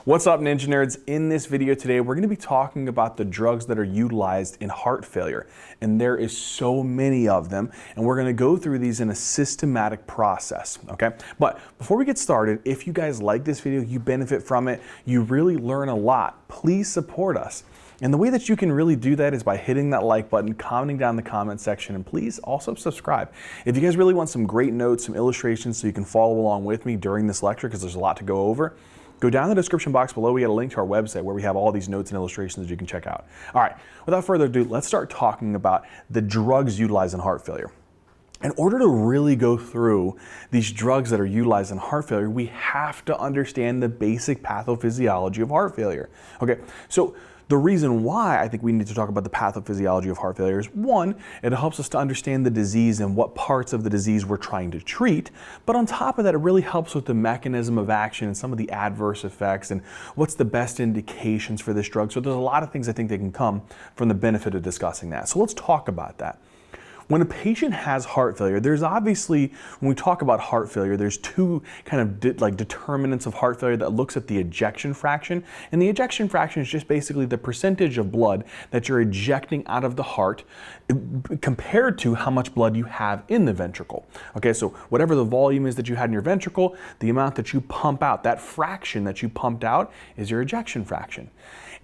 What's up, Ninja Nerds? In this video today, we're going to be talking about the drugs that are utilized in heart failure. And there is so many of them, and we're going to go through these in a systematic process, okay? But before we get started, if you guys like this video, you benefit from it, you really learn a lot, please support us. And the way that you can really do that is by hitting that like button, commenting down in the comment section, and please also subscribe. If you guys really want some great notes, some illustrations so you can follow along with me during this lecture, because there's a lot to go over, go down in the description box below. We got a link to our website where we have all these notes and illustrations that you can check out. All right, without further ado, let's start talking about the drugs utilized in heart failure. In order to really go through these drugs that are utilized in heart failure, we have to understand the basic pathophysiology of heart failure. Okay, so the reason why I think we need to talk about the pathophysiology of heart failure is, one, it helps us to understand the disease and what parts of the disease we're trying to treat. But on top of that, it really helps with the mechanism of action and some of the adverse effects and what's the best indications for this drug. So there's a lot of things I think that can come from the benefit of discussing that. So let's talk about that. When a patient has heart failure, there's obviously, when we talk about heart failure, there's two kind of determinants of heart failure that looks at the ejection fraction. And the ejection fraction is just basically the percentage of blood that you're ejecting out of the heart compared to how much blood you have in the ventricle. Okay, so whatever the volume is that you had in your ventricle, the amount that you pump out, that fraction that you pumped out is your ejection fraction.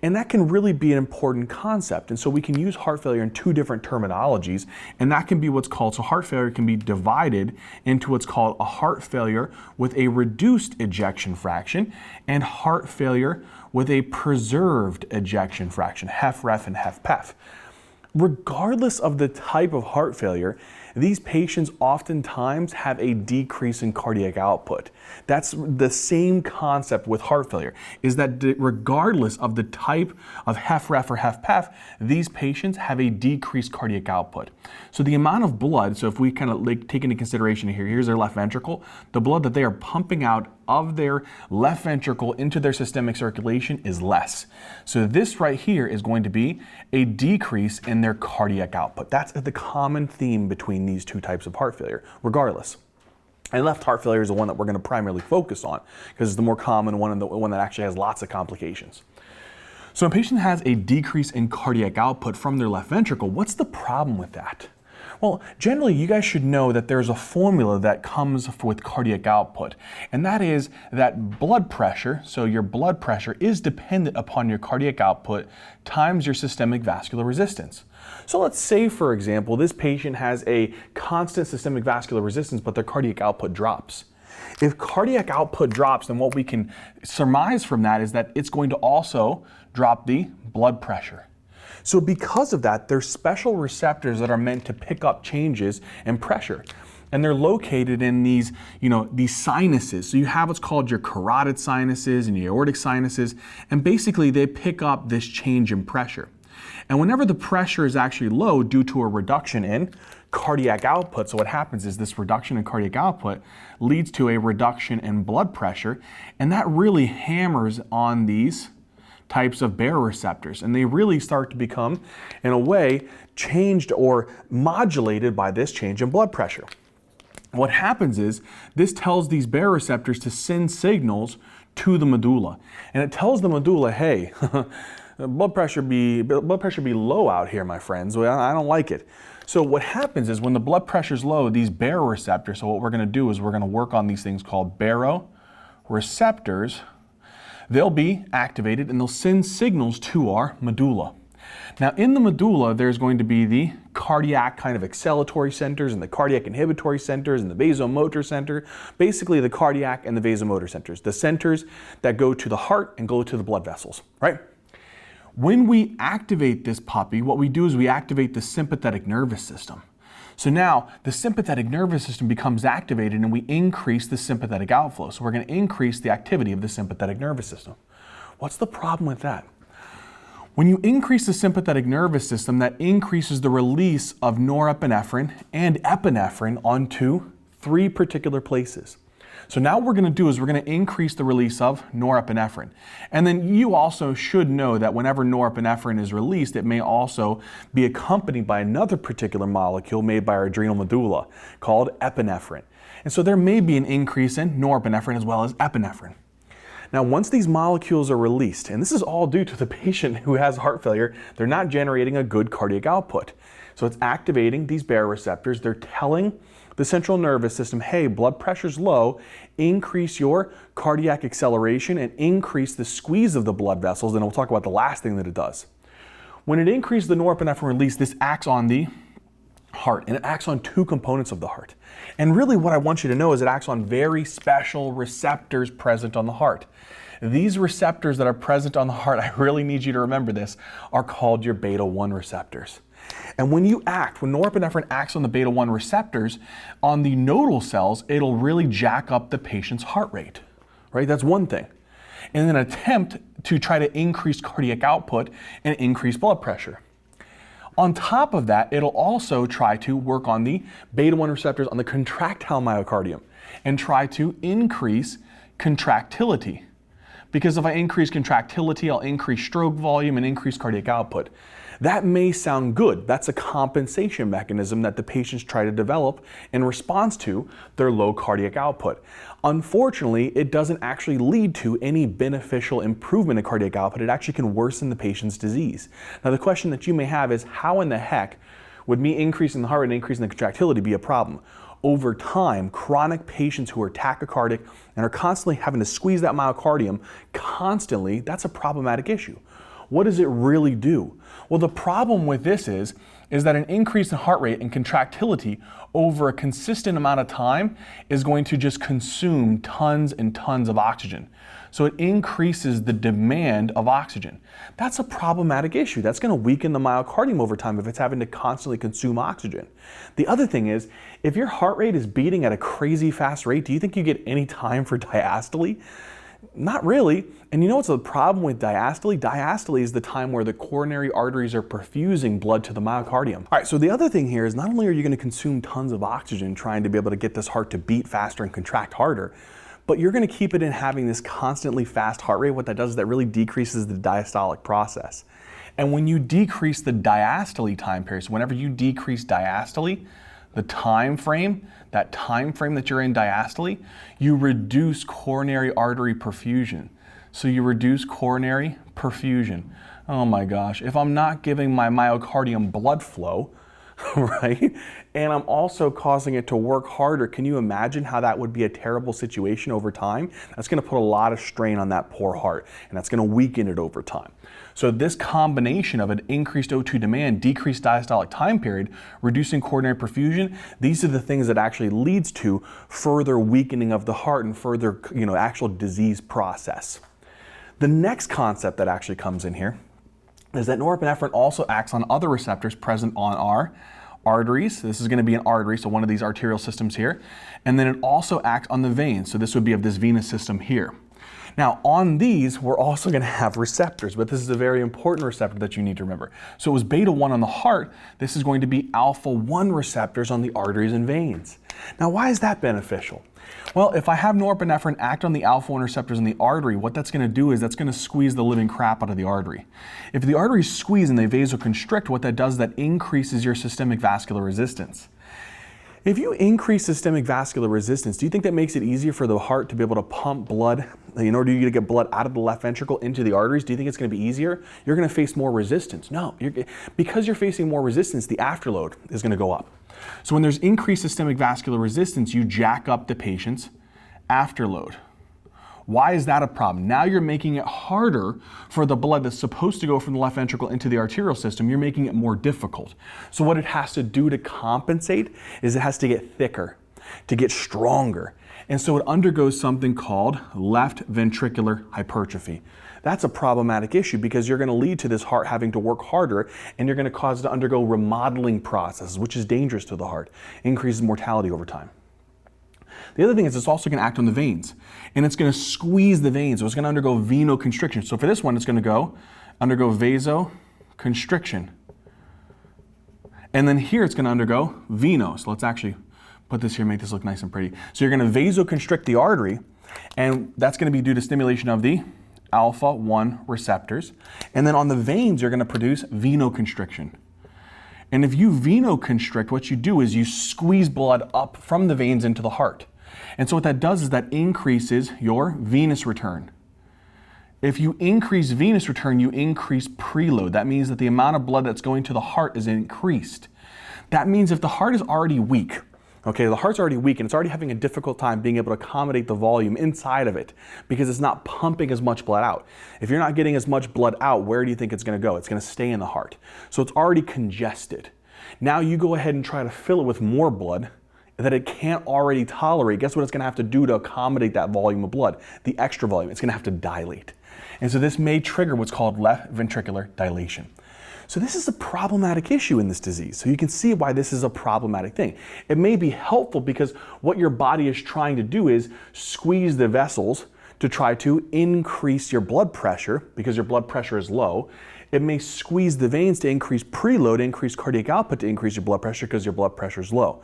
And that can really be an important concept. And so we can use heart failure in two different terminologies, and that can be what's called, so heart failure can be divided into what's called a heart failure with a reduced ejection fraction and heart failure with a preserved ejection fraction, HFrEF and HFpEF. Regardless of the type of heart failure, these patients oftentimes have a decrease in cardiac output. That's the same concept with heart failure, is that regardless of the type of HFrEF or HFpEF, these patients have a decreased cardiac output. So the amount of blood, so if we kind of take into consideration here, here's their left ventricle, the blood that they are pumping out of their left ventricle into their systemic circulation is less. So this right here is going to be a decrease in their cardiac output. That's the common theme between these two types of heart failure, regardless. And left heart failure is the one that we're going to primarily focus on because it's the more common one and the one that actually has lots of complications. So a patient has a decrease in cardiac output from their left ventricle. What's the problem with that? Well, generally, you guys should know that there's a formula that comes with cardiac output, and that is that blood pressure, so your blood pressure is dependent upon your cardiac output times your systemic vascular resistance. So let's say, for example, this patient has a constant systemic vascular resistance, but their cardiac output drops. If cardiac output drops, then what we can surmise from that is that it's going to also drop the blood pressure. So because of that, there's special receptors that are meant to pick up changes in pressure. And they're located in these, these sinuses. So you have what's called your carotid sinuses and your aortic sinuses, and basically they pick up this change in pressure. And whenever the pressure is actually low due to a reduction in cardiac output, so what happens is this reduction in cardiac output leads to a reduction in blood pressure, and that really hammers on these types of baroreceptors, and they really start to become, in a way, changed or modulated by this change in blood pressure. What happens is this tells these baroreceptors to send signals to the medulla, and it tells the medulla, hey, blood pressure be low out here, my friends. Well, I don't like it. So what happens is when the blood pressure is low, these baroreceptors, so what we're going to do is we're going to work on these things called baroreceptors. They'll be activated and they'll send signals to our medulla. Now in the medulla, there's going to be the cardiac kind of acceleratory centers and the cardiac inhibitory centers and the vasomotor center, basically the cardiac and the vasomotor centers, the centers that go to the heart and go to the blood vessels, right? When we activate this puppy, what we do is we activate the sympathetic nervous system. So now the sympathetic nervous system becomes activated and we increase the sympathetic outflow. So we're going to increase the activity of the sympathetic nervous system. What's the problem with that? When you increase the sympathetic nervous system, that increases the release of norepinephrine and epinephrine onto three particular places. So now what we're going to do is we're going to increase the release of norepinephrine. And then you also should know that whenever norepinephrine is released, it may also be accompanied by another particular molecule made by our adrenal medulla called epinephrine. And so there may be an increase in norepinephrine as well as epinephrine. Now, once these molecules are released, and this is all due to the patient who has heart failure, they're not generating a good cardiac output. So it's activating these baroreceptors. They're telling the central nervous system, hey, blood pressure's low, increase your cardiac acceleration and increase the squeeze of the blood vessels. And we'll talk about the last thing that it does. When it increases the norepinephrine release, this acts on the heart, and it acts on two components of the heart. And really what I want you to know is it acts on very special receptors present on the heart. These receptors that are present on the heart, I really need you to remember this, are called your beta-1 receptors. And when norepinephrine acts on the beta-1 receptors, on the nodal cells, it'll really jack up the patient's heart rate, right? That's one thing. In an attempt to try to increase cardiac output and increase blood pressure. On top of that, it'll also try to work on the beta-1 receptors on the contractile myocardium and try to increase contractility. Because if I increase contractility, I'll increase stroke volume and increase cardiac output. That may sound good. That's a compensation mechanism that the patients try to develop in response to their low cardiac output. Unfortunately, it doesn't actually lead to any beneficial improvement in cardiac output. It actually can worsen the patient's disease. Now, the question that you may have is, how in the heck would me increasing the heart rate and increasing the contractility be a problem? Over time, chronic patients who are tachycardic and are constantly having to squeeze that myocardium constantly, that's a problematic issue. What does it really do? Well, the problem with this is that an increase in heart rate and contractility over a consistent amount of time is going to just consume tons and tons of oxygen. So it increases the demand of oxygen. That's a problematic issue. That's going to weaken the myocardium over time if it's having to constantly consume oxygen. The other thing is, if your heart rate is beating at a crazy fast rate, do you think you get any time for diastole? Not really. And you know what's the problem with diastole? Diastole is the time where the coronary arteries are perfusing blood to the myocardium. All right, so the other thing here is not only are you going to consume tons of oxygen trying to be able to get this heart to beat faster and contract harder, but you're going to keep it in having this constantly fast heart rate. What that does is that really decreases the diastolic process. And when you decrease the diastole time period, so whenever you decrease diastole, the time frame that you're in diastole, you reduce coronary artery perfusion. So you reduce coronary perfusion. Oh my gosh, if I'm not giving my myocardium blood flow, right, and I'm also causing it to work harder, can you imagine how that would be a terrible situation over time? That's going to put a lot of strain on that poor heart, and that's going to weaken it over time. So this combination of an increased O2 demand, decreased diastolic time period, reducing coronary perfusion, these are the things that actually leads to further weakening of the heart and further, actual disease process. The next concept that actually comes in here is that norepinephrine also acts on other receptors present on our arteries. This is going to be an artery, so one of these arterial systems here. And then it also acts on the veins. So this would be of this venous system here. Now, on these, we're also going to have receptors, but this is a very important receptor that you need to remember. So it was beta-1 on the heart. This is going to be alpha-1 receptors on the arteries and veins. Now, why is that beneficial? Well, if I have norepinephrine act on the alpha-1 receptors in the artery, what that's going to do is that's going to squeeze the living crap out of the artery. If the arteries squeeze and they vasoconstrict, what that does is that increases your systemic vascular resistance. If you increase systemic vascular resistance, do you think that makes it easier for the heart to be able to pump blood in order to get blood out of the left ventricle into the arteries? Do you think it's going to be easier? You're going to face more resistance. No, because you're facing more resistance, the afterload is going to go up. So when there's increased systemic vascular resistance, you jack up the patient's afterload. Why is that a problem? Now you're making it harder for the blood that's supposed to go from the left ventricle into the arterial system. You're making it more difficult. So what it has to do to compensate is it has to get thicker, to get stronger. And so it undergoes something called left ventricular hypertrophy. That's a problematic issue because you're going to lead to this heart having to work harder, and you're going to cause it to undergo remodeling processes, which is dangerous to the heart, increases mortality over time. The other thing is it's also going to act on the veins, and it's going to squeeze the veins. So it's going to undergo venoconstriction. So for this one, it's going to undergo vasoconstriction. And then here it's going to undergo veno. So let's actually put this here, make this look nice and pretty. So you're going to vasoconstrict the artery, and that's going to be due to stimulation of the alpha-1 receptors. And then on the veins, you're going to produce venoconstriction. And if you venoconstrict, what you do is you squeeze blood up from the veins into the heart. And so what that does is that increases your venous return. If you increase venous return, you increase preload. That means that the amount of blood that's going to the heart is increased. That means if the heart is already weak, okay, the heart's already weak and it's already having a difficult time being able to accommodate the volume inside of it because it's not pumping as much blood out. If you're not getting as much blood out, where do you think it's going to go? It's going to stay in the heart. So it's already congested. Now you go ahead and try to fill it with more blood that it can't already tolerate. Guess what it's going to have to do to accommodate that volume of blood? The extra volume. It's going to have to dilate. And so this may trigger what's called left ventricular dilation. So this is a problematic issue in this disease. So you can see why this is a problematic thing. It may be helpful because what your body is trying to do is squeeze the vessels to try to increase your blood pressure because your blood pressure is low. It may squeeze the veins to increase preload, increase cardiac output to increase your blood pressure because your blood pressure is low.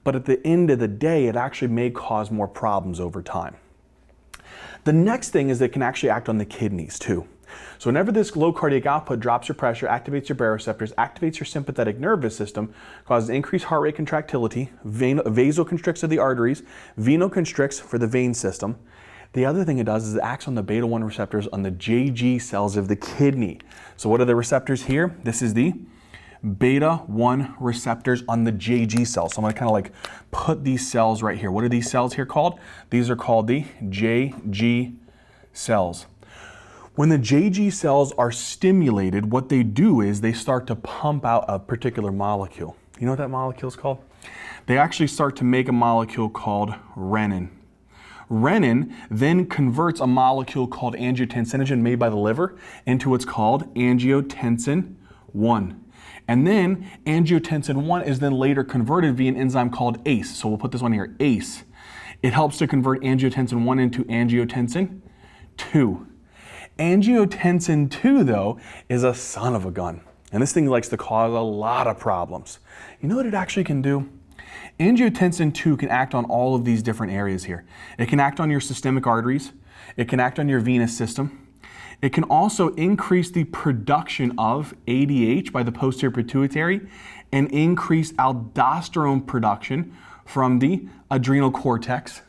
But at the end of the day, it actually may cause more problems over time. The next thing is that it can actually act on the kidneys too. So whenever this low cardiac output drops your pressure, activates your baroreceptors, activates your sympathetic nervous system, causes increased heart rate contractility, vasoconstricts of the arteries, venoconstricts for the vein system. The other thing it does is it acts on the beta-1 receptors on the JG cells of the kidney. So what are the receptors here? This is the beta-1 receptors on the JG cells. So I'm going to kind of like put these cells right here. What are these cells here called? These are called the JG cells. When the JG cells are stimulated, what they do is they start to pump out a particular molecule. You know what that molecule is called? They actually start to make a molecule called renin. Renin then converts a molecule called angiotensinogen made by the liver into what's called angiotensin 1. And then angiotensin 1 is then later converted via an enzyme called ACE. So we'll put this one here, ACE. It helps to convert angiotensin 1 into angiotensin 2. Angiotensin 2, though, is a son of a gun. And this thing likes to cause a lot of problems. You know what it actually can do? Angiotensin 2 can act on all of these different areas here. It can act on your systemic arteries. It can act on your venous system. It can also increase the production of ADH by the posterior pituitary and increase aldosterone production from the adrenal cortex.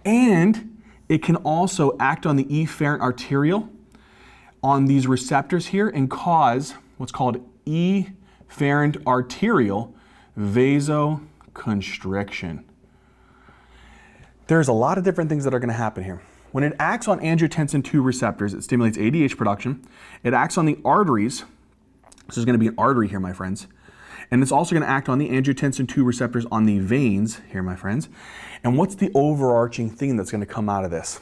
And it can also act on the efferent arteriole on these receptors here and cause what's called efferent arterial vasoconstriction. There's a lot of different things that are going to happen here. When it acts on angiotensin 2 receptors, it stimulates ADH production. It acts on the arteries. This is going to be an artery here, my friends. And it's also going to act on the angiotensin 2 receptors on the veins here, my friends. And what's the overarching thing that's going to come out of this?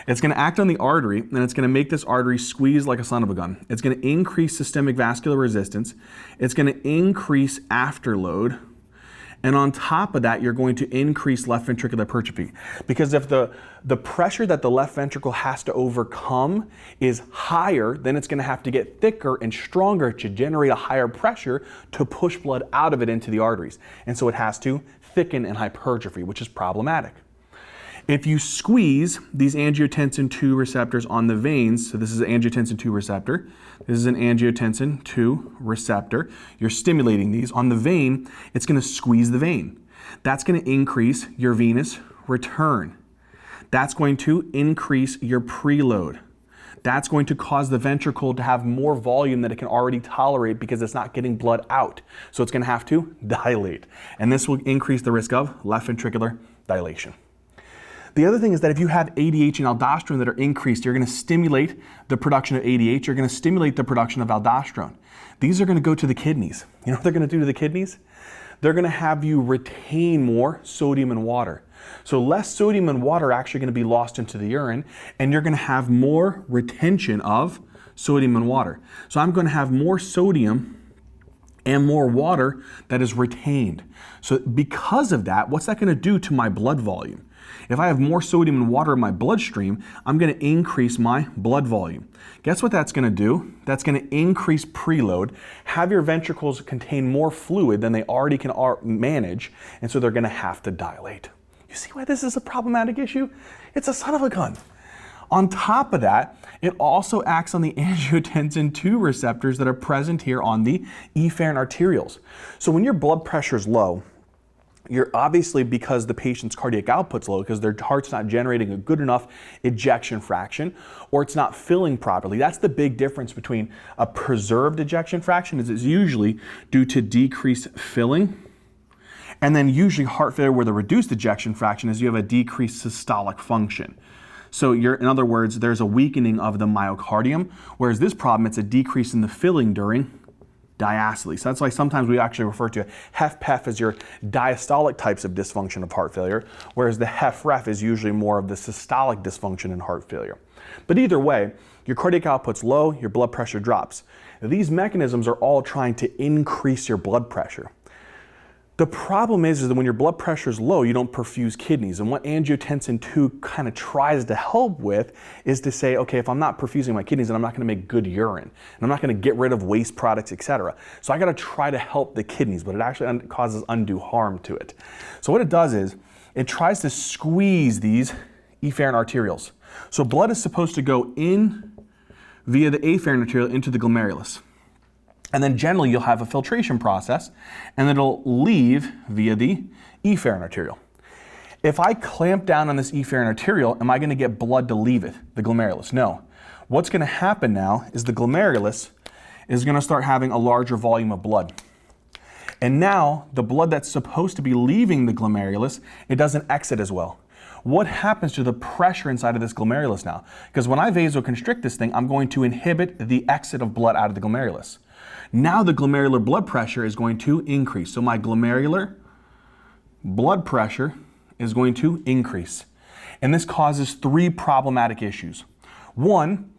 It's going to act on the artery, and it's going to make this artery squeeze like a son of a gun. It's going to increase systemic vascular resistance. It's going to increase afterload. And on top of that, you're going to increase left ventricular hypertrophy. Because if the pressure that the left ventricle has to overcome is higher, then it's going to have to get thicker and stronger to generate a higher pressure to push blood out of it into the arteries. And so it has to thicken and hypertrophy, which is problematic. If you squeeze these angiotensin 2 receptors on the veins, so this is an angiotensin 2 receptor, this is an angiotensin 2 receptor, you're stimulating these on the vein, it's going to squeeze the vein. That's going to increase your venous return. That's going to increase your preload. That's going to cause the ventricle to have more volume that it can already tolerate because it's not getting blood out. So it's going to have to dilate. And this will increase the risk of left ventricular dilation. The other thing is that if you have ADH and aldosterone that are increased, you're going to stimulate the production of ADH, you're going to stimulate the production of aldosterone. These are going to go to the kidneys. You know what they're going to do to the kidneys? They're going to have you retain more sodium and water. So less sodium and water are actually going to be lost into the urine, and you're going to have more retention of sodium and water. So I'm going to have more sodium and more water that is retained. So because of that, what's that going to do to my blood volume? If I have more sodium and water in my bloodstream, I'm going to increase my blood volume. Guess what that's going to do? That's going to increase preload, have your ventricles contain more fluid than they already can manage, and so they're going to have to dilate. You see why this is a problematic issue? It's a son of a gun. On top of that, it also acts on the angiotensin 2 receptors that are present here on the efferent arterioles. So when your blood pressure is low, You're obviously, because the patient's cardiac output's low, because their heart's not generating a good enough ejection fraction, or it's not filling properly. That's the big difference between a preserved ejection fraction, is it's usually due to decreased filling, and then usually heart failure where the reduced ejection fraction is you have a decreased systolic function. So in other words, there's a weakening of the myocardium, whereas this problem, it's a decrease in the filling during diastole. So that's why sometimes we actually refer to HFpEF as your diastolic types of dysfunction of heart failure, whereas the HFrEF is usually more of the systolic dysfunction in heart failure. But either way, your cardiac output's low, your blood pressure drops. These mechanisms are all trying to increase your blood pressure. The problem is that when your blood pressure is low, you don't perfuse kidneys. And what angiotensin II kind of tries to help with is to say, okay, if I'm not perfusing my kidneys, then I'm not going to make good urine. And I'm not going to get rid of waste products, etc. So I got to try to help the kidneys, but it actually causes undue harm to it. So what it does is it tries to squeeze these efferent arterioles. So blood is supposed to go in via the afferent arteriole into the glomerulus. And then generally you'll have a filtration process, and it'll leave via the efferent arteriole. If I clamp down on this efferent arteriole, am I going to get blood to leave it, the glomerulus? No. What's going to happen now is the glomerulus is going to start having a larger volume of blood. And now the blood that's supposed to be leaving the glomerulus, it doesn't exit as well. What happens to the pressure inside of this glomerulus now? Because when I vasoconstrict this thing, I'm going to inhibit the exit of blood out of the glomerulus. Now the glomerular blood pressure is going to increase. So my glomerular blood pressure is going to increase. And this causes three problematic issues. One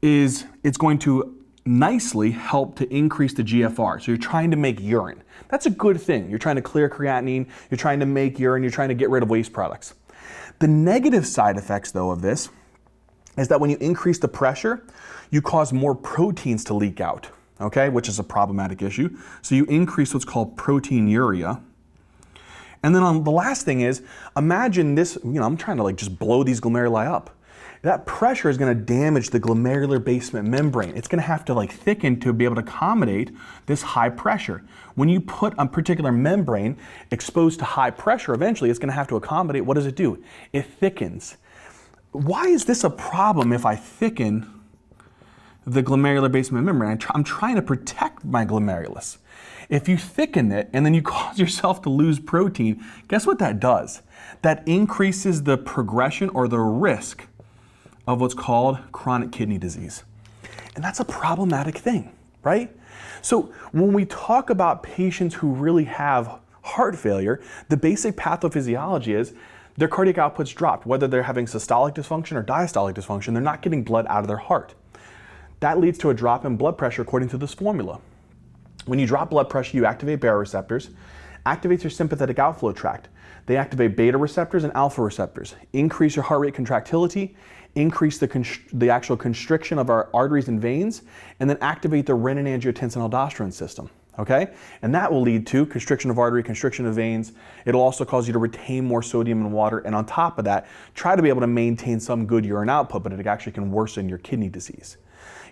is it's going to nicely help to increase the GFR. So you're trying to make urine. That's a good thing. You're trying to clear creatinine, you're trying to make urine, you're trying to get rid of waste products. The negative side effects, though, of this is that when you increase the pressure, you cause more proteins to leak out. Okay, which is a problematic issue. So you increase what's called proteinuria. And then the last thing is, imagine this, I'm trying to just blow these glomeruli up. That pressure is going to damage the glomerular basement membrane. It's going to have to thicken to be able to accommodate this high pressure. When you put a particular membrane exposed to high pressure, eventually it's going to have to accommodate. What does it do? It thickens. Why is this a problem if I thicken the glomerular basement membrane? I'm trying to protect my glomerulus. If you thicken it and then you cause yourself to lose protein, guess what that does? That increases the progression or the risk of what's called chronic kidney disease. And that's a problematic thing, right? So when we talk about patients who really have heart failure, the basic pathophysiology is their cardiac output's dropped. Whether they're having systolic dysfunction or diastolic dysfunction, they're not getting blood out of their heart. That leads to a drop in blood pressure according to this formula. When you drop blood pressure, you activate baroreceptors, activates your sympathetic outflow tract. They activate beta receptors and alpha receptors, increase your heart rate contractility, increase the actual constriction of our arteries and veins, and then activate the renin-angiotensin-aldosterone system. Okay? And that will lead to constriction of artery, constriction of veins. It'll also cause you to retain more sodium in water, and on top of that, try to be able to maintain some good urine output, but it actually can worsen your kidney disease.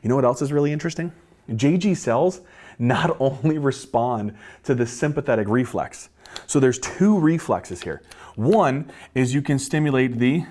You know what else is really interesting? JG cells not only respond to the sympathetic reflex. So there's two reflexes here. One is you can stimulate the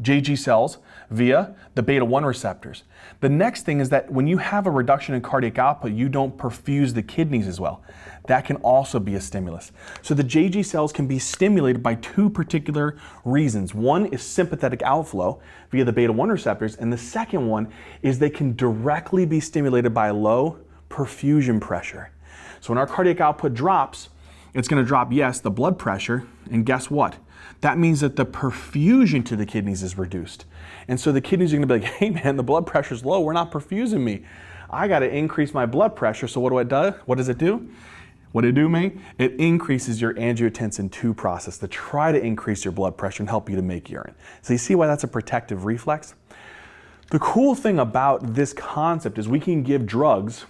JG cells via the beta-1 receptors. The next thing is that when you have a reduction in cardiac output, you don't perfuse the kidneys as well. That can also be a stimulus. So the JG cells can be stimulated by two particular reasons. One is sympathetic outflow via the beta-1 receptors, and the second one is they can directly be stimulated by low perfusion pressure. So when our cardiac output drops, it's going to drop, yes, the blood pressure, and guess what? That means that the perfusion to the kidneys is reduced. And so the kidneys are going to be like, hey man, the blood pressure's low, we're not perfusing me. I got to increase my blood pressure, so what do? What does it do? What it do, man? It increases your angiotensin II process to try to increase your blood pressure and help you to make urine. So you see why that's a protective reflex? The cool thing about this concept is we can give drugs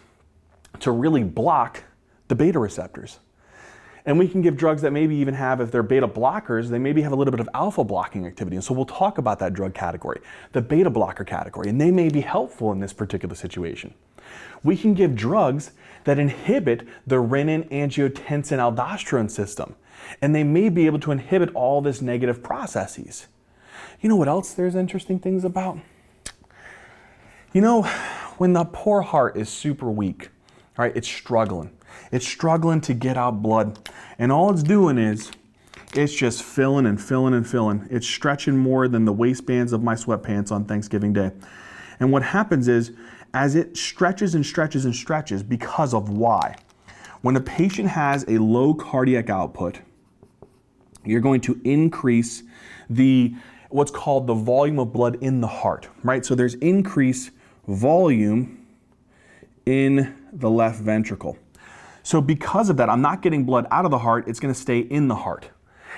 to really block the beta receptors. And we can give drugs that maybe even have, if they're beta blockers, they maybe have a little bit of alpha blocking activity. And so we'll talk about that drug category, the beta blocker category, and they may be helpful in this particular situation. We can give drugs that inhibit the renin-angiotensin-aldosterone system. And they may be able to inhibit all this negative processes. You know what else there's interesting things about? You know, when the poor heart is super weak, right, it's struggling. It's struggling to get out blood. And all it's doing is, it's just filling and filling and filling. It's stretching more than the waistbands of my sweatpants on Thanksgiving Day. And what happens is, as it stretches and stretches and stretches, because of why? When a patient has a low cardiac output, you're going to increase what's called the volume of blood in the heart, right? So there's increased volume in the left ventricle. So because of that, I'm not getting blood out of the heart, it's going to stay in the heart.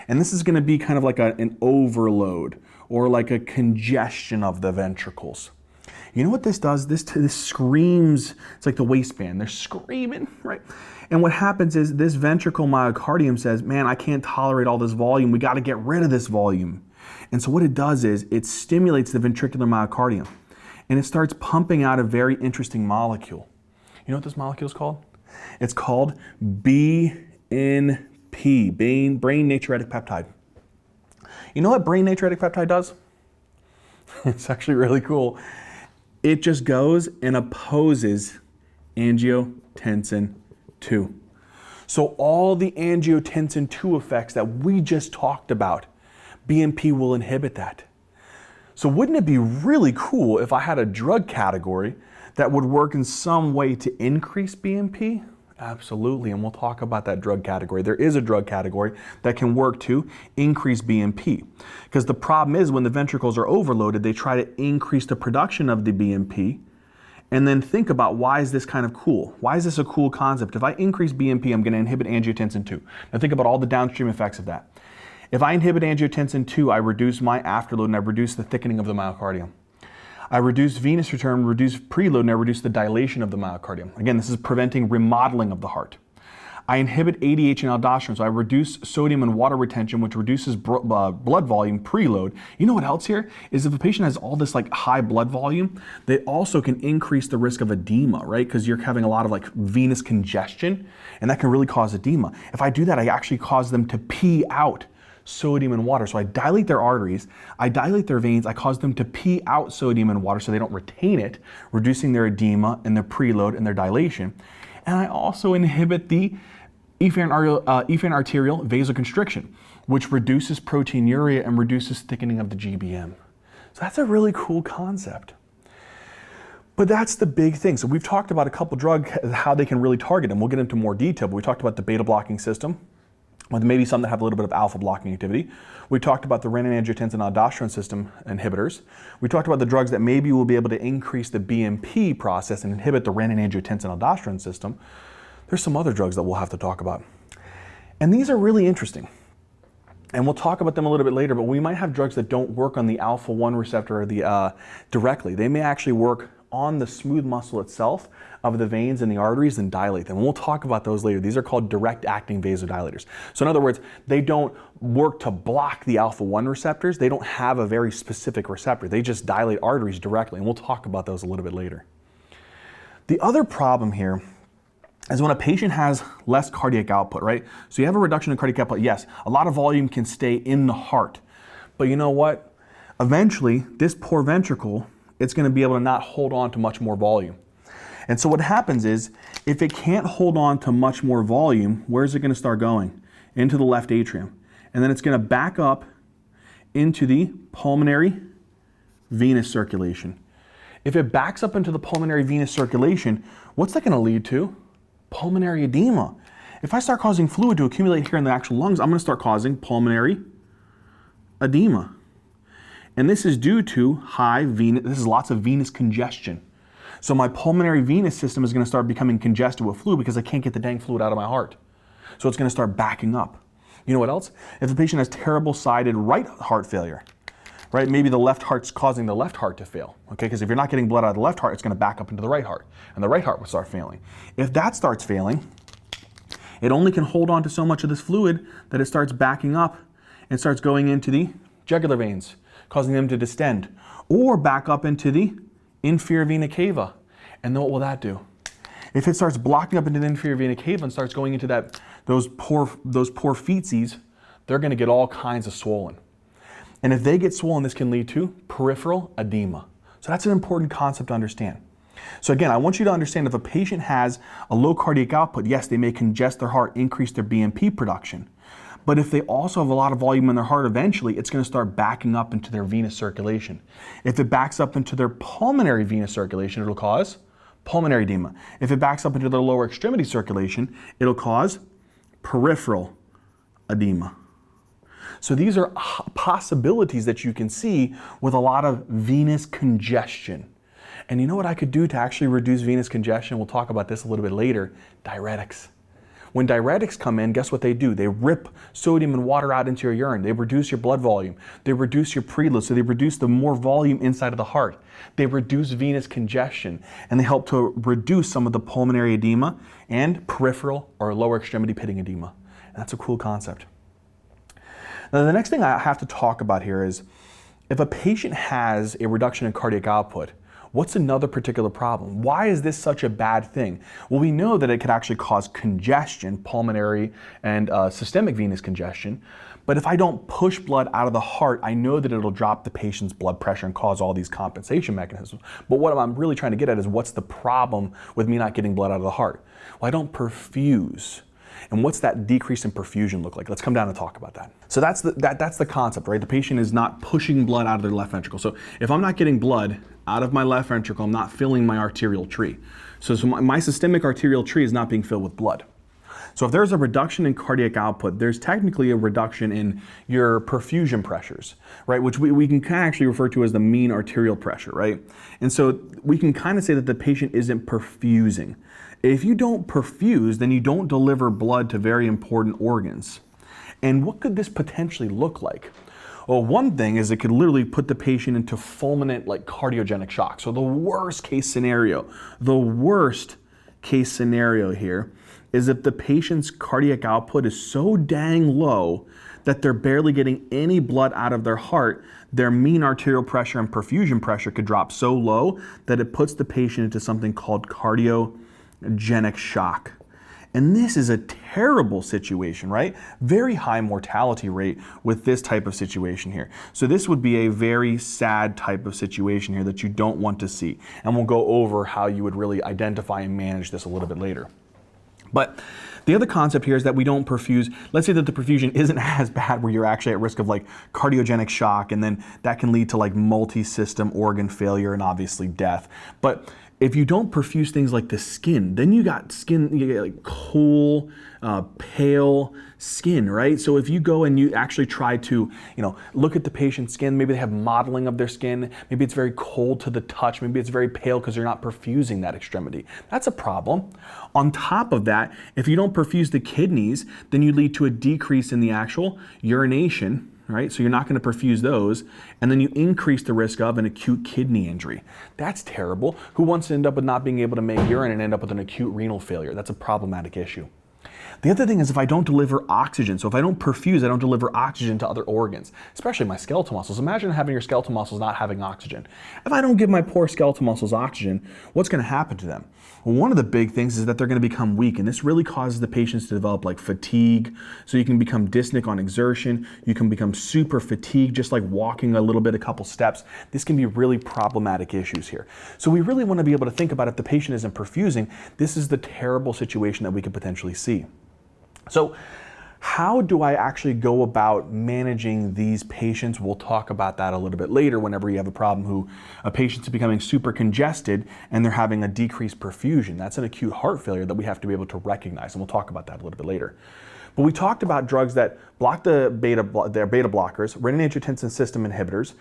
And this is going to be kind of like an overload or like a congestion of the ventricles. You know what this does? This screams, it's like the waistband, they're screaming, right? And what happens is this ventricle myocardium says, man, I can't tolerate all this volume, we got to get rid of this volume. And so what it does is it stimulates the ventricular myocardium and it starts pumping out a very interesting molecule. You know what this molecule is called? It's called BNP, brain natriuretic peptide. You know what brain natriuretic peptide does? It's actually really cool. It just goes and opposes angiotensin 2. So all the angiotensin 2 effects that we just talked about, BNP will inhibit that. So wouldn't it be really cool if I had a drug category that would work in some way to increase BNP? Absolutely, and we'll talk about that drug category. There is a drug category that can work to increase BNP. Because the problem is when the ventricles are overloaded, they try to increase the production of the BNP. And then think about, why is this kind of cool? Why is this a cool concept? If I increase BNP, I'm going to inhibit angiotensin 2. Now think about all the downstream effects of that. If I inhibit angiotensin 2, I reduce my afterload and I reduce the thickening of the myocardium. I reduce venous return, reduce preload, and I reduce the dilation of the myocardium. Again, this is preventing remodeling of the heart. I inhibit ADH and aldosterone, so I reduce sodium and water retention, which reduces blood volume, preload. You know what else here is if a patient has all this like high blood volume, they also can increase the risk of edema, right? Because you're having a lot of like venous congestion, and that can really cause edema. If I do that, I actually cause them to pee out sodium and water. So I dilate their arteries, I dilate their veins, I cause them to pee out sodium and water so they don't retain it, reducing their edema and their preload and their dilation. And I also inhibit the efferent arterial vasoconstriction, which reduces proteinuria and reduces thickening of the GBM. So that's a really cool concept. But that's the big thing. So we've talked about a couple drugs, how they can really target them. We'll get into more detail, but we talked about the beta blocking system, with maybe some that have a little bit of alpha blocking activity. We talked about the renin-angiotensin-aldosterone system inhibitors. We talked about the drugs that maybe will be able to increase the BNP process and inhibit the renin-angiotensin-aldosterone system. There's some other drugs that we'll have to talk about. And these are really interesting. And we'll talk about them a little bit later, but we might have drugs that don't work on the alpha-1 receptor or directly. They may actually work on the smooth muscle itself of the veins and the arteries and dilate them. And we'll talk about those later. These are called direct-acting vasodilators. So in other words, they don't work to block the alpha-1 receptors. They don't have a very specific receptor. They just dilate arteries directly, and we'll talk about those a little bit later. The other problem here is when a patient has less cardiac output, right? So you have a reduction in cardiac output. Yes, a lot of volume can stay in the heart. But you know what? Eventually, this poor ventricle, it's going to be able to not hold on to much more volume. And so what happens is, if it can't hold on to much more volume, where's it going to start going? Into the left atrium. And then it's going to back up into the pulmonary venous circulation. If it backs up into the pulmonary venous circulation, what's that going to lead to? Pulmonary edema. If I start causing fluid to accumulate here in the actual lungs, I'm going to start causing pulmonary edema. And this is due to this is lots of venous congestion. So my pulmonary venous system is going to start becoming congested with fluid because I can't get the dang fluid out of my heart. So it's going to start backing up. You know what else? If the patient has terrible sided right heart failure, right? Maybe the left heart's causing the left heart to fail, okay? Because if you're not getting blood out of the left heart, it's going to back up into the right heart, and the right heart will start failing. If that starts failing, it only can hold on to so much of this fluid that it starts backing up and starts going into the jugular veins, causing them to distend, or back up into the inferior vena cava. And then what will that do? If it starts blocking up into the inferior vena cava and starts going into that those poor feetsies, they're going to get all kinds of swollen. And if they get swollen, this can lead to peripheral edema. So that's an important concept to understand. So again, I want you to understand if a patient has a low cardiac output, yes, they may congest their heart, increase their BNP production. But if they also have a lot of volume in their heart, eventually it's going to start backing up into their venous circulation. If it backs up into their pulmonary venous circulation, it'll cause pulmonary edema. If it backs up into their lower extremity circulation, it'll cause peripheral edema. So these are possibilities that you can see with a lot of venous congestion. And you know what I could do to actually reduce venous congestion? We'll talk about this a little bit later. Diuretics. When diuretics come in, guess what they do? They rip sodium and water out into your urine. They reduce your blood volume. They reduce your preload, so they reduce the more volume inside of the heart. They reduce venous congestion, and they help to reduce some of the pulmonary edema and peripheral or lower extremity pitting edema. And that's a cool concept. Now, the next thing I have to talk about here is if a patient has a reduction in cardiac output, what's another particular problem? Why is this such a bad thing? Well, we know that it could actually cause congestion, pulmonary and systemic venous congestion. But if I don't push blood out of the heart, I know that it'll drop the patient's blood pressure and cause all these compensation mechanisms. But what I'm really trying to get at is what's the problem with me not getting blood out of the heart? Well, I don't perfuse. And what's that decrease in perfusion look like? Let's come down and talk about that. So that's the concept, right? The patient is not pushing blood out of their left ventricle. So if I'm not getting blood out of my left ventricle, I'm not filling my arterial tree. So my systemic arterial tree is not being filled with blood. So if there's a reduction in cardiac output, there's technically a reduction in your perfusion pressures, right? Which we can kind of actually refer to as the mean arterial pressure, right? And so we can kind of say that the patient isn't perfusing. If you don't perfuse, then you don't deliver blood to very important organs. And what could this potentially look like? Well, one thing is it could literally put the patient into fulminant, like cardiogenic shock. So the worst case scenario here is if the patient's cardiac output is so dang low that they're barely getting any blood out of their heart, their mean arterial pressure and perfusion pressure could drop so low that it puts the patient into something called cardiogenic shock. And this is a terrible situation, right? Very high mortality rate with this type of situation here. So this would be a very sad type of situation here that you don't want to see. And we'll go over how you would really identify and manage this a little bit later. But the other concept here is that we don't perfuse. Let's say that the perfusion isn't as bad where you're actually at risk of like cardiogenic shock, and then that can lead to like multi-system organ failure and obviously death. But if you don't perfuse things like the skin, then you got skin, you get like cool, pale skin, right? So if you go and you actually try to, look at the patient's skin, maybe they have modeling of their skin, maybe it's very cold to the touch, maybe it's very pale because they're not perfusing that extremity. That's a problem. On top of that, if you don't perfuse the kidneys, then you lead to a decrease in the actual urination, right? So you're not going to perfuse those, and then you increase the risk of an acute kidney injury. That's terrible. Who wants to end up with not being able to make urine and end up with an acute renal failure? That's a problematic issue. The other thing is if I don't deliver oxygen, so if I don't perfuse, I don't deliver oxygen to other organs, especially my skeletal muscles. Imagine having your skeletal muscles not having oxygen. If I don't give my poor skeletal muscles oxygen, what's going to happen to them? Well, one of the big things is that they're going to become weak, and this really causes the patients to develop like fatigue. So you can become dyspneic on exertion. You can become super fatigued, just like walking a little bit, a couple steps. This can be really problematic issues here. So we really want to be able to think about if the patient isn't perfusing, this is the terrible situation that we could potentially see. So how do I actually go about managing these patients? We'll talk about that a little bit later whenever you have a problem who a patient's becoming super congested and they're having a decreased perfusion. That's an acute heart failure that we have to be able to recognize, and we'll talk about that a little bit later. But we talked about drugs that block their beta blockers, renin-angiotensin system inhibitors,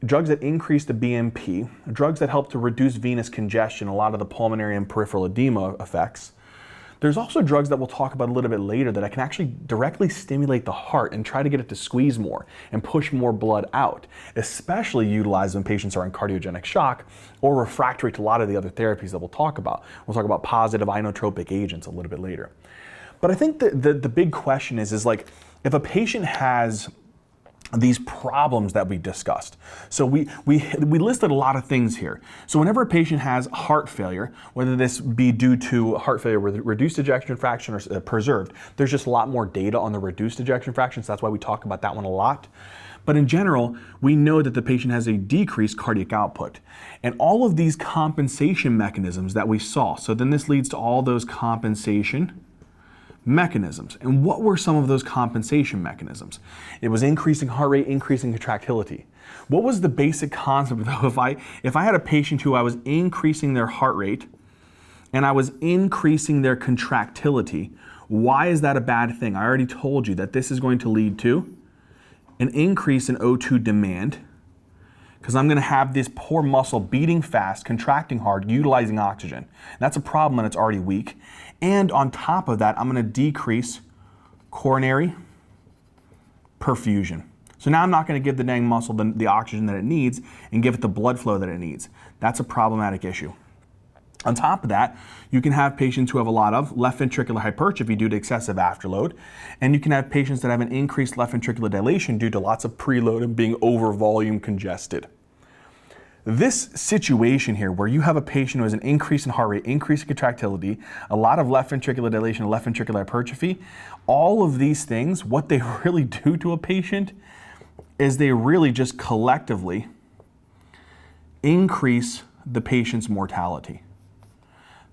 drugs that increase the BNP, drugs that help to reduce venous congestion, a lot of the pulmonary and peripheral edema effects. There's also drugs that we'll talk about a little bit later that I can actually directly stimulate the heart and try to get it to squeeze more and push more blood out, especially utilized when patients are in cardiogenic shock or refractory to a lot of the other therapies that we'll talk about. We'll talk about positive inotropic agents a little bit later. But I think the big question is like, if a patient has these problems that we discussed. So we listed a lot of things here. So whenever a patient has heart failure, whether this be due to heart failure with reduced ejection fraction or preserved, there's just a lot more data on the reduced ejection fraction, so that's why we talk about that one a lot. But in general, we know that the patient has a decreased cardiac output. And all of these compensation mechanisms that we saw, so then this leads to all those compensation mechanisms. And what were some of those compensation mechanisms? It was increasing heart rate, increasing contractility. What was the basic concept though? If I had a patient who I was increasing their heart rate and I was increasing their contractility, why is that a bad thing? I already told you that this is going to lead to an increase in O2 demand, because I'm going to have this poor muscle beating fast, contracting hard, utilizing oxygen. That's a problem when it's already weak. And on top of that, I'm going to decrease coronary perfusion. So now I'm not going to give the dang muscle the oxygen that it needs and give it the blood flow that it needs. That's a problematic issue. On top of that, you can have patients who have a lot of left ventricular hypertrophy due to excessive afterload, and you can have patients that have an increased left ventricular dilation due to lots of preload and being over volume congested. This situation here where you have a patient who has an increase in heart rate, increase in contractility, a lot of left ventricular dilation, left ventricular hypertrophy, all of these things, what they really do to a patient is they really just collectively increase the patient's mortality.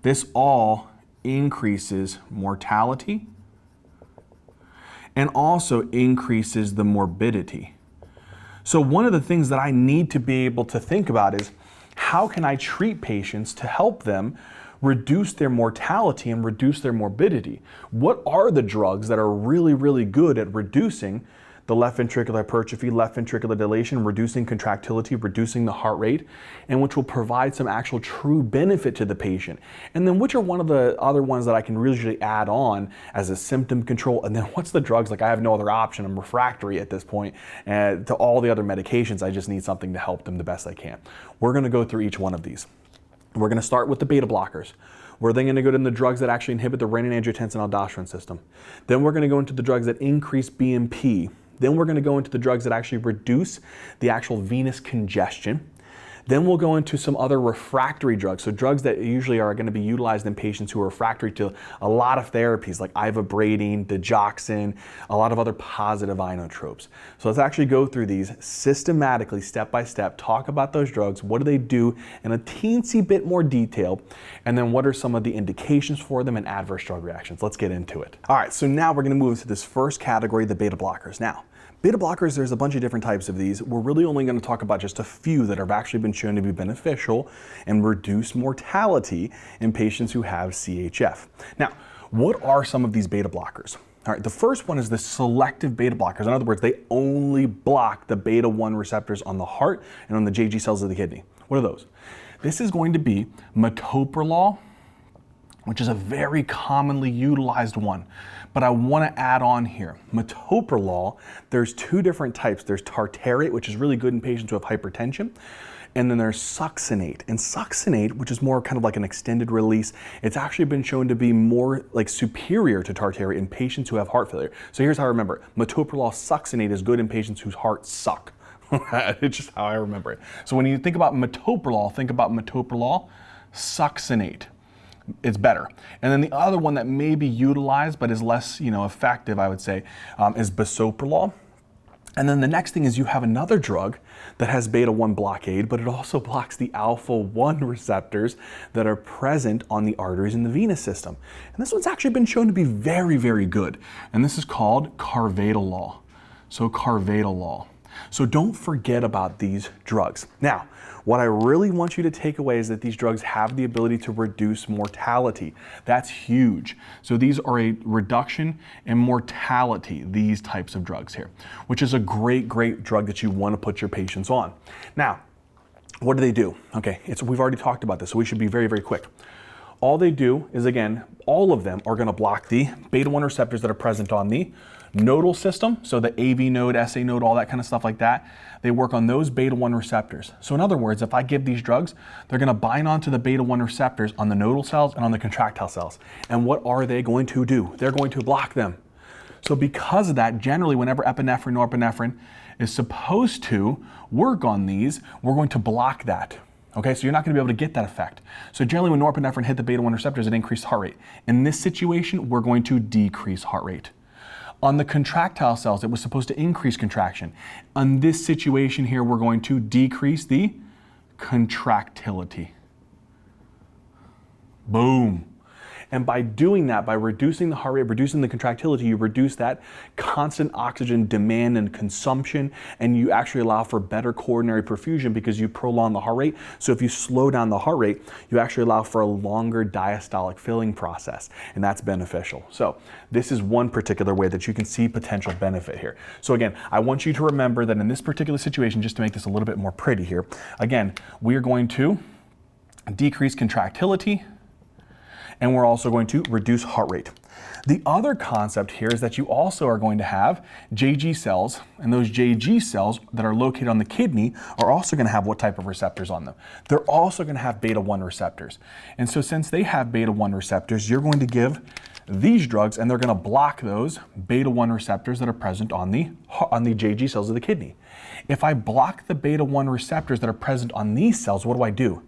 This all increases mortality and also increases the morbidity. So one of the things that I need to be able to think about is how can I treat patients to help them reduce their mortality and reduce their morbidity? What are the drugs that are really, really good at reducing the left ventricular hypertrophy, left ventricular dilation, reducing contractility, reducing the heart rate, and which will provide some actual true benefit to the patient? And then which are one of the other ones that I can usually add on as a symptom control? And then what's the drugs, like I have no other option, I'm refractory at this point to all the other medications, I just need something to help them the best I can. We're gonna go through each one of these. We're gonna start with the beta blockers. We're then going to go into the drugs that actually inhibit the renin-angiotensin-aldosterone system. Then we're going to go into the drugs that increase BMP. Then we're going to go into the drugs that actually reduce the actual venous congestion. Then we'll go into some other refractory drugs, so drugs that usually are going to be utilized in patients who are refractory to a lot of therapies like Ivabradine, digoxin, a lot of other positive inotropes. So let's actually go through these systematically, step by step, talk about those drugs, what do they do in a teensy bit more detail, and then what are some of the indications for them and adverse drug reactions. Let's get into it. All right, so now we're going to move into this first category, the beta blockers. Now, beta blockers, there's a bunch of different types of these. We're really only going to talk about just a few that have actually been shown to be beneficial and reduce mortality in patients who have CHF. Now, what are some of these beta blockers? All right, the first one is the selective beta blockers. In other words, they only block the beta 1 receptors on the heart and on the JG cells of the kidney. What are those? This is going to be metoprolol, which is a very commonly utilized one. But I want to add on here, metoprolol, there's two different types. There's tartarate, which is really good in patients who have hypertension, and then there's succinate. And succinate, which is more kind of like an extended release, it's actually been shown to be more like superior to tartarate in patients who have heart failure. So here's how I remember it. Metoprolol succinate is good in patients whose hearts suck. It's just how I remember it. So when you think about metoprolol succinate. It's better. And then the other one that may be utilized but is less, effective, I would say, is bisoprolol. And then the next thing is you have another drug that has beta 1 blockade, but it also blocks the alpha 1 receptors that are present on the arteries in the venous system. And this one's actually been shown to be very, very good. And this is called carvedilol. So carvedilol. So don't forget about these drugs. Now, what I really want you to take away is that these drugs have the ability to reduce mortality. That's huge. So these are a reduction in mortality, these types of drugs here, which is a great, great drug that you want to put your patients on. Now, what do they do? Okay, we've already talked about this, so we should be very, very quick. All they do is, again, all of them are going to block the beta 1 receptors that are present on the nodal system, so the AV node, SA node, all that kind of stuff like that. They work on those beta 1 receptors. So in other words, if I give these drugs, they're going to bind onto the beta 1 receptors on the nodal cells and on the contractile cells. And what are they going to do? They're going to block them. So because of that, generally whenever epinephrine, norepinephrine is supposed to work on these, we're going to block that. Okay, so you're not going to be able to get that effect. So generally when norepinephrine hit the beta-1 receptors, it increased heart rate. In this situation, we're going to decrease heart rate. On the contractile cells, it was supposed to increase contraction. On this situation here, we're going to decrease the contractility. Boom. And by doing that, by reducing the heart rate, reducing the contractility, you reduce that constant oxygen demand and consumption, and you actually allow for better coronary perfusion because you prolong the heart rate. So if you slow down the heart rate, you actually allow for a longer diastolic filling process, and that's beneficial. So this is one particular way that you can see potential benefit here. So again, I want you to remember that in this particular situation, just to make this a little bit more pretty here, again, we are going to decrease contractility, and we're also going to reduce heart rate. The other concept here is that you also are going to have JG cells, and those JG cells that are located on the kidney are also going to have what type of receptors on them? They're also going to have beta-1 receptors. And so since they have beta-1 receptors, you're going to give these drugs and they're going to block those beta-1 receptors that are present on the JG cells of the kidney. If I block the beta-1 receptors that are present on these cells, what do?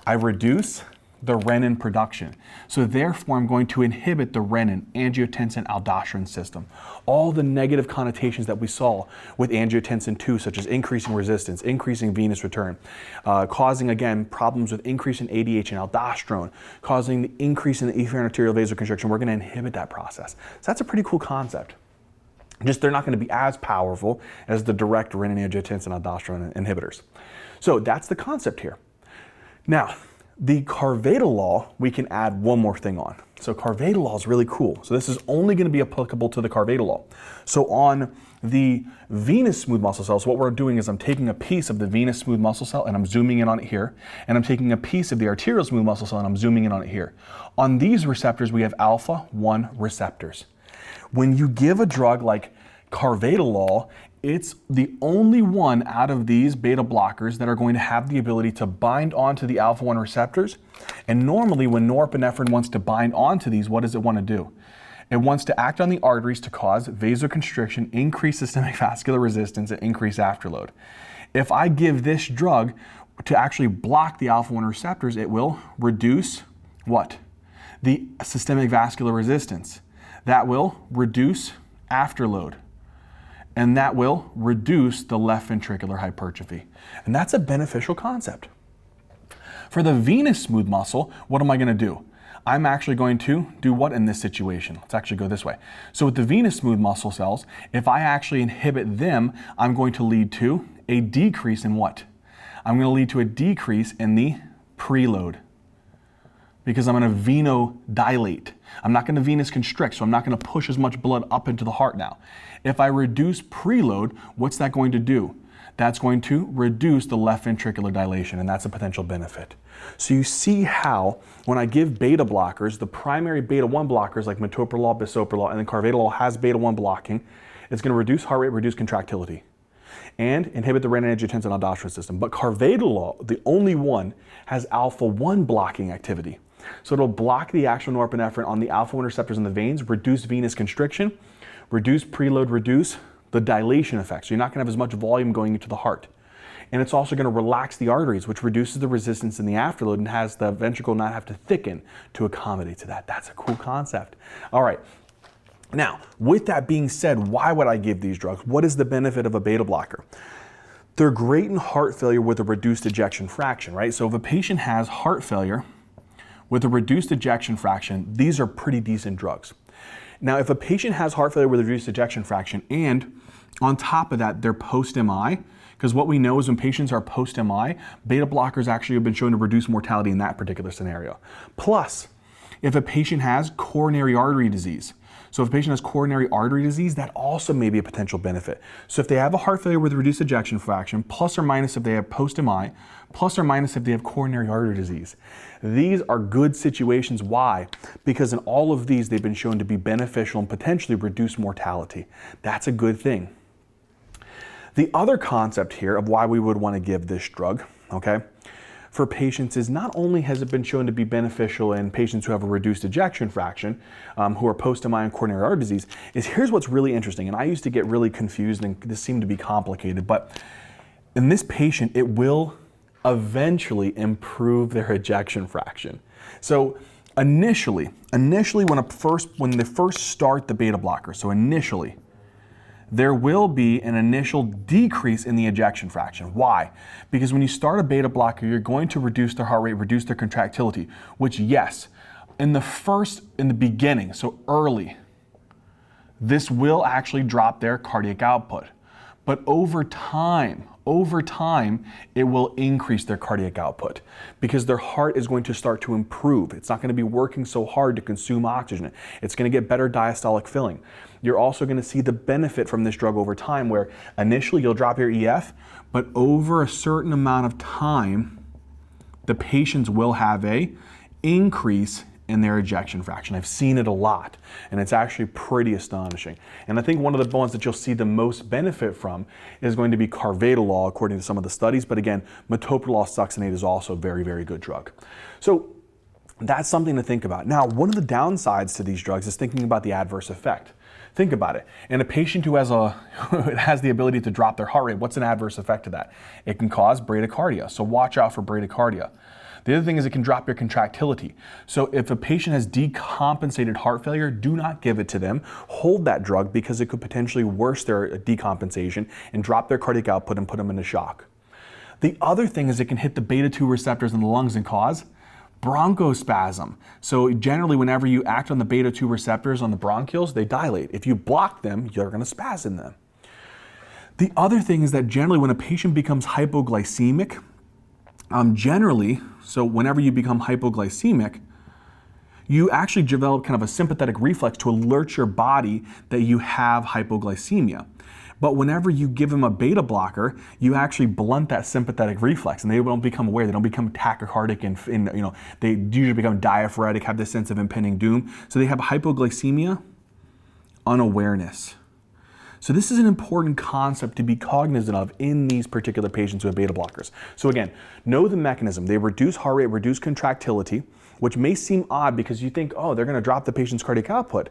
I reduce the renin production. So therefore, I'm going to inhibit the renin, angiotensin, aldosterone system. All the negative connotations that we saw with angiotensin 2, such as increasing resistance, increasing venous return, causing, again, problems with increase in ADH and aldosterone, causing the increase in the efferent arterial vasoconstriction, we're going to inhibit that process. So that's a pretty cool concept. Just they're not going to be as powerful as the direct renin, angiotensin, aldosterone inhibitors. So that's the concept here. Now, the carvedilol, we can add one more thing on. So carvedilol is really cool. So this is only going to be applicable to the carvedilol. So on the venous smooth muscle cells, what we're doing is I'm taking a piece of the venous smooth muscle cell and I'm zooming in on it here. And I'm taking a piece of the arterial smooth muscle cell and I'm zooming in on it here. On these receptors, we have alpha-1 receptors. When you give a drug like carvedilol, it's the only one out of these beta blockers that are going to have the ability to bind onto the alpha-1 receptors. And normally when norepinephrine wants to bind onto these, what does it want to do? It wants to act on the arteries to cause vasoconstriction, increase systemic vascular resistance, and increase afterload. If I give this drug to actually block the alpha-1 receptors, it will reduce what? The systemic vascular resistance. That will reduce afterload. And that will reduce the left ventricular hypertrophy. And that's a beneficial concept. For the venous smooth muscle, what am I going to do? I'm actually going to do what in this situation? Let's actually go this way. So with the venous smooth muscle cells, if I actually inhibit them, I'm going to lead to a decrease in what? I'm going to lead to a decrease in the preload, because I'm going to venodilate. I'm not going to venous constrict, so I'm not going to push as much blood up into the heart now. If I reduce preload, what's that going to do? That's going to reduce the left ventricular dilation, and that's a potential benefit. So you see how when I give beta blockers, the primary beta-1 blockers like metoprolol, bisoprolol, and then carvedilol has beta-1 blocking, it's going to reduce heart rate, reduce contractility, and inhibit the renin, angiotensin, aldosterone system. But carvedilol, the only one, has alpha-1 blocking activity. So it'll block the actual norepinephrine on the alpha-1 receptors in the veins, reduce venous constriction, reduce preload, reduce the dilation effect. So you're not going to have as much volume going into the heart. And it's also going to relax the arteries, which reduces the resistance in the afterload and has the ventricle not have to thicken to accommodate to that. That's a cool concept. All right. Now, with that being said, why would I give these drugs? What is the benefit of a beta blocker? They're great in heart failure with a reduced ejection fraction, right? So if a patient has heart failure with a reduced ejection fraction, these are pretty decent drugs. Now, if a patient has heart failure with a reduced ejection fraction, and on top of that, they're post-MI, because what we know is when patients are post-MI, beta blockers actually have been shown to reduce mortality in that particular scenario. Plus, if a patient has coronary artery disease, so if a patient has coronary artery disease, that also may be a potential benefit. So if they have a heart failure with reduced ejection fraction, plus or minus if they have post-MI, plus or minus if they have coronary artery disease. These are good situations. Why? Because in all of these, they've been shown to be beneficial and potentially reduce mortality. That's a good thing. The other concept here of why we would want to give this drug, okay? for patients is not only has it been shown to be beneficial in patients who have a reduced ejection fraction, who are post-MI and coronary artery disease, is here's what's really interesting, and I used to get really confused and this seemed to be complicated, but in this patient, it will eventually improve their ejection fraction. So initially when they first start the beta blocker, so initially, there will be an initial decrease in the ejection fraction. Why? Because when you start a beta blocker, you're going to reduce their heart rate, reduce their contractility, which yes, in the beginning, so early, this will actually drop their cardiac output. But over time, it will increase their cardiac output because their heart is going to start to improve. It's not going to be working so hard to consume oxygen. It's going to get better diastolic filling. You're also going to see the benefit from this drug over time where initially you'll drop your EF, but over a certain amount of time, the patients will have a increase in their ejection fraction. I've seen it a lot, and it's actually pretty astonishing. And I think one of the ones that you'll see the most benefit from is going to be carvedilol, according to some of the studies. But again, metoprolol succinate is also a very, very good drug. So that's something to think about. Now, one of the downsides to these drugs is thinking about the adverse effect. Think about it. In a patient who has the ability to drop their heart rate, what's an adverse effect to that? It can cause bradycardia, so watch out for bradycardia. The other thing is it can drop your contractility. So if a patient has decompensated heart failure, do not give it to them. Hold that drug because it could potentially worsen their decompensation and drop their cardiac output and put them into shock. The other thing is it can hit the beta-2 receptors in the lungs and cause bronchospasm. So generally, whenever you act on the beta-2 receptors on the bronchioles, they dilate. If you block them, you're going to spasm them. The other thing is that generally when a patient becomes hypoglycemic, so whenever you become hypoglycemic, you actually develop kind of a sympathetic reflex to alert your body that you have hypoglycemia. But whenever you give them a beta blocker, you actually blunt that sympathetic reflex and they don't become aware, they don't become tachycardic and they usually become diaphoretic, have this sense of impending doom. So they have hypoglycemia unawareness. So this is an important concept to be cognizant of in these particular patients who have beta blockers. So again, know the mechanism. They reduce heart rate, reduce contractility, which may seem odd because you think, oh, they're going to drop the patient's cardiac output.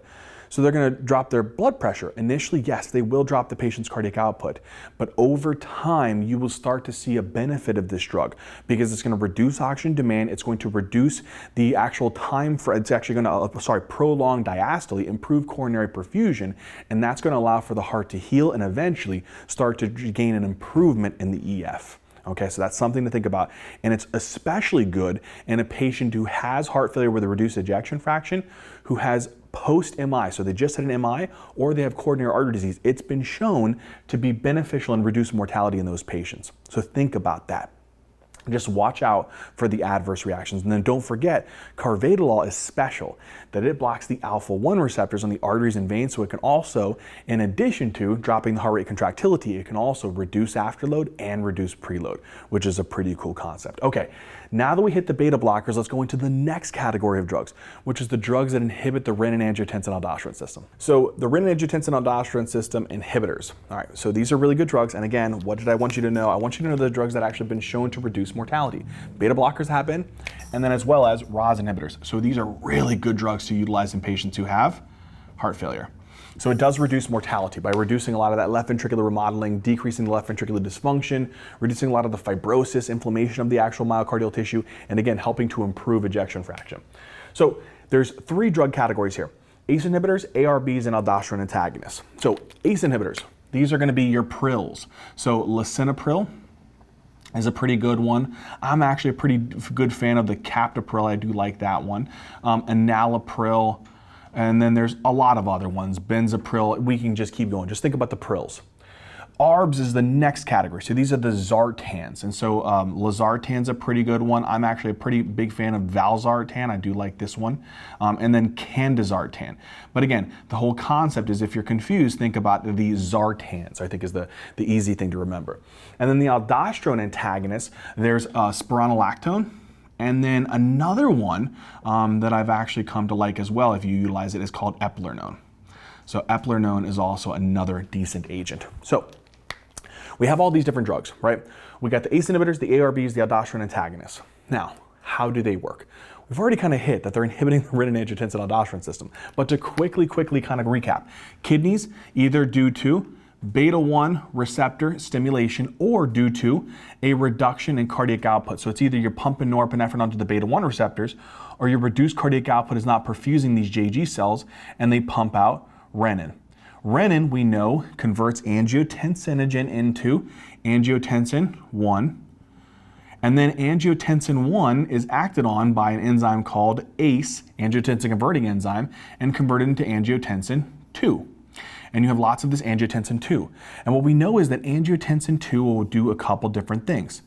So they're going to drop their blood pressure. Initially, yes, they will drop the patient's cardiac output, but over time, you will start to see a benefit of this drug because it's going to reduce oxygen demand. It's going to reduce the actual time for, it's actually going to, prolong diastole, improve coronary perfusion, and that's going to allow for the heart to heal and eventually start to gain an improvement in the EF. Okay, so that's something to think about. And it's especially good in a patient who has heart failure with a reduced ejection fraction, who has post-MI, so they just had an MI, or they have coronary artery disease. It's been shown to be beneficial and reduce mortality in those patients. So think about that. Just watch out for the adverse reactions. And then don't forget, carvedilol is special, that it blocks the alpha-1 receptors on the arteries and veins, so it can also, in addition to dropping the heart rate contractility, it can also reduce afterload and reduce preload, which is a pretty cool concept. Okay, now that we hit the beta blockers, let's go into the next category of drugs, which is the drugs that inhibit the renin-angiotensin-aldosterone system. So the renin-angiotensin-aldosterone system inhibitors. All right, so these are really good drugs. And again, what did I want you to know? I want you to know the drugs that actually have been shown to reduce mortality. Beta blockers have been, and then as well as RAAS inhibitors. So these are really good drugs to utilize in patients who have heart failure. So it does reduce mortality by reducing a lot of that left ventricular remodeling, decreasing the left ventricular dysfunction, reducing a lot of the fibrosis, inflammation of the actual myocardial tissue, and again, helping to improve ejection fraction. So there's 3 drug categories here: ACE inhibitors, ARBs, and aldosterone antagonists. So ACE inhibitors, these are going to be your prils. So lisinopril is a pretty good one. I'm actually a pretty good fan of the captopril. I do like that one. Enalapril, and then there's a lot of other ones. Benzapril, we can just keep going. Just think about the prils. ARBs is the next category. So these are the Zartans. And so losartan's a pretty good one. I'm actually a pretty big fan of valsartan. I do like this one. And then candesartan. But again, the whole concept is if you're confused, think about the Zartans, I think is the easy thing to remember. And then the aldosterone antagonists, there's spironolactone. And then another one that I've actually come to like as well, if you utilize it, is called eplerenone. So eplerenone is also another decent agent. So We have all these different drugs, right? We got the ACE inhibitors, the ARBs, the aldosterone antagonists. Now, how do they work? We've already kind of hit that they're inhibiting the renin-angiotensin-aldosterone system. But to quickly kind of recap, kidneys either due to beta-1 receptor stimulation or due to a reduction in cardiac output. So it's either you're pumping norepinephrine onto the beta-1 receptors or your reduced cardiac output is not perfusing these JG cells and they pump out renin. Renin, we know, converts angiotensinogen into angiotensin 1. And then angiotensin 1 is acted on by an enzyme called ACE, angiotensin converting enzyme, and converted into angiotensin 2. And you have lots of this angiotensin 2. And what we know is that angiotensin 2 will do a couple different things.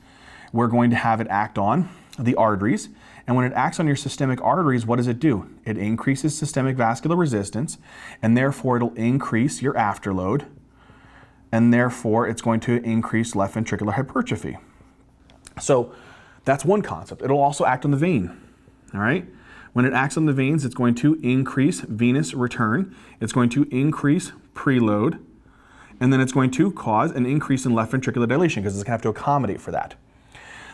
We're going to have it act on the arteries. And when it acts on your systemic arteries, what does it do? It increases systemic vascular resistance, and therefore it'll increase your afterload, and therefore it's going to increase left ventricular hypertrophy. So that's one concept. It'll also act on the vein, all right? When it acts on the veins, it's going to increase venous return, it's going to increase preload, and then it's going to cause an increase in left ventricular dilation because it's going to have to accommodate for that.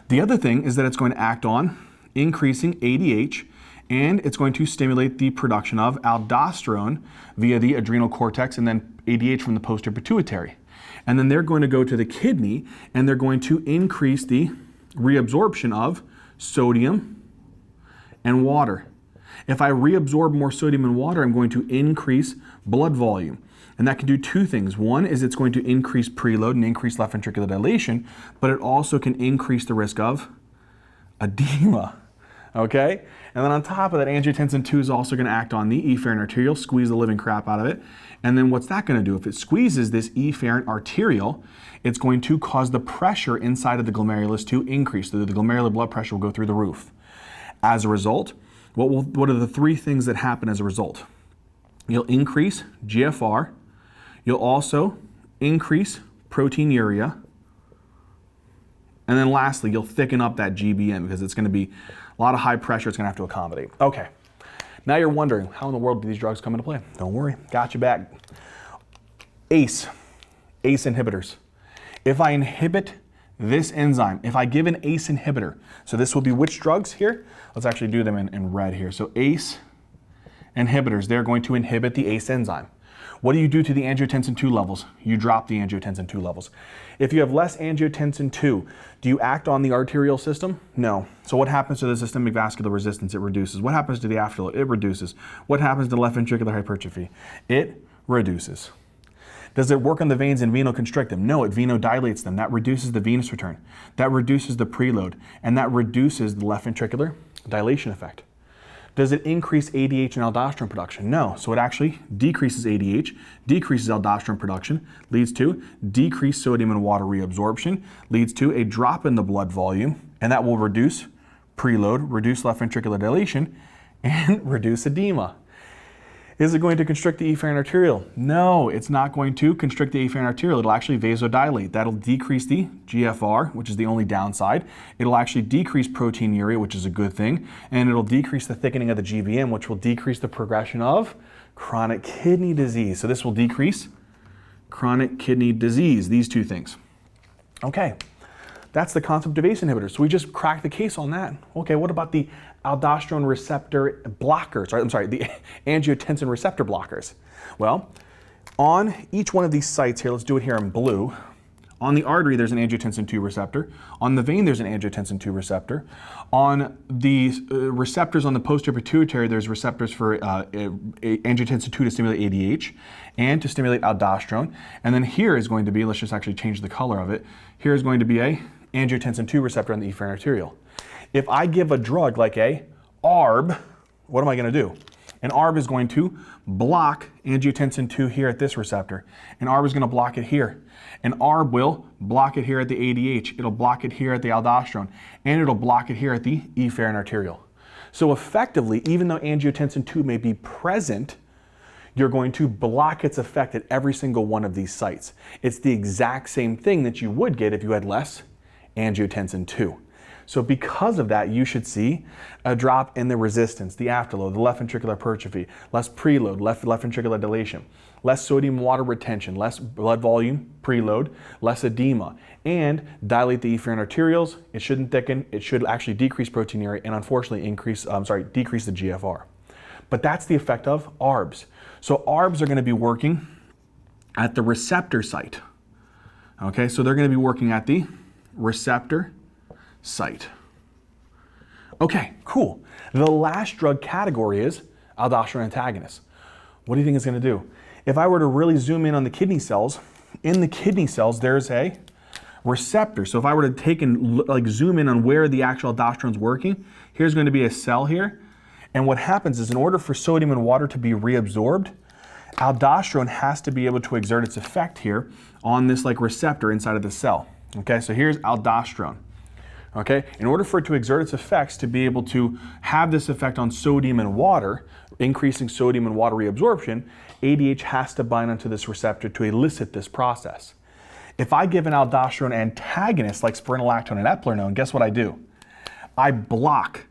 The other thing is that it's going to act on increasing ADH, and it's going to stimulate the production of aldosterone via the adrenal cortex and then ADH from the posterior pituitary. And then they're going to go to the kidney and they're going to increase the reabsorption of sodium and water. If I reabsorb more sodium and water, I'm going to increase blood volume. And that can do two things. One is it's going to increase preload and increase left ventricular dilation, but it also can increase the risk of edema. Okay? And then on top of that, angiotensin 2 is also going to act on the efferent arteriole, squeeze the living crap out of it. And then what's that going to do? If it squeezes this efferent arteriole, it's going to cause the pressure inside of the glomerulus to increase. The glomerular blood pressure will go through the roof. As a result, what are the three things that happen as a result? You'll increase GFR. You'll also increase proteinuria. And then lastly, you'll thicken up that GBM because it's going to be a lot of high pressure it's going to have to accommodate. Okay, now you're wondering, how in the world do these drugs come into play? Don't worry, got you back. ACE inhibitors. If I inhibit this enzyme, if I give an ACE inhibitor, so this will be which drugs here? Let's actually do them in red here. So ACE inhibitors, they're going to inhibit the ACE enzyme. What do you do to the angiotensin 2 levels? You drop the angiotensin 2 levels. If you have less angiotensin 2, do you act on the arterial system? No. So what happens to the systemic vascular resistance? It reduces. What happens to the afterload? It reduces. What happens to left ventricular hypertrophy? It reduces. Does it work on the veins and venoconstrict them? No, it venodilates them. That reduces the venous return. That reduces the preload. And that reduces the left ventricular dilation effect. Does it increase ADH and aldosterone production? No. So it actually decreases ADH, decreases aldosterone production, leads to decreased sodium and water reabsorption, leads to a drop in the blood volume, and that will reduce preload, reduce left ventricular dilation, and reduce edema. Is it going to constrict the efferent arteriole? No, it's not going to constrict the efferent arteriole. It'll actually vasodilate. That'll decrease the GFR, which is the only downside. It'll actually decrease proteinuria, which is a good thing. And it'll decrease the thickening of the GBM, which will decrease the progression of chronic kidney disease. So this will decrease chronic kidney disease, these two things. Okay, that's the concept of ACE inhibitors. So we just cracked the case on that. Okay, what about the aldosterone receptor blockers, the angiotensin receptor blockers? Well, on each one of these sites here, let's do it here in blue. On the artery, there's an angiotensin 2 receptor. On the vein, there's an angiotensin 2 receptor. On the receptors on the posterior pituitary, there's receptors for angiotensin 2 to stimulate ADH and to stimulate aldosterone. And then here is going to be, let's just actually change the color of it. Here is going to be a angiotensin 2 receptor on the efferent arteriole. If I give a drug like a ARB, what am I going to do? An ARB is going to block angiotensin 2 here at this receptor. An ARB is going to block it here. An ARB will block it here at the ADH. It'll block it here at the aldosterone. And it'll block it here at the efferent arteriole. So effectively, even though angiotensin 2 may be present, you're going to block its effect at every single one of these sites. It's the exact same thing that you would get if you had less angiotensin 2. So because of that, you should see a drop in the resistance, the afterload, the left ventricular hypertrophy, less preload, left ventricular dilation, less sodium water retention, less blood volume, preload, less edema, and dilate the efferent arterioles. It shouldn't thicken. It should actually decrease proteinuria and unfortunately decrease the GFR. But that's the effect of ARBs. So ARBs are going to be working at the receptor site. Okay, so they're going to be working at the receptor site. Okay, cool. The last drug category is aldosterone antagonists. What do you think it's going to do? If I were to really zoom in on the kidney cells, in the kidney cells there's a receptor. So if I were to take and zoom in on where the actual aldosterone is working, here's going to be a cell here. And what happens is in order for sodium and water to be reabsorbed, aldosterone has to be able to exert its effect here on this receptor inside of the cell. Okay, so here's aldosterone. Okay, in order for it to exert its effects to be able to have this effect on sodium and water, increasing sodium and water reabsorption, ADH has to bind onto this receptor to elicit this process. If I give an aldosterone antagonist like spironolactone and eplerenone, guess what I do? I block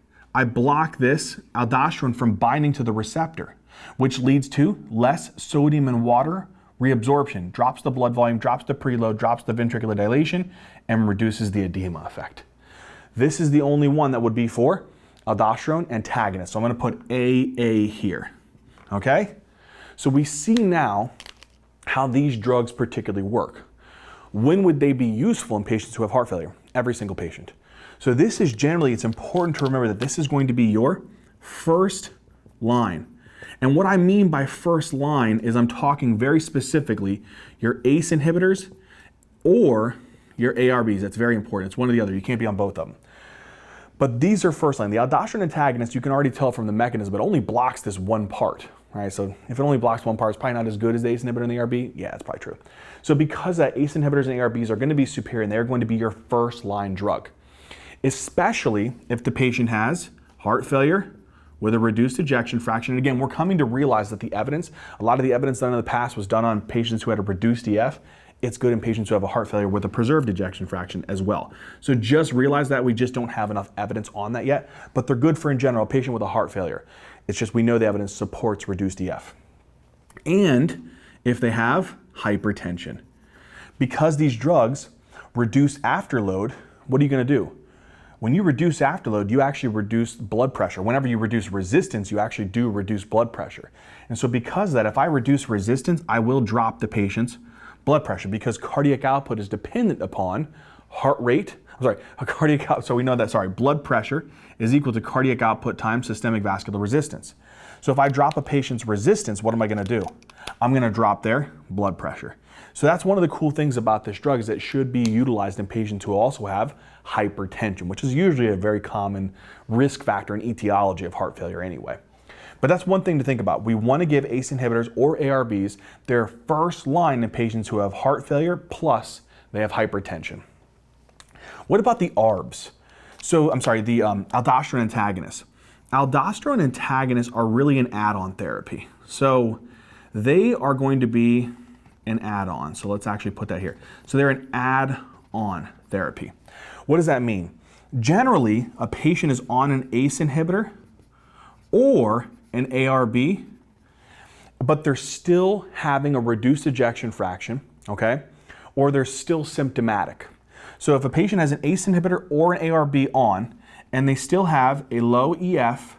this aldosterone from binding to the receptor, which leads to less sodium and water reabsorption, drops the blood volume, drops the preload, drops the ventricular dilation, and reduces the edema effect. This is the only one that would be for aldosterone antagonist. So I'm going to put AA here. Okay? So we see now how these drugs particularly work. When would they be useful in patients who have heart failure? Every single patient. So this is generally, it's important to remember that this is going to be your first line. And what I mean by first line is I'm talking very specifically your ACE inhibitors or your ARBs. That's very important. It's one or the other. You can't be on both of them. But these are first line. The aldosterone antagonist, you can already tell from the mechanism, it only blocks this one part. Right? So if it only blocks one part, it's probably not as good as the ACE inhibitor and the ARB. Yeah, that's probably true. So because that ACE inhibitors and ARBs are going to be superior and they're going to be your first line drug, especially if the patient has heart failure with a reduced ejection fraction. And again, we're coming to realize that a lot of the evidence done in the past was done on patients who had a reduced EF. It's good in patients who have a heart failure with a preserved ejection fraction as well. So just realize that we just don't have enough evidence on that yet, but they're good for in general, a patient with a heart failure. It's just we know the evidence supports reduced EF. And if they have hypertension. Because these drugs reduce afterload, what are you going to do? When you reduce afterload, you actually reduce blood pressure. Whenever you reduce resistance, you actually do reduce blood pressure. And so because of that, if I reduce resistance, I will drop the patient's blood pressure because cardiac output is dependent upon heart rate. So we know that, blood pressure is equal to cardiac output times systemic vascular resistance. So if I drop a patient's resistance, what am I going to do? I'm going to drop their blood pressure. So that's one of the cool things about this drug is that it should be utilized in patients who also have hypertension, which is usually a very common risk factor and etiology of heart failure anyway. But that's one thing to think about. We want to give ACE inhibitors or ARBs their first line in patients who have heart failure plus they have hypertension. What about the ARBs? The aldosterone antagonists. Aldosterone antagonists are really an add-on therapy. So they are going to be an add-on. So let's actually put that here. So they're an add-on therapy. What does that mean? Generally, a patient is on an ACE inhibitor or an ARB, but they're still having a reduced ejection fraction, okay? Or they're still symptomatic. So if a patient has an ACE inhibitor or an ARB on, and they still have a low EF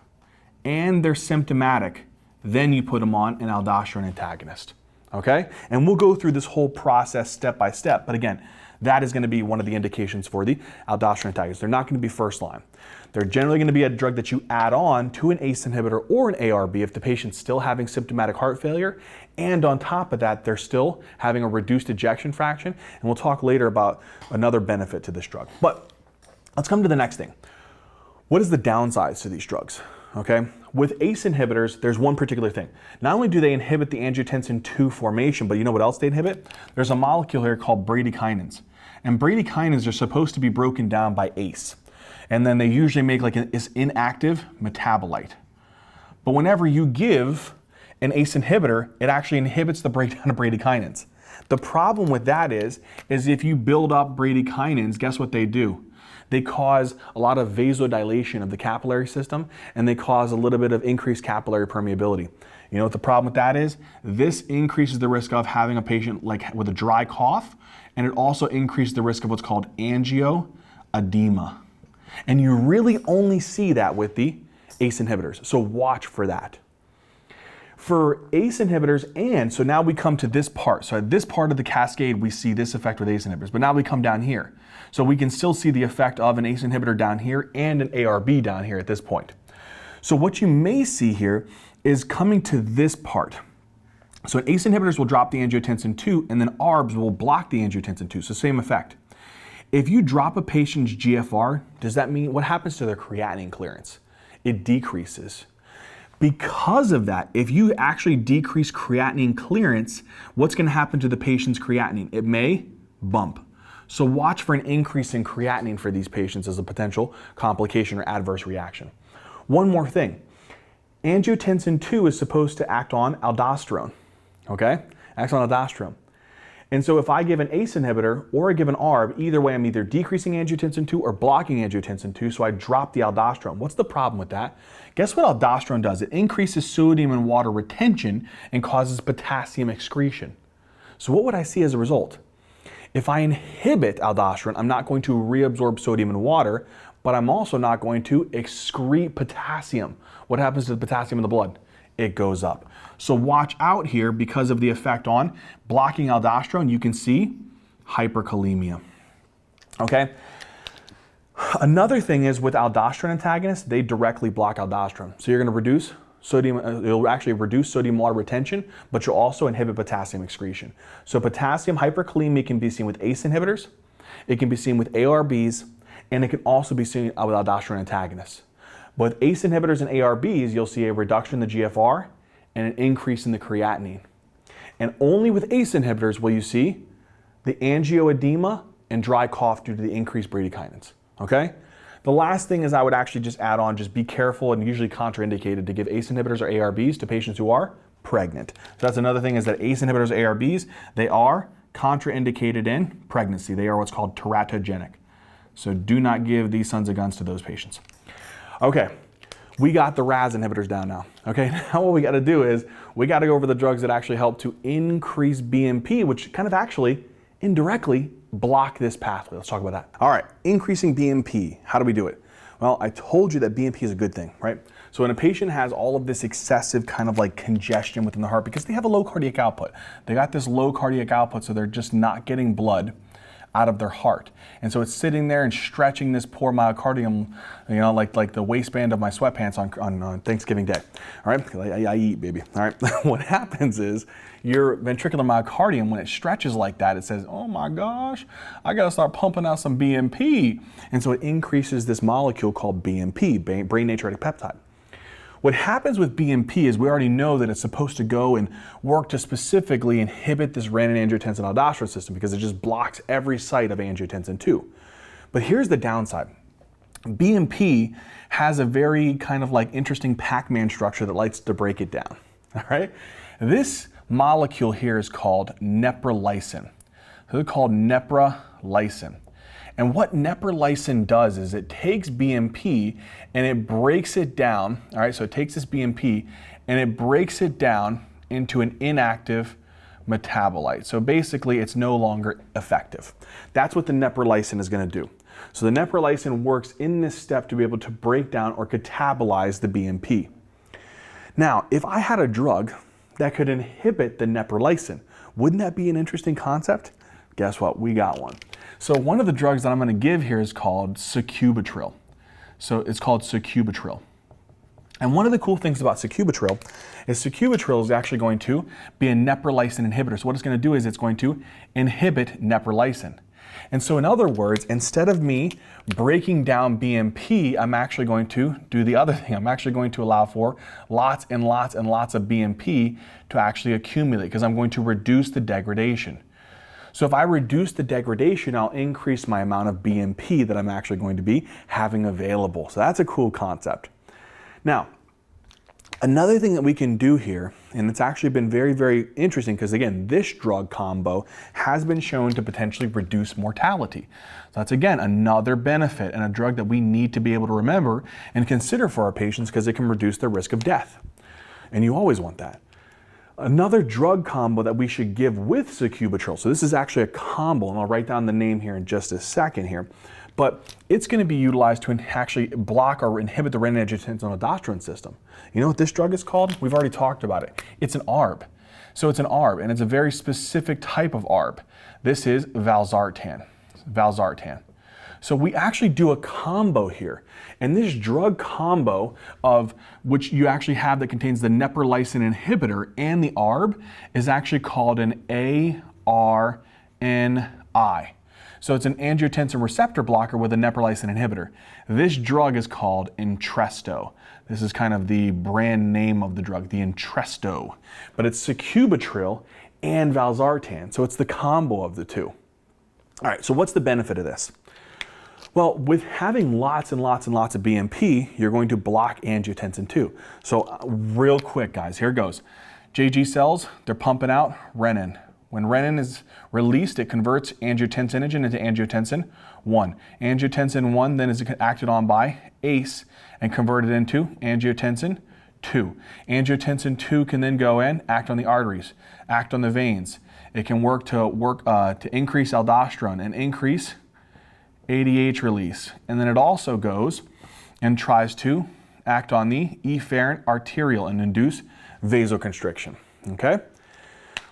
and they're symptomatic, then you put them on an aldosterone antagonist, okay? And we'll go through this whole process step by step, but again, that is going to be one of the indications for the aldosterone antagonists. They're not going to be first line. They're generally going to be a drug that you add on to an ACE inhibitor or an ARB if the patient's still having symptomatic heart failure, and on top of that, they're still having a reduced ejection fraction, and we'll talk later about another benefit to this drug. But let's come to the next thing. What is the downsides to these drugs? Okay, with ACE inhibitors, there's one particular thing. Not only do they inhibit the angiotensin II formation, but you know what else they inhibit? There's a molecule here called bradykinins. And bradykinins are supposed to be broken down by ACE. And then they usually make this inactive metabolite. But whenever you give an ACE inhibitor, it actually inhibits the breakdown of bradykinins. The problem with that is if you build up bradykinins, guess what they do? They cause a lot of vasodilation of the capillary system, and they cause a little bit of increased capillary permeability. You know what the problem with that is? This increases the risk of having a patient like with a dry cough, and it also increases the risk of what's called angioedema. And you really only see that with the ACE inhibitors, so watch for that. For ACE inhibitors, and so now we come to this part. So at this part of the cascade, we see this effect with ACE inhibitors, but now we come down here. So we can still see the effect of an ACE inhibitor down here and an ARB down here at this point. So what you may see here is coming to this part. So ACE inhibitors will drop the angiotensin 2, and then ARBs will block the angiotensin 2, so same effect. If you drop a patient's GFR, does that mean, what happens to their creatinine clearance? It decreases. Because of that, if you actually decrease creatinine clearance, what's going to happen to the patient's creatinine? It may bump. So watch for an increase in creatinine for these patients as a potential complication or adverse reaction. One more thing. Angiotensin 2 is supposed to act on aldosterone, okay? Acts on aldosterone. And so if I give an ACE inhibitor or I give an ARB, either way I'm either decreasing angiotensin 2 or blocking angiotensin 2, so I drop the aldosterone. What's the problem with that? Guess what aldosterone does? It increases sodium and water retention and causes potassium excretion. So what would I see as a result? If I inhibit aldosterone, I'm not going to reabsorb sodium and water, but I'm also not going to excrete potassium. What happens to the potassium in the blood? It goes up. So watch out here because of the effect on blocking aldosterone. You can see hyperkalemia. Okay? Another thing is with aldosterone antagonists, they directly block aldosterone. So you're going to reduce sodium, it'll actually reduce sodium water retention, but you'll also inhibit potassium excretion. So potassium hyperkalemia can be seen with ACE inhibitors, it can be seen with ARBs, and it can also be seen with aldosterone antagonists. But with ACE inhibitors and ARBs, you'll see a reduction in the GFR and an increase in the creatinine. And only with ACE inhibitors will you see the angioedema and dry cough due to the increased bradykinins, okay? The last thing is I would actually just add on, just be careful and usually contraindicated to give ACE inhibitors or ARBs to patients who are pregnant. So that's another thing is that ACE inhibitors, ARBs, they are contraindicated in pregnancy. They are what's called teratogenic. So do not give these sons of guns to those patients. Okay, we got the RAAS inhibitors down now. Okay, now what we got to do is we got to go over the drugs that actually help to increase BMP, which kind of actually indirectly block this pathway. Let's talk about that. All right, increasing BMP. How do we do it? Well, I told you that BMP is a good thing, right? So when a patient has all of this excessive kind of like congestion within the heart because they have a low cardiac output, they got this low cardiac output, so they're just not getting blood out of their heart. And so it's sitting there and stretching this poor myocardium, you know, like the waistband of my sweatpants on Thanksgiving Day. All right, I eat, baby. All right, what happens is your ventricular myocardium, when it stretches like that, it says, oh my gosh, I gotta start pumping out some BMP. And so it increases this molecule called BMP, brain natriuretic peptide. What happens with BMP is we already know that it's supposed to go and work to specifically inhibit this renin-angiotensin-aldosterone system because it just blocks every site of angiotensin 2. But here's the downside. BMP has a very kind of like interesting Pac-Man structure that likes to break it down. All right? This molecule here is called neprilysin. So it's called neprilysin. And what neprilysin does is it takes BMP and it breaks it down. All right, so it takes this BMP and it breaks it down into an inactive metabolite. So basically it's no longer effective. That's what the neprilysin is going to do. So the neprilysin works in this step to be able to break down or catabolize the BMP. Now, if I had a drug that could inhibit the neprilysin, wouldn't that be an interesting concept? Guess what? We got one. So one of the drugs that I'm going to give here is called sacubitril. So it's called sacubitril. And one of the cool things about sacubitril is actually going to be a neprilysin inhibitor. So what it's going to do is it's going to inhibit neprilysin. And so in other words, instead of me breaking down BMP, I'm actually going to do the other thing. I'm actually going to allow for lots and lots and lots of BMP to actually accumulate because I'm going to reduce the degradation. So if I reduce the degradation, I'll increase my amount of BMP that I'm actually going to be having available. So that's a cool concept. Now, Another thing that we can do here, and it's actually been very, very interesting because again, this drug combo has been shown to potentially reduce mortality. So that's again, another benefit and a drug that we need to be able to remember and consider for our patients because it can reduce their risk of death. And you always want that. Another drug combo that we should give with sacubitril, so this is actually a combo, and I'll write down the name here in just a second here, but it's going to be utilized to actually block or inhibit the renin-angiotensin-aldosterone system. You know what this drug is called? We've already talked about it. It's an ARB. So it's an ARB, and it's a very specific type of ARB. This is valsartan. Valsartan. So we actually do a combo here. And this drug combo of which you actually have that contains the neprilysin inhibitor and the ARB is actually called an ARNI. So it's an angiotensin receptor blocker with a neprilysin inhibitor. This drug is called Entresto. This is kind of the brand name of the drug, the Entresto. But it's sacubitril and valsartan, so it's the combo of the two. All right, so what's the benefit of this? Well, with having lots and lots and lots of BMP, you're going to block angiotensin II. So real quick, guys, here it goes. JG cells, they're pumping out renin. When renin is released, it converts angiotensinogen into angiotensin 1. Angiotensin 1 then is acted on by ACE and converted into angiotensin 2. Angiotensin 2 can then go in, act on the arteries, act on the veins. It can work to increase aldosterone and increase ADH release. And then it also goes and tries to act on the efferent arteriole and induce vasoconstriction. Okay?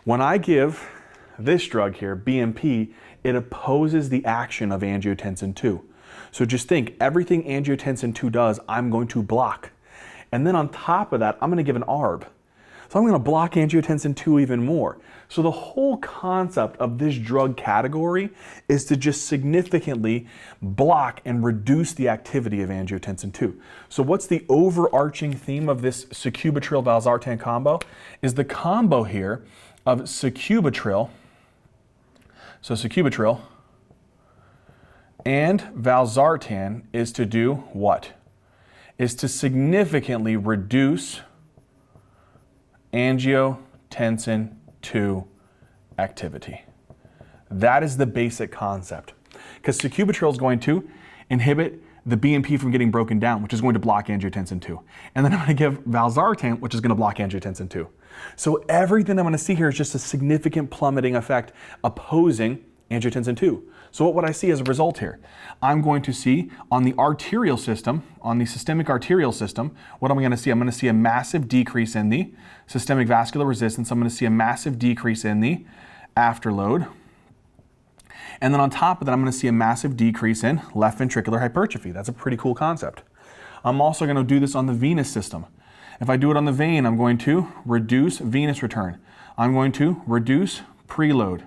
When I give this drug here, BMP, it opposes the action of angiotensin II. So just think, everything angiotensin II does, I'm going to block. And then on top of that, I'm going to give an ARB. So I'm going to block angiotensin II even more. So the whole concept of this drug category is to just significantly block and reduce the activity of angiotensin II. So what's the overarching theme of this sacubitril-valsartan combo? Is the combo here of sacubitril, so sacubitril and valsartan is to do what? Is to significantly reduce angiotensin II activity. That is the basic concept. Because sacubitril is going to inhibit the BMP from getting broken down, which is going to block angiotensin II. And then I'm going to give valsartan, which is going to block angiotensin II. So everything I'm going to see here is just a significant plummeting effect opposing angiotensin II. So what would I see as a result here? I'm going to see on the arterial system, on the systemic arterial system, what am I going to see? I'm going to see a massive decrease in the systemic vascular resistance. I'm going to see a massive decrease in the afterload. And then on top of that, I'm going to see a massive decrease in left ventricular hypertrophy. That's a pretty cool concept. I'm also going to do this on the venous system. If I do it on the vein, I'm going to reduce venous return. I'm going to reduce preload.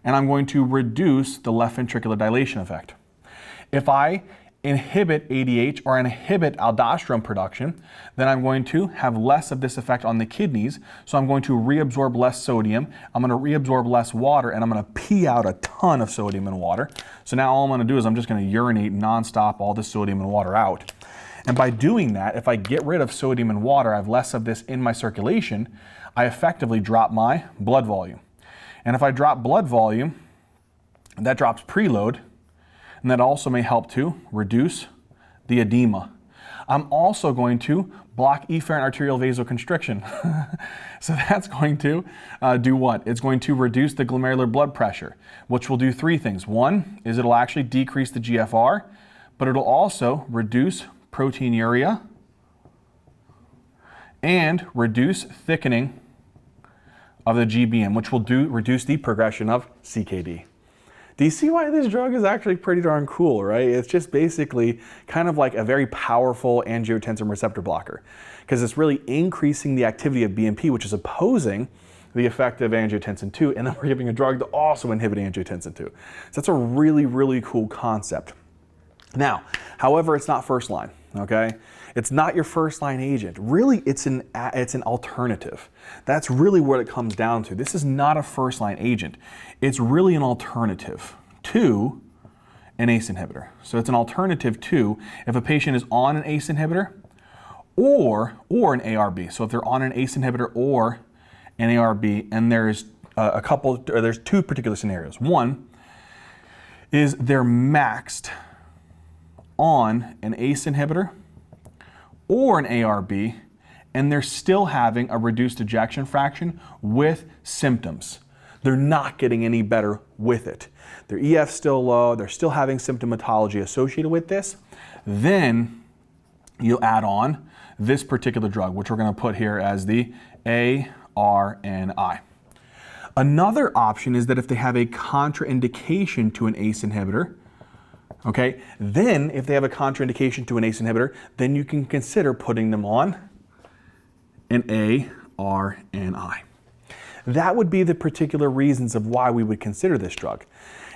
And I'm going to reduce the left ventricular dilation effect. If I inhibit ADH or inhibit aldosterone production, then I'm going to have less of this effect on the kidneys. So I'm going to reabsorb less sodium, I'm going to reabsorb less water, and I'm going to pee out a ton of sodium and water. So now all I'm going to do is I'm just going to urinate nonstop all the sodium and water out. And by doing that, if I get rid of sodium and water, I have less of this in my circulation, I effectively drop my blood volume. And if I drop blood volume, that drops preload, and that also may help to reduce the edema. I'm also going to block efferent arterial vasoconstriction. So that's going to do what? It's going to reduce the glomerular blood pressure, which will do three things. One is it'll actually decrease the GFR, but it'll also reduce proteinuria and reduce thickening of the GBM, which will reduce the progression of CKD. Do you see why this drug is actually pretty darn cool, right? It's just basically kind of like a very powerful angiotensin receptor blocker because it's really increasing the activity of BMP, which is opposing the effect of angiotensin II, and then we're giving a drug to also inhibit angiotensin II. So that's a really, really cool concept. Now, however, it's not first line, okay? It's not your first line agent. Really, it's an alternative. That's really what it comes down to. This is not a first line agent. It's really an alternative to an ACE inhibitor. So it's an alternative to if a patient is on an ACE inhibitor or an ARB. So if they're on an ACE inhibitor or an ARB, and there's there's two particular scenarios. One is they're maxed on an ACE inhibitor or an ARB, and they're still having a reduced ejection fraction with symptoms. They're not getting any better with it. Their EF's still low, they're still having symptomatology associated with this. Then you'll add on this particular drug, which we're going to put here as the ARNI. Another option is that if they have a contraindication to an ACE inhibitor, okay, then if they have a contraindication to an ACE inhibitor, then you can consider putting them on an ARNI. That would be the particular reasons of why we would consider this drug.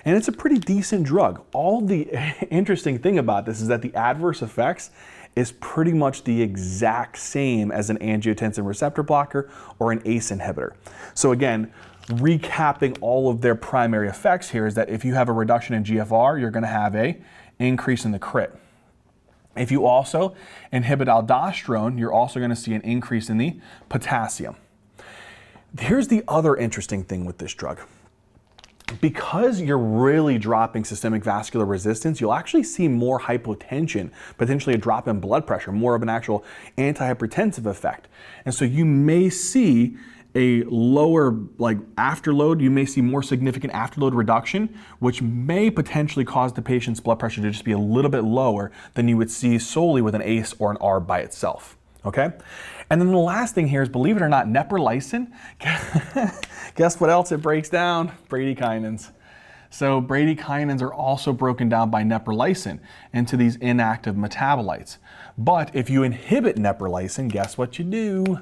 And it's a pretty decent drug. All the interesting thing about this is that the adverse effects is pretty much the exact same as an angiotensin receptor blocker or an ACE inhibitor. So again, recapping all of their primary effects here is that if you have a reduction in GFR, you're going to have an increase in the crit. If you also inhibit aldosterone, you're also going to see an increase in the potassium. Here's the other interesting thing with this drug. Because you're really dropping systemic vascular resistance, you'll actually see more hypotension, potentially a drop in blood pressure, more of an actual antihypertensive effect. And so you may see a lower afterload, you may see more significant afterload reduction, which may potentially cause the patient's blood pressure to just be a little bit lower than you would see solely with an ACE or an ARB by itself. Okay? And then the last thing here is, believe it or not, neprilysin, guess what else it breaks down? Bradykinins. So bradykinins are also broken down by neprilysin into these inactive metabolites. But if you inhibit neprilysin, guess what you do?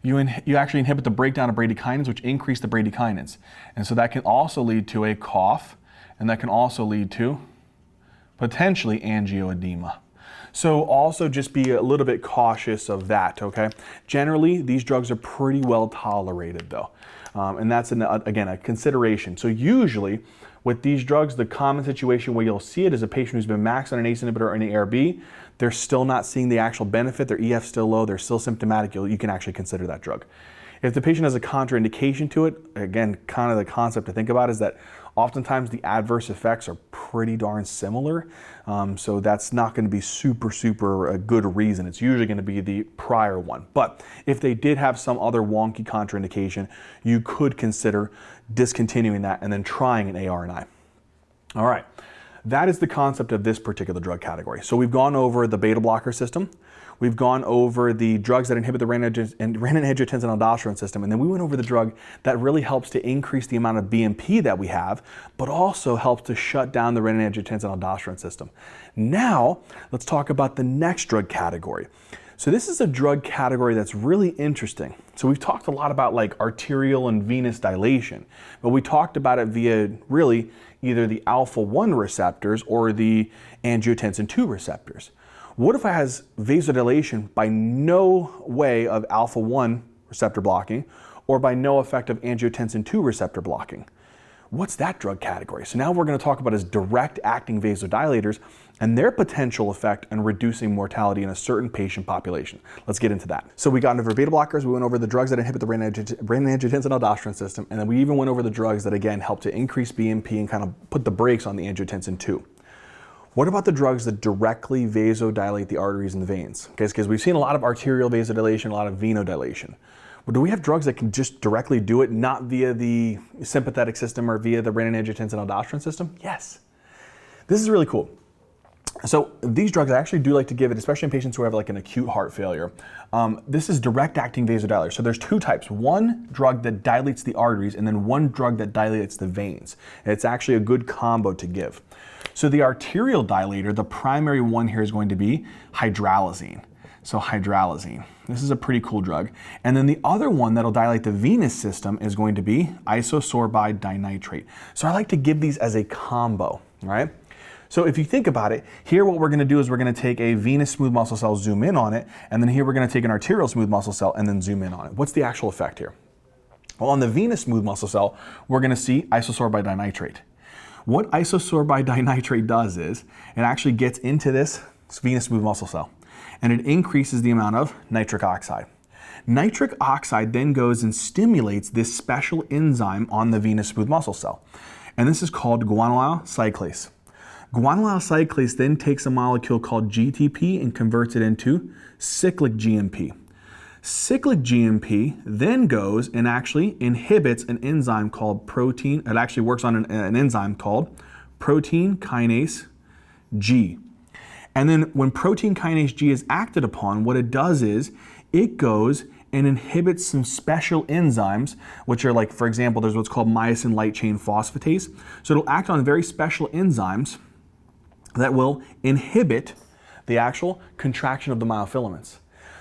You actually inhibit the breakdown of bradykinins, which increase the bradykinins. And so that can also lead to a cough, and that can also lead to potentially angioedema. So also just be a little bit cautious of that, okay? Generally, these drugs are pretty well tolerated though. And that's, again, a consideration. So usually with these drugs, the common situation where you'll see it is a patient who's been maxed on an ACE inhibitor or an ARB, they're still not seeing the actual benefit, their EF's still low, they're still symptomatic, you can actually consider that drug. If the patient has a contraindication to it, again, kind of the concept to think about is that oftentimes the adverse effects are pretty darn similar. So that's not going to be super a good reason. It's usually going to be the prior one. But if they did have some other wonky contraindication, you could consider discontinuing that and then trying an ARNI. All right. That is the concept of this particular drug category. So we've gone over the beta blocker system. We've gone over the drugs that inhibit the renin-angiotensin-aldosterone system, and then we went over the drug that really helps to increase the amount of BMP that we have, but also helps to shut down the renin-angiotensin-aldosterone system. Now, let's talk about the next drug category. So this is a drug category that's really interesting. So we've talked a lot about like arterial and venous dilation, but we talked about it via really either the alpha-1 receptors or the angiotensin 2 receptors. What if it has vasodilation by no way of alpha-1 receptor blocking or by no effect of angiotensin 2 receptor blocking? What's that drug category? So now we're going to talk about as direct-acting vasodilators and their potential effect on reducing mortality in a certain patient population. Let's get into that. So we got into beta blockers, we went over the drugs that inhibit the renin-angiotensin-aldosterone system, and then we even went over the drugs that, again, help to increase BMP and kind of put the brakes on the angiotensin 2. What about the drugs that directly vasodilate the arteries and the veins? Okay, because we've seen a lot of arterial vasodilation, a lot of venodilation. Well, do we have drugs that can just directly do it, not via the sympathetic system or via the renin-angiotensin-aldosterone system? Yes. This is really cool. So these drugs, I actually do like to give it, especially in patients who have like an acute heart failure. This is direct-acting vasodilator. So there's two types. One drug that dilates the arteries and then one drug that dilates the veins. And it's actually a good combo to give. So the arterial dilator, the primary one here is going to be hydralazine. So hydralazine. This is a pretty cool drug. And then the other one that'll dilate the venous system is going to be isosorbide dinitrate. So I like to give these as a combo, right? So if you think about it, here what we're going to do is we're going to take a venous smooth muscle cell, zoom in on it, and then here we're going to take an arterial smooth muscle cell and then zoom in on it. What's the actual effect here? Well, on the venous smooth muscle cell, we're going to see isosorbide dinitrate. What isosorbide dinitrate does is it actually gets into this venous smooth muscle cell. and it increases the amount of nitric oxide. Nitric oxide then goes and stimulates this special enzyme on the venous smooth muscle cell, and this is called guanylyl cyclase. Guanylyl cyclase then takes a molecule called GTP and converts it into cyclic GMP. Cyclic GMP then goes and actually inhibits an enzyme called protein. It actually works on an enzyme called protein kinase G. And then when protein kinase G is acted upon, what it does is it goes and inhibits some special enzymes, which are like, for example, there's what's called myosin light chain phosphatase. So it'll act on very special enzymes that will inhibit the actual contraction of the myofilaments.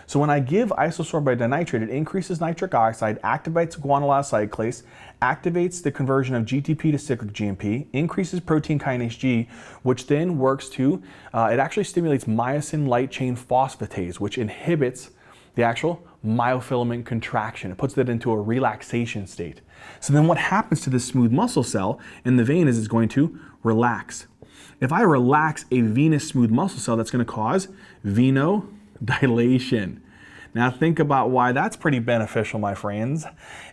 So when I give isosorbide dinitrate, it increases nitric oxide, activates guanylyl cyclase, activates the conversion of GTP to cyclic GMP, increases protein kinase G, which then works to, it actually stimulates myosin light chain phosphatase, which inhibits the actual myofilament contraction. It puts it into a relaxation state. So then what happens to this smooth muscle cell in the vein is it's going to relax. If I relax a venous smooth muscle cell, that's going to cause venodilation. Now think about why that's pretty beneficial, my friends.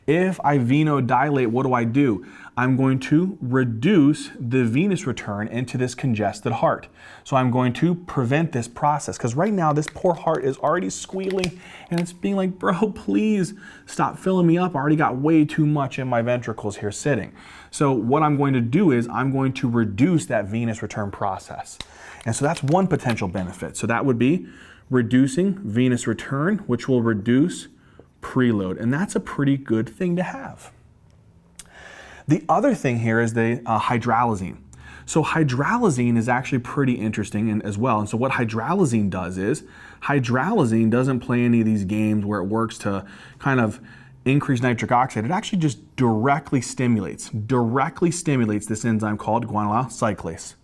If I venodilate, what do? I'm going to reduce the venous return into this congested heart. So I'm going to prevent this process, because right now this poor heart is already squealing and it's being like, bro, please stop filling me up. I already got way too much in my ventricles here sitting. So what I'm going to do is I'm going to reduce that venous return process. And so that's one potential benefit. So that would be reducing venous return, which will reduce preload. And that's a pretty good thing to have. The other thing here is the hydralazine. So hydralazine is actually pretty interesting as well. And so what hydralazine does is, hydralazine doesn't play any of these games where it works to kind of increase nitric oxide. It actually just directly stimulates this enzyme called guanylyl cyclase.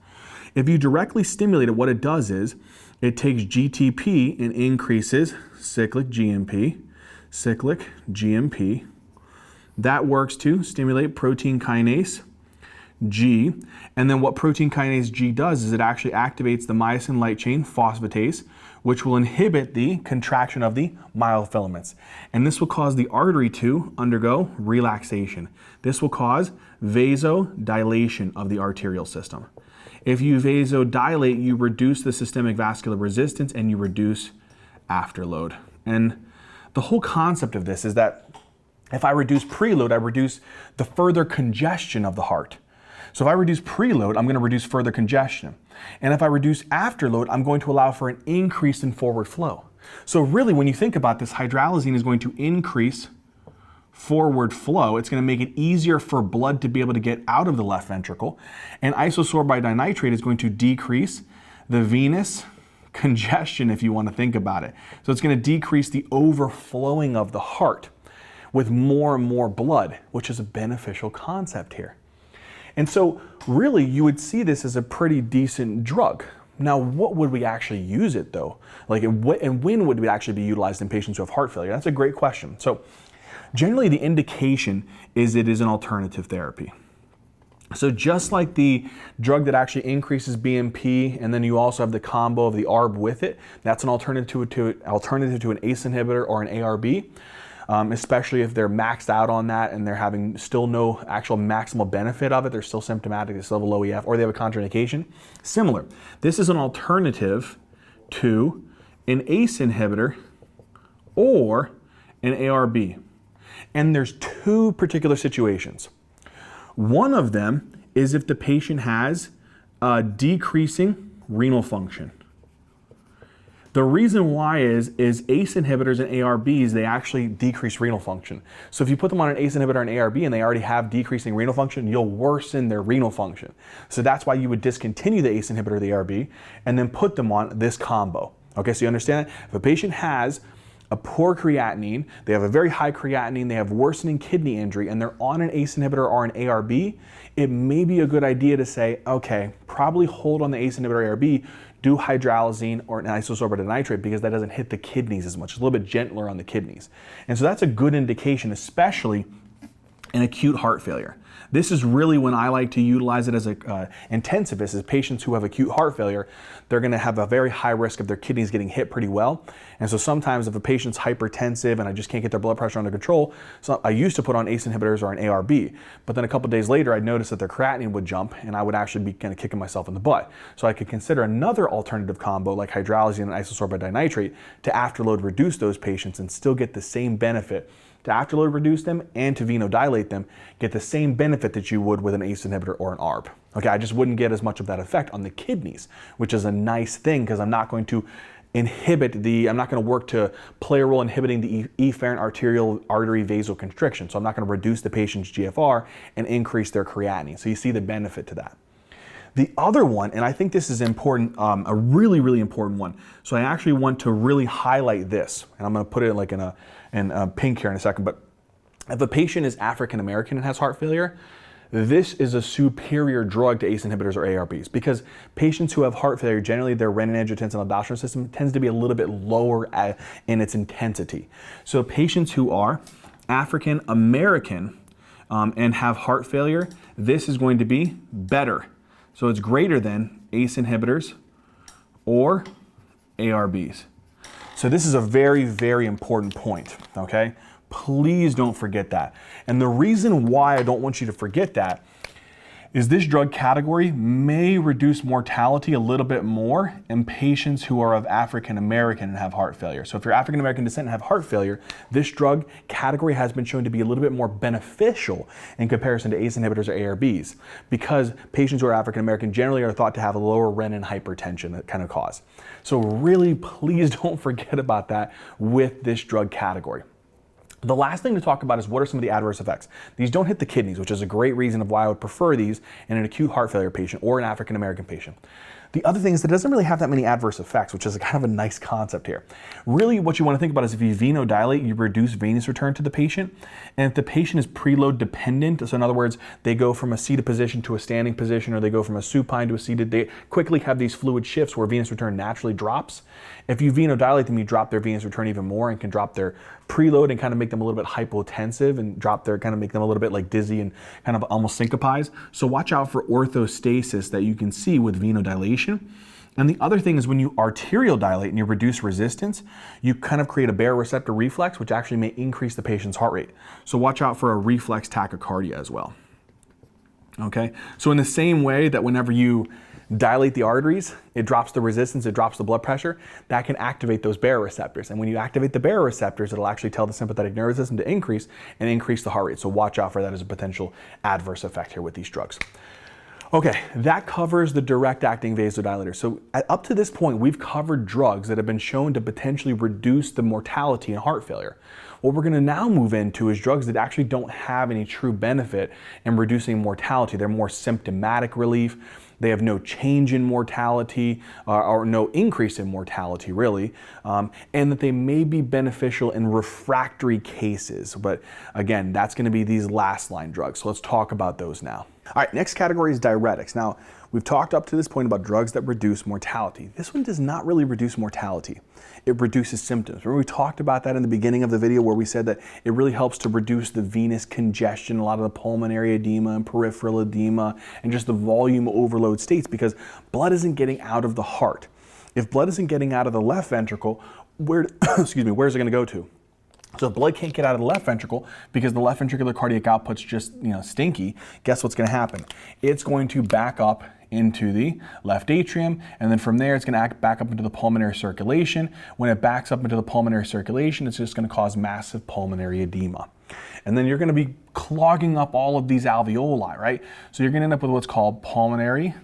If you directly stimulate it, what it does is it takes GTP and increases cyclic GMP. That works to stimulate protein kinase G. And then what protein kinase G does is it actually activates the myosin light chain phosphatase, which will inhibit the contraction of the myofilaments. And this will cause the artery to undergo relaxation. This will cause vasodilation of the arterial system. If you vasodilate, you reduce the systemic vascular resistance and you reduce afterload. And the whole concept of this is that if I reduce preload, I reduce the further congestion of the heart. So if I reduce preload, I'm going to reduce further congestion. And if I reduce afterload, I'm going to allow for an increase in forward flow. So really, when you think about this, hydralazine is going to increase forward flow. It's going to make it easier for blood to be able to get out of the left ventricle. And isosorbide dinitrate is going to decrease the venous congestion, if you want to think about it. So it's going to decrease the overflowing of the heart with more and more blood, which is a beneficial concept here. And so really you would see this as a pretty decent drug. Now, what would we actually use it though? Like, and when would it actually be utilized in patients who have heart failure? That's a great question. So generally the indication is it is an alternative therapy. So just like the drug that actually increases BMP, and then you also have the combo of the ARB with it, that's an alternative to an ACE inhibitor or an ARB, especially if they're maxed out on that and they're having still no actual maximal benefit of it, they're still symptomatic, they still have a low EF, or they have a contraindication. Similar, this is an alternative to an ACE inhibitor or an ARB. And there's two particular situations. One of them is if the patient has decreasing renal function. The reason why is ACE inhibitors and ARBs, they actually decrease renal function. So if you put them on an ACE inhibitor and ARB and they already have decreasing renal function, you'll worsen their renal function. So that's why you would discontinue the ACE inhibitor or the ARB and then put them on this combo. Okay, so you understand that? If a patient has a poor creatinine, they have a very high creatinine, they have worsening kidney injury, and they're on an ACE inhibitor or an ARB, it may be a good idea to say, okay, probably hold on the ACE inhibitor or ARB, do hydralazine or an isosorbide dinitrate because that doesn't hit the kidneys as much. It's a little bit gentler on the kidneys. And so that's a good indication, especially and acute heart failure. This is really when I like to utilize it as a intensivist, as patients who have acute heart failure, they're gonna have a very high risk of their kidneys getting hit pretty well. And so sometimes if a patient's hypertensive and I just can't get their blood pressure under control, so I used to put on ACE inhibitors or an ARB, but then a couple days later I'd notice that their creatinine would jump and I would actually be kind of kicking myself in the butt. So I could consider another alternative combo like hydralazine and isosorbate dinitrate to afterload reduce those patients and still get the same benefit. To afterload reduce them and to venodilate them, get the same benefit that you would with an ACE inhibitor or an ARB. Okay, I just wouldn't get as much of that effect on the kidneys, which is a nice thing because I'm not going to I'm not going to work to play a role inhibiting the efferent arterial artery vasoconstriction. So I'm not going to reduce the patient's GFR and increase their creatinine. So you see the benefit to that. The other one, and I think this is important, a really, really important one. So I actually want to really highlight this, and I'm going to put it like in a pink here in a second, but if a patient is African American and has heart failure, this is a superior drug to ACE inhibitors or ARBs because patients who have heart failure, generally their renin-angiotensin aldosterone system tends to be a little bit lower in its intensity. So patients who are African American and have heart failure, this is going to be better. So it's greater than ACE inhibitors or ARBs. So this is a very, very important point, okay? Please don't forget that. And the reason why I don't want you to forget that is this drug category may reduce mortality a little bit more in patients who are of African American and have heart failure. So if you're African American descent and have heart failure, this drug category has been shown to be a little bit more beneficial in comparison to ACE inhibitors or ARBs because patients who are African American generally are thought to have a lower renin hypertension that kind of cause. So really, please don't forget about that with this drug category. The last thing to talk about is what are some of the adverse effects. These don't hit the kidneys, which is a great reason of why I would prefer these in an acute heart failure patient or an African American patient. The other thing is that it doesn't really have that many adverse effects, which is kind of a nice concept here. Really what you want to think about is if you venodilate, you reduce venous return to the patient. And if the patient is preload dependent, so in other words, they go from a seated position to a standing position, or they go from a supine to a seated, they quickly have these fluid shifts where venous return naturally drops. If you venodilate them, you drop their venous return even more and can drop their preload and kind of make them a little bit hypotensive and kind of make them a little bit like dizzy and kind of almost syncopize. So watch out for orthostasis that you can see with venodilation. And the other thing is when you arterial dilate and you reduce resistance, you kind of create a baroreceptor reflex, which actually may increase the patient's heart rate. So watch out for a reflex tachycardia as well. Okay, so in the same way that whenever you dilate the arteries, it drops the resistance, it drops the blood pressure, that can activate those baroreceptors. And when you activate the baroreceptors, it'll actually tell the sympathetic nervous system to increase and increase the heart rate. So watch out for that as a potential adverse effect here with these drugs. Okay, that covers the direct-acting vasodilators. So up to this point, we've covered drugs that have been shown to potentially reduce the mortality in heart failure. What we're going to now move into is drugs that actually don't have any true benefit in reducing mortality. They're more symptomatic relief. They have no change in mortality or no increase in mortality, really, and that they may be beneficial in refractory cases. But again, that's going to be these last line drugs. So let's talk about those now. All right, next category is diuretics. Now, we've talked up to this point about drugs that reduce mortality. This one does not really reduce mortality. It reduces symptoms. Remember we talked about that in the beginning of the video where we said that it really helps to reduce the venous congestion, a lot of the pulmonary edema and peripheral edema, and just the volume overload states because blood isn't getting out of the heart. If blood isn't getting out of the left ventricle, where's it going to go to? So if blood can't get out of the left ventricle because the left ventricular cardiac output's just stinky, guess what's going to happen? It's going to back up into the left atrium, and then from there it's going to back up into the pulmonary circulation. When it backs up into the pulmonary circulation, it's just going to cause massive pulmonary edema. And then you're going to be clogging up all of these alveoli, right? So you're going to end up with what's called pulmonary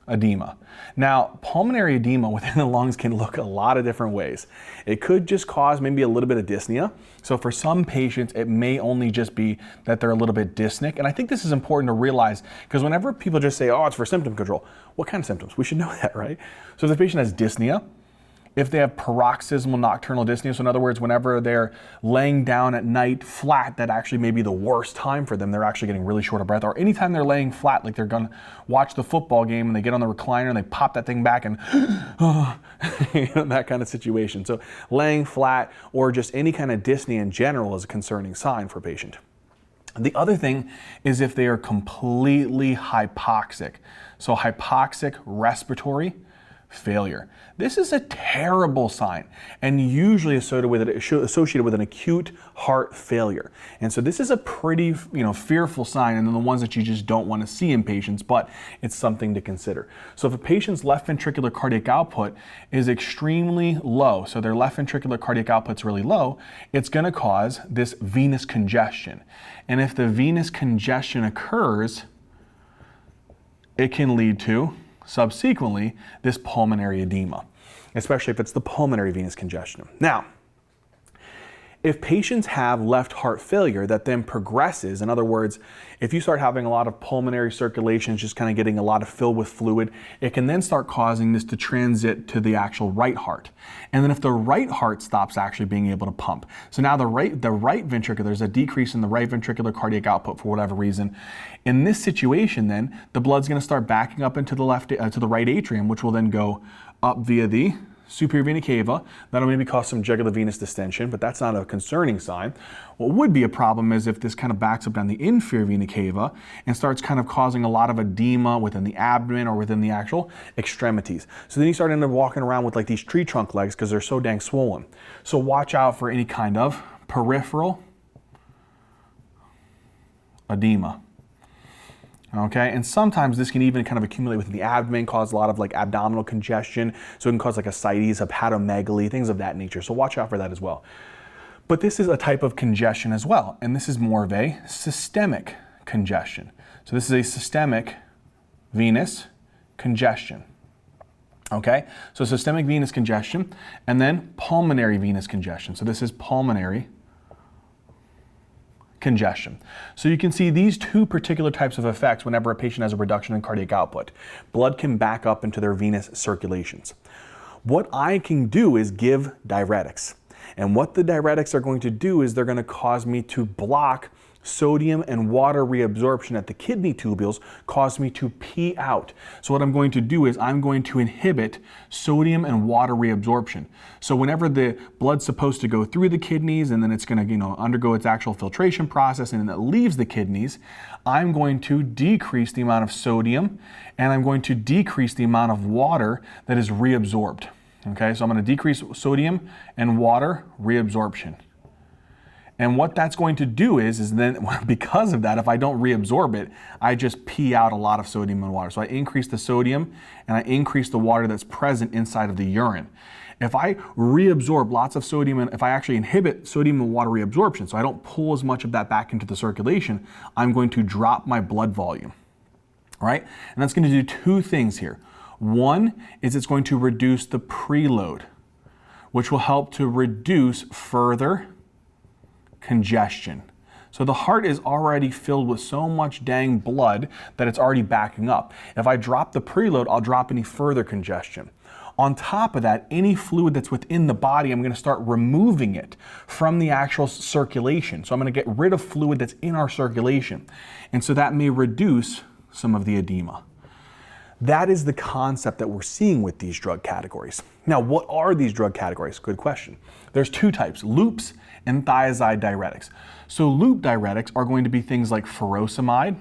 edema. Now, pulmonary edema within the lungs can look a lot of different ways. It could just cause maybe a little bit of dyspnea. So for some patients, it may only just be that they're a little bit dyspneic. And I think this is important to realize because whenever people just say, oh, it's for symptom control, what kind of symptoms? We should know that, right? So if the patient has dyspnea, if they have paroxysmal nocturnal dyspnea, so in other words, whenever they're laying down at night flat, that actually may be the worst time for them. They're actually getting really short of breath. Or anytime they're laying flat, like they're going to watch the football game and they get on the recliner and they pop that thing back and that kind of situation. So laying flat or just any kind of dyspnea in general is a concerning sign for a patient. The other thing is if they are completely hypoxic. So hypoxic respiratory failure. This is a terrible sign and usually associated with an acute heart failure. And so this is a pretty, fearful sign, and the ones that you just don't want to see in patients, but it's something to consider. So if a patient's left ventricular cardiac output is extremely low, so their left ventricular cardiac output's really low, it's going to cause this venous congestion. And if the venous congestion occurs, it can lead to subsequently this pulmonary edema, especially if it's the pulmonary venous congestion. Now, if patients have left heart failure that then progresses, in other words, if you start having a lot of pulmonary circulation, just kind of getting a lot of filled with fluid, it can then start causing this to transit to the actual right heart. And then if the right heart stops actually being able to pump, so now the right ventricle, there's a decrease in the right ventricular cardiac output for whatever reason. In this situation then, the blood's going to start backing up into the to the right atrium, which will then go up via the superior vena cava. That'll maybe cause some jugular venous distension, but that's not a concerning sign. What would be a problem is if this kind of backs up down the inferior vena cava and starts kind of causing a lot of edema within the abdomen or within the actual extremities. So then you start ending up walking around with like these tree trunk legs because they're so dang swollen. So watch out for any kind of peripheral edema. Okay, and sometimes this can even kind of accumulate within the abdomen, cause a lot of like abdominal congestion, so it can cause like ascites, hepatomegaly, things of that nature. So watch out for that as well. But this is a type of congestion as well, and this is more of a systemic congestion. So this is a systemic venous congestion. Okay, so systemic venous congestion, and then pulmonary venous congestion. So this is pulmonary congestion. So you can see these two particular types of effects whenever a patient has a reduction in cardiac output. Blood can back up into their venous circulations. What I can do is give diuretics. And what the diuretics are going to do is they're going to cause me to block sodium and water reabsorption at the kidney tubules, cause me to pee out. So what I'm going to do is I'm going to inhibit sodium and water reabsorption. So whenever the blood's supposed to go through the kidneys and then it's going to undergo its actual filtration process and then it leaves the kidneys, I'm going to decrease the amount of sodium and I'm going to decrease the amount of water that is reabsorbed. Okay, so I'm going to decrease sodium and water reabsorption. And what that's going to do is then, because of that, if I don't reabsorb it, I just pee out a lot of sodium and water. So I increase the sodium and I increase the water that's present inside of the urine. If I reabsorb lots of sodium, and if I actually inhibit sodium and water reabsorption, so I don't pull as much of that back into the circulation, I'm going to drop my blood volume, right? And that's going to do two things here. One is it's going to reduce the preload, which will help to reduce further congestion. So the heart is already filled with so much dang blood that it's already backing up. If I drop the preload, I'll drop any further congestion. On top of that, any fluid that's within the body, I'm going to start removing it from the actual circulation. So I'm going to get rid of fluid that's in our circulation. And so that may reduce some of the edema. That is the concept that we're seeing with these drug categories. Now, what are these drug categories? Good question. There's two types, loops and thiazide diuretics. So loop diuretics are going to be things like furosemide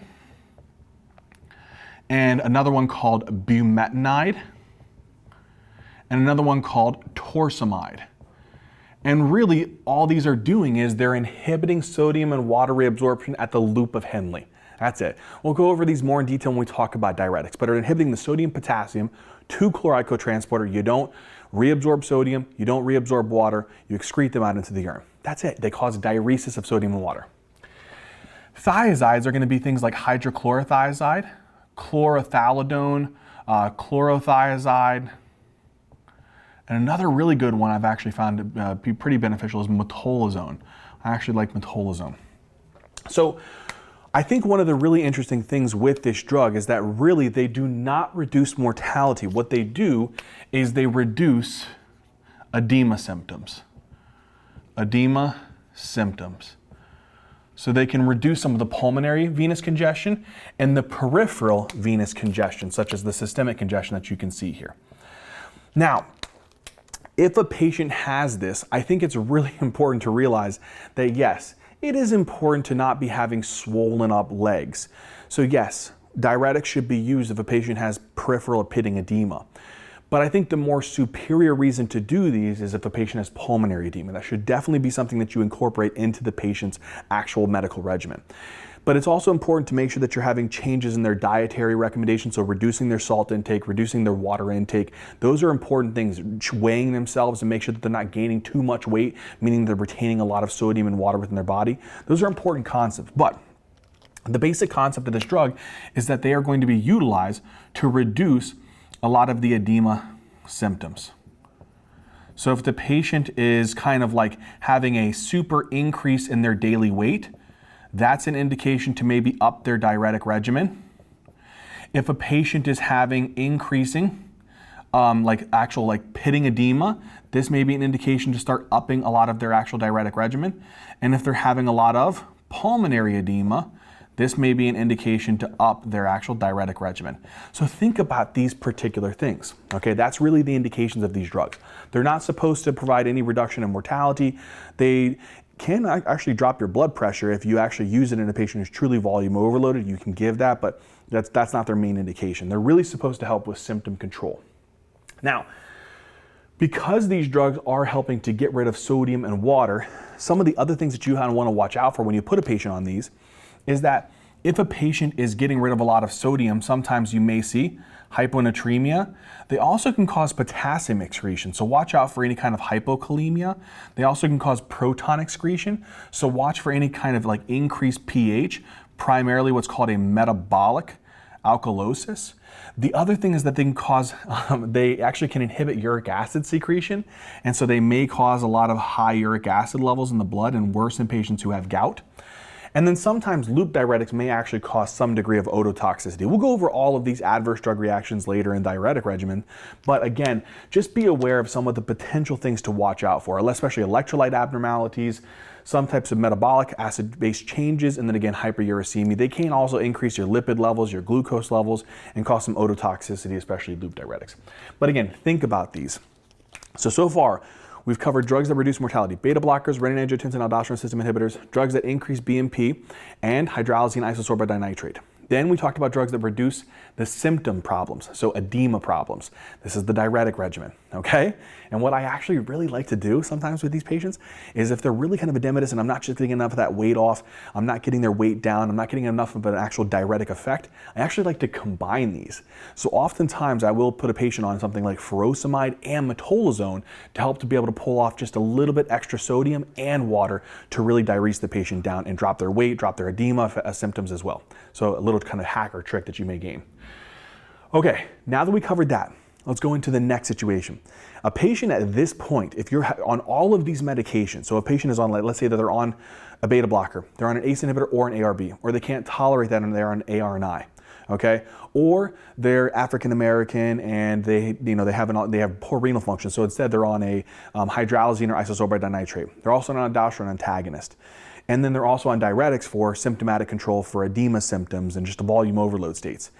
and another one called bumetanide and another one called torsemide. And really all these are doing is they're inhibiting sodium and water reabsorption at the loop of Henle. That's it. We'll go over these more in detail when we talk about diuretics, but are inhibiting the sodium-potassium 2-chloride cotransporter. You don't reabsorb sodium, you don't reabsorb water, you excrete them out into the urine. That's it. They cause diuresis of sodium and water. Thiazides are going to be things like hydrochlorothiazide, chlorothalidone, chlorothiazide, and another really good one I've actually found to be pretty beneficial is metolazone. I actually like metolazone. So I think one of the really interesting things with this drug is that really they do not reduce mortality. What they do is they reduce edema symptoms. Edema symptoms. So they can reduce some of the pulmonary venous congestion and the peripheral venous congestion, such as the systemic congestion that you can see here. Now, if a patient has this, I think it's really important to realize that yes, it is important to not be having swollen up legs. So yes, diuretics should be used if a patient has peripheral or pitting edema. But I think the more superior reason to do these is if a patient has pulmonary edema. That should definitely be something that you incorporate into the patient's actual medical regimen. But it's also important to make sure that you're having changes in their dietary recommendations, so reducing their salt intake, reducing their water intake. Those are important things, weighing themselves and make sure that they're not gaining too much weight, meaning they're retaining a lot of sodium and water within their body. Those are important concepts. But the basic concept of this drug is that they are going to be utilized to reduce a lot of the edema symptoms. So if the patient is kind of like having a super increase in their daily weight, that's an indication to maybe up their diuretic regimen. If a patient is having increasing actual pitting edema, this may be an indication to start upping a lot of their actual diuretic regimen. And if they're having a lot of pulmonary edema, this may be an indication to up their actual diuretic regimen. So think about these particular things, okay? That's really the indications of these drugs. They're not supposed to provide any reduction in mortality. They can actually drop your blood pressure if you actually use it in a patient who's truly volume overloaded. You can give that, but that's not their main indication. They're really supposed to help with symptom control. Now, because these drugs are helping to get rid of sodium and water, some of the other things that you want to watch out for when you put a patient on these is that if a patient is getting rid of a lot of sodium, sometimes you may see hyponatremia. They also can cause potassium excretion, so watch out for any kind of hypokalemia. They also can cause proton excretion, so watch for any kind of increased pH, primarily what's called a metabolic alkalosis. The other thing is that they can cause, they actually can inhibit uric acid secretion, and so they may cause a lot of high uric acid levels in the blood and worse in patients who have gout. And then sometimes loop diuretics may actually cause some degree of ototoxicity. We'll go over all of these adverse drug reactions later in diuretic regimen, but again, just be aware of some of the potential things to watch out for, especially electrolyte abnormalities, some types of metabolic acid-based changes, and then again, hyperuricemia. They can also increase your lipid levels, your glucose levels, and cause some ototoxicity, especially loop diuretics. But again, think about these. So far, we've covered drugs that reduce mortality: beta blockers, renin-angiotensin-aldosterone system inhibitors, drugs that increase BMP, and hydralazine isosorbate dinitrate. Then we talked about drugs that reduce the symptom problems, so edema problems. This is the diuretic regimen, okay? And what I actually really like to do sometimes with these patients is if they're really kind of edematous and I'm not just getting enough of that weight off, I'm not getting their weight down, I'm not getting enough of an actual diuretic effect, I actually like to combine these. So oftentimes I will put a patient on something like furosemide and metolazone to help to be able to pull off just a little bit extra sodium and water to really diurese the patient down and drop their weight, drop their edema symptoms as well. So a little kind of hack or trick that you may gain. Okay, now that we covered that, let's go into the next situation. A patient at this point, if you're on all of these medications, so a patient is on, let's say that they're on a beta blocker, they're on an ACE inhibitor or an ARB, or they can't tolerate that and they're on ARNI, okay? Or they're African American and they have poor renal function, so instead they're on a hydralazine or isosorbate dinitrate. They're also on an aldosterone antagonist. And then they're also on diuretics for symptomatic control for edema symptoms and just volume overload states.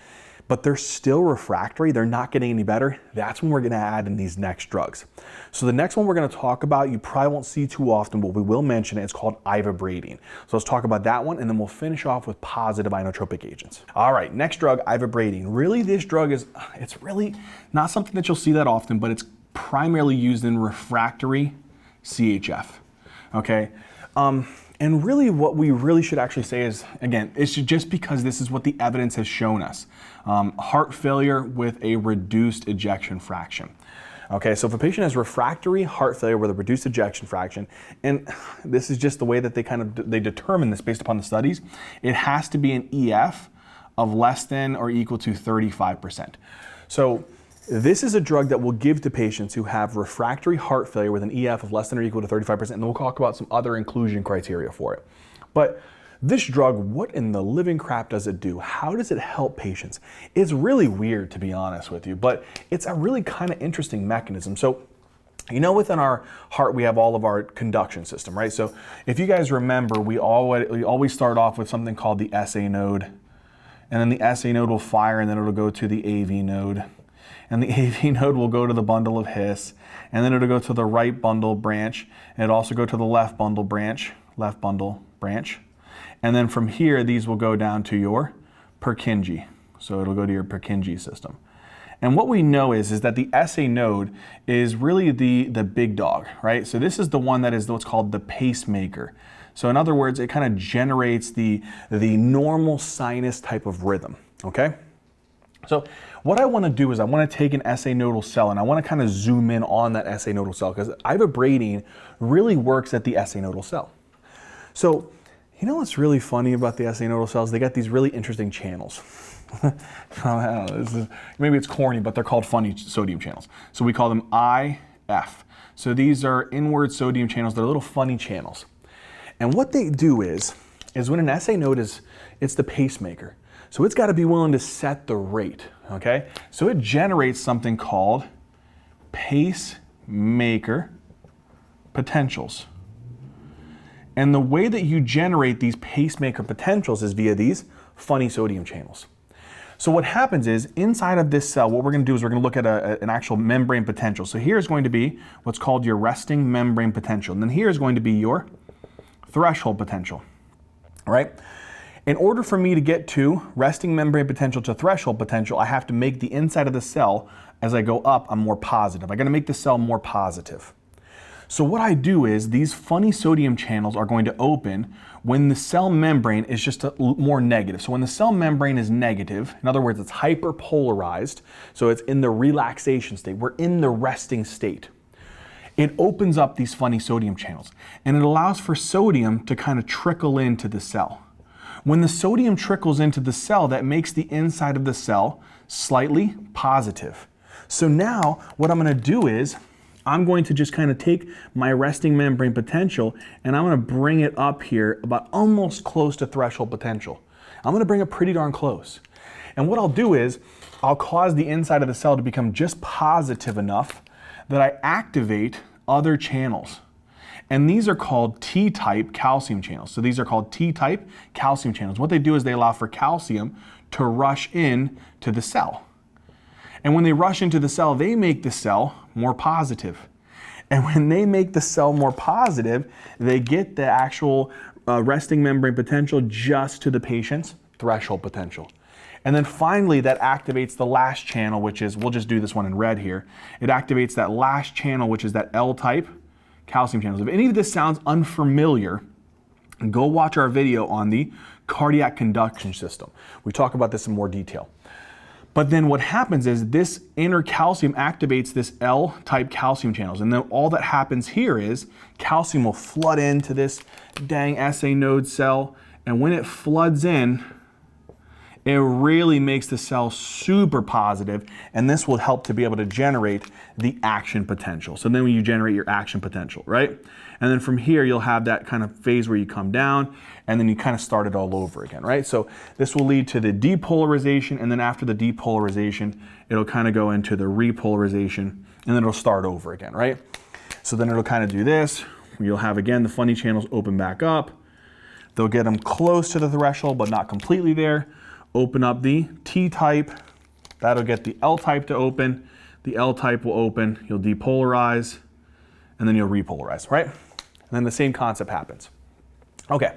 But they're still refractory, they're not getting any better. That's when we're gonna add in these next drugs. So the next one we're gonna talk about, you probably won't see too often, but we will mention it. It's called Ivabradine. So let's talk about that one, and then we'll finish off with positive inotropic agents. All right, next drug, Ivabradine. Really, this drug it's really not something that you'll see that often, but it's primarily used in refractory CHF, okay? And really what we really should actually say is, again, it's just because this is what the evidence has shown us. Heart failure with a reduced ejection fraction. Okay, so if a patient has refractory heart failure with a reduced ejection fraction, and this is just the way that they determine this based upon the studies, it has to be an EF of less than or equal to 35%. So this is a drug that we'll give to patients who have refractory heart failure with an EF of less than or equal to 35%, and we'll talk about some other inclusion criteria for it. But this drug, what in the living crap does it do? How does it help patients? It's really weird, to be honest with you, but it's a really kind of interesting mechanism. So, within our heart, we have all of our conduction system, right? So if you guys remember, we always start off with something called the SA node, and then the SA node will fire, and then it'll go to the AV node. And the AV node will go to the bundle of His, and then it'll go to the right bundle branch, and it'll also go to the left bundle branch, left bundle, branch. And then from here, these will go down to your Purkinje. So it'll go to your Purkinje system. And what we know is that the SA node is really the big dog, right? So this is the one that is what's called the pacemaker. So in other words, it kind of generates the normal sinus type of rhythm, okay? So what I want to do is I want to take an SA nodal cell and I want to kind of zoom in on that SA nodal cell because ivabradine really works at the SA nodal cell. So you know what's really funny about the SA nodal cells? They got these really interesting channels. I don't know, maybe it's corny, but they're called funny sodium channels. So we call them IF. So these are inward sodium channels. They're little funny channels. And what they do is when an SA node it's the pacemaker. So it's got to be willing to set the rate, okay? So it generates something called pacemaker potentials. And the way that you generate these pacemaker potentials is via these funny sodium channels. So what happens is inside of this cell, what we're going to do is we're going to look at an actual membrane potential. So here's going to be what's called your resting membrane potential. And then here is going to be your threshold potential, all right? In order for me to get to resting membrane potential to threshold potential, I have to make the inside of the cell, as I go up, I'm more positive. I got to make the cell more positive. So what I do is these funny sodium channels are going to open when the cell membrane is just more negative. So when the cell membrane is negative, in other words, it's hyperpolarized, so it's in the relaxation state, we're in the resting state. It opens up these funny sodium channels and it allows for sodium to kind of trickle into the cell. When the sodium trickles into the cell, that makes the inside of the cell slightly positive. So now what I'm going to do is I'm going to just kind of take my resting membrane potential and I'm going to bring it up here about almost close to threshold potential. I'm going to bring it pretty darn close. And what I'll do is I'll cause the inside of the cell to become just positive enough that I activate other channels. And these are called T-type calcium channels. So these are called T-type calcium channels. What they do is they allow for calcium to rush in to the cell. And when they rush into the cell, they make the cell more positive. And when they make the cell more positive, they get the actual resting membrane potential just to the patient's threshold potential. And then finally, that activates the last channel, which is, we'll just do this one in red here. It activates that last channel, which is that L-type calcium channels. If any of this sounds unfamiliar, go watch our video on the cardiac conduction system. We talk about this in more detail. But then what happens is this inner calcium activates this L-type calcium channels. And then all that happens here is calcium will flood into this dang SA node cell. And when it floods in, it really makes the cell super positive, and this will help to be able to generate the action potential. So then when you generate your action potential, right? And then from here, you'll have that kind of phase where you come down, and then you kind of start it all over again, right? So this will lead to the depolarization, and then after the depolarization, it'll kind of go into the repolarization, and then it'll start over again, right? So then it'll kind of do this. You'll have, again, the funny channels open back up. They'll get them close to the threshold, but not completely there. Open up the T-type, that'll get the L-type to open, the L-type will open, you'll depolarize, and then you'll repolarize, right? And then the same concept happens. Okay,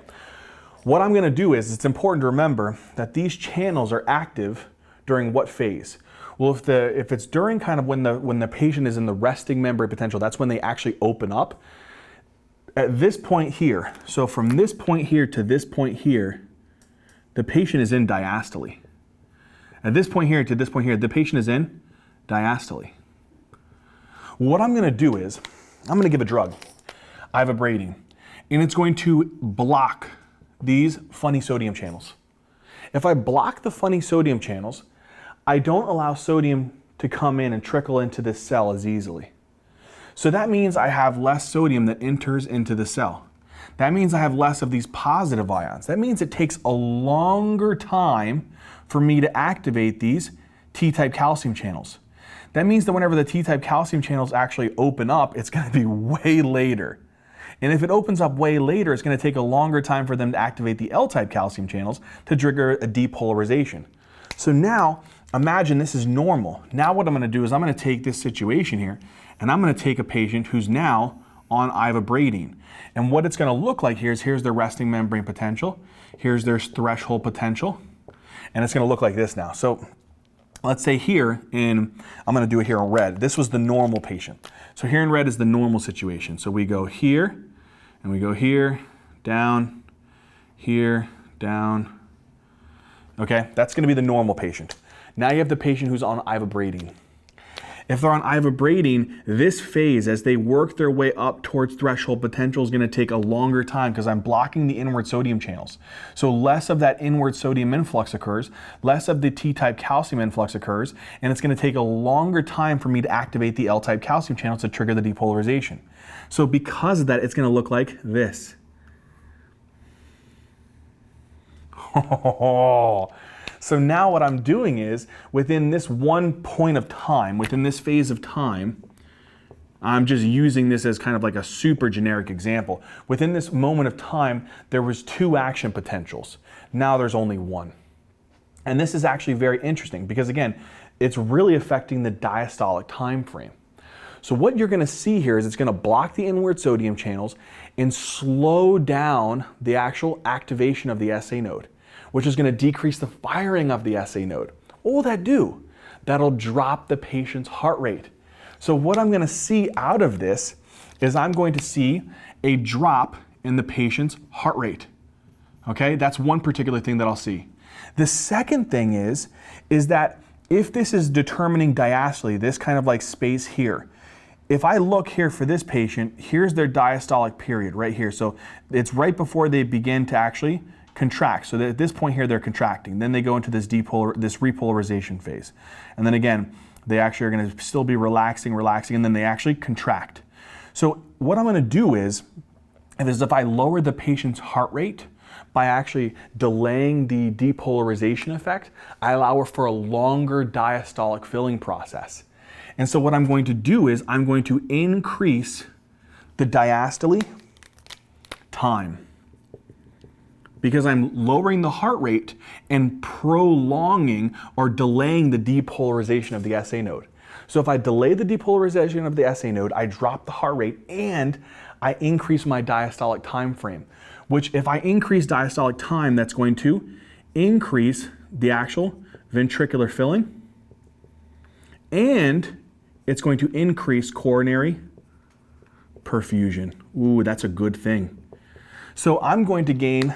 what I'm gonna do is, it's important to remember that these channels are active during what phase? Well, if it's during kind of when the patient is in the resting membrane potential, that's when they actually open up. At this point here, so from this point here to this point here, the patient is in diastole. At this point here to this point here, the patient is in diastole. What I'm going to do is, I'm going to give a drug, Ivabradine, and it's going to block these funny sodium channels. If I block the funny sodium channels, I don't allow sodium to come in and trickle into this cell as easily. So that means I have less sodium that enters into the cell. That means I have less of these positive ions. That means it takes a longer time for me to activate these T-type calcium channels. That means that whenever the T-type calcium channels actually open up, it's going to be way later. And if it opens up way later, it's going to take a longer time for them to activate the L-type calcium channels to trigger a depolarization. So now, imagine this is normal. Now what I'm going to do is I'm going to take this situation here, and I'm going to take a patient who's now on ivabradine. And what it's going to look like here is here's their resting membrane potential, here's their threshold potential, and it's going to look like this now. So let's say here, I'm going to do it here in red. This was the normal patient. So here in red is the normal situation. So we go here, and we go here, down, here, down. Okay, that's going to be the normal patient. Now you have the patient who's on ivabradine. If they're on ivabradine, this phase, as they work their way up towards threshold potential, is going to take a longer time because I'm blocking the inward sodium channels. So less of that inward sodium influx occurs, less of the T-type calcium influx occurs, and it's going to take a longer time for me to activate the L-type calcium channels to trigger the depolarization. So because of that, it's going to look like this. So now what I'm doing is, within this one point of time, within this phase of time, I'm just using this as kind of like a super generic example. Within this moment of time, there was 2 action potentials. Now there's only 1. And this is actually very interesting because, again, it's really affecting the diastolic time frame. So what you're going to see here is it's going to block the inward sodium channels and slow down the actual activation of the SA node, which is going to decrease the firing of the SA node. What will that do? That'll drop the patient's heart rate. So what I'm going to see out of this is I'm going to see a drop in the patient's heart rate. Okay, that's one particular thing that I'll see. The second thing is that if this is determining diastole, this kind of like space here, if I look here for this patient, here's their diastolic period right here. So it's right before they begin to actually contract. So at this point here, they're contracting. Then they go into this repolarization phase. And then again, they actually are going to still be relaxing, and then they actually contract. So what I'm going to do is if I lower the patient's heart rate by actually delaying the depolarization effect, I allow for a longer diastolic filling process. And so what I'm going to do is I'm going to increase the diastole time, because I'm lowering the heart rate and prolonging or delaying the depolarization of the SA node. So if I delay the depolarization of the SA node, I drop the heart rate and I increase my diastolic time frame, which if I increase diastolic time, that's going to increase the actual ventricular filling, and it's going to increase coronary perfusion. Ooh, that's a good thing. So I'm going to gain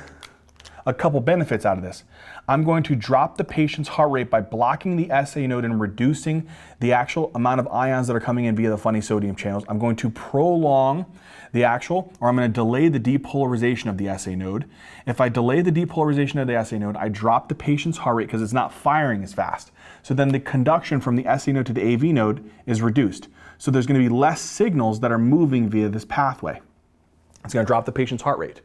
a couple benefits out of this. I'm going to drop the patient's heart rate by blocking the SA node and reducing the actual amount of ions that are coming in via the funny sodium channels. I'm going to prolong the actual, or I'm going to delay the depolarization of the SA node. If I delay the depolarization of the SA node, I drop the patient's heart rate because it's not firing as fast. So then the conduction from the SA node to the AV node is reduced. So there's going to be less signals that are moving via this pathway. It's going to drop the patient's heart rate.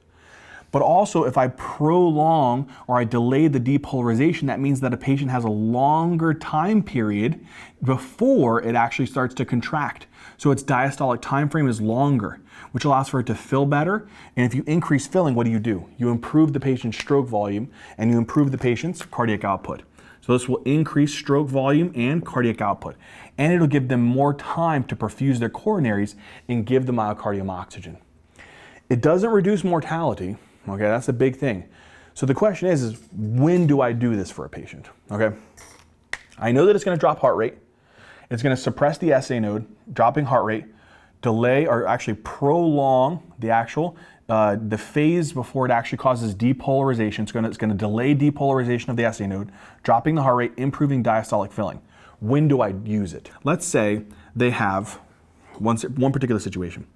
But also, if I prolong or I delay the depolarization, that means that a patient has a longer time period before it actually starts to contract. So its diastolic time frame is longer, which allows for it to fill better. And if you increase filling, what do? You improve the patient's stroke volume and you improve the patient's cardiac output. So this will increase stroke volume and cardiac output. And it'll give them more time to perfuse their coronaries and give the myocardium oxygen. It doesn't reduce mortality. Okay, that's a big thing. So the question is when do I do this for a patient? Okay, I know that it's going to drop heart rate. It's going to suppress the SA node, dropping heart rate, delay or actually prolong the actual the phase before it actually causes depolarization. It's going to delay depolarization of the SA node, dropping the heart rate, improving diastolic filling. When do I use it? Let's say they have one particular situation.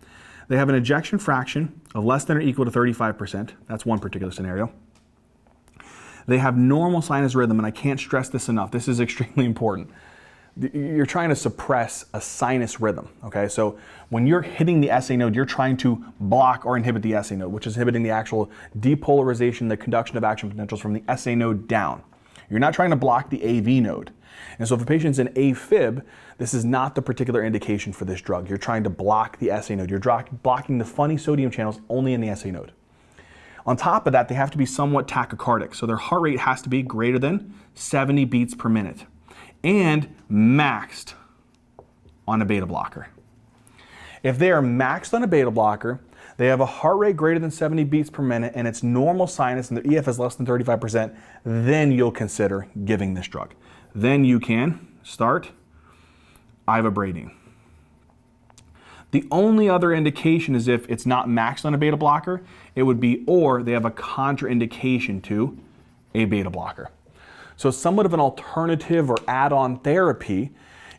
They have an ejection fraction of less than or equal to 35%. That's one particular scenario. They have normal sinus rhythm, and I can't stress this enough. This is extremely important. You're trying to suppress a sinus rhythm, okay? So when you're hitting the SA node, you're trying to block or inhibit the SA node, which is inhibiting the actual depolarization, the conduction of action potentials from the SA node down. You're not trying to block the AV node. And so if a patient's in AFib, this is not the particular indication for this drug. You're trying to block the SA node. You're blocking the funny sodium channels only in the SA node. On top of that, they have to be somewhat tachycardic. So their heart rate has to be greater than 70 beats per minute and maxed on a beta blocker. If they are maxed on a beta blocker, they have a heart rate greater than 70 beats per minute, and it's normal sinus, and their EF is less than 35%, then you'll consider giving this drug. Then you can start Ivabradine. The only other indication is if it's not maxed on a beta blocker, it would be, or they have a contraindication to a beta blocker. So somewhat of an alternative or add-on therapy.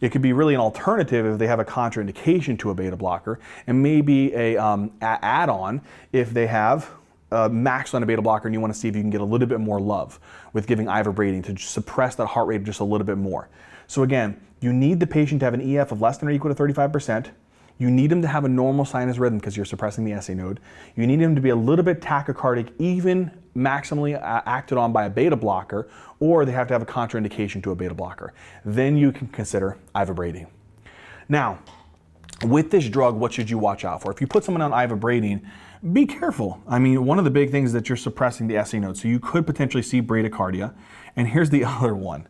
It could be really an alternative if they have a contraindication to a beta blocker, and maybe a add-on if they have maxed on a beta blocker and you want to see if you can get a little bit more love with giving Ivabradine to suppress that heart rate just a little bit more. So again, you need the patient to have an EF of less than or equal to 35%. You need them to have a normal sinus rhythm because you're suppressing the SA node. You need them to be a little bit tachycardic, even maximally acted on by a beta blocker, or they have to have a contraindication to a beta blocker. Then you can consider Ivabradine. Now, with this drug, what should you watch out for? If you put someone on Ivabradine, be careful. I mean, one of the big things is that you're suppressing the SA node, so you could potentially see bradycardia. And here's the other one.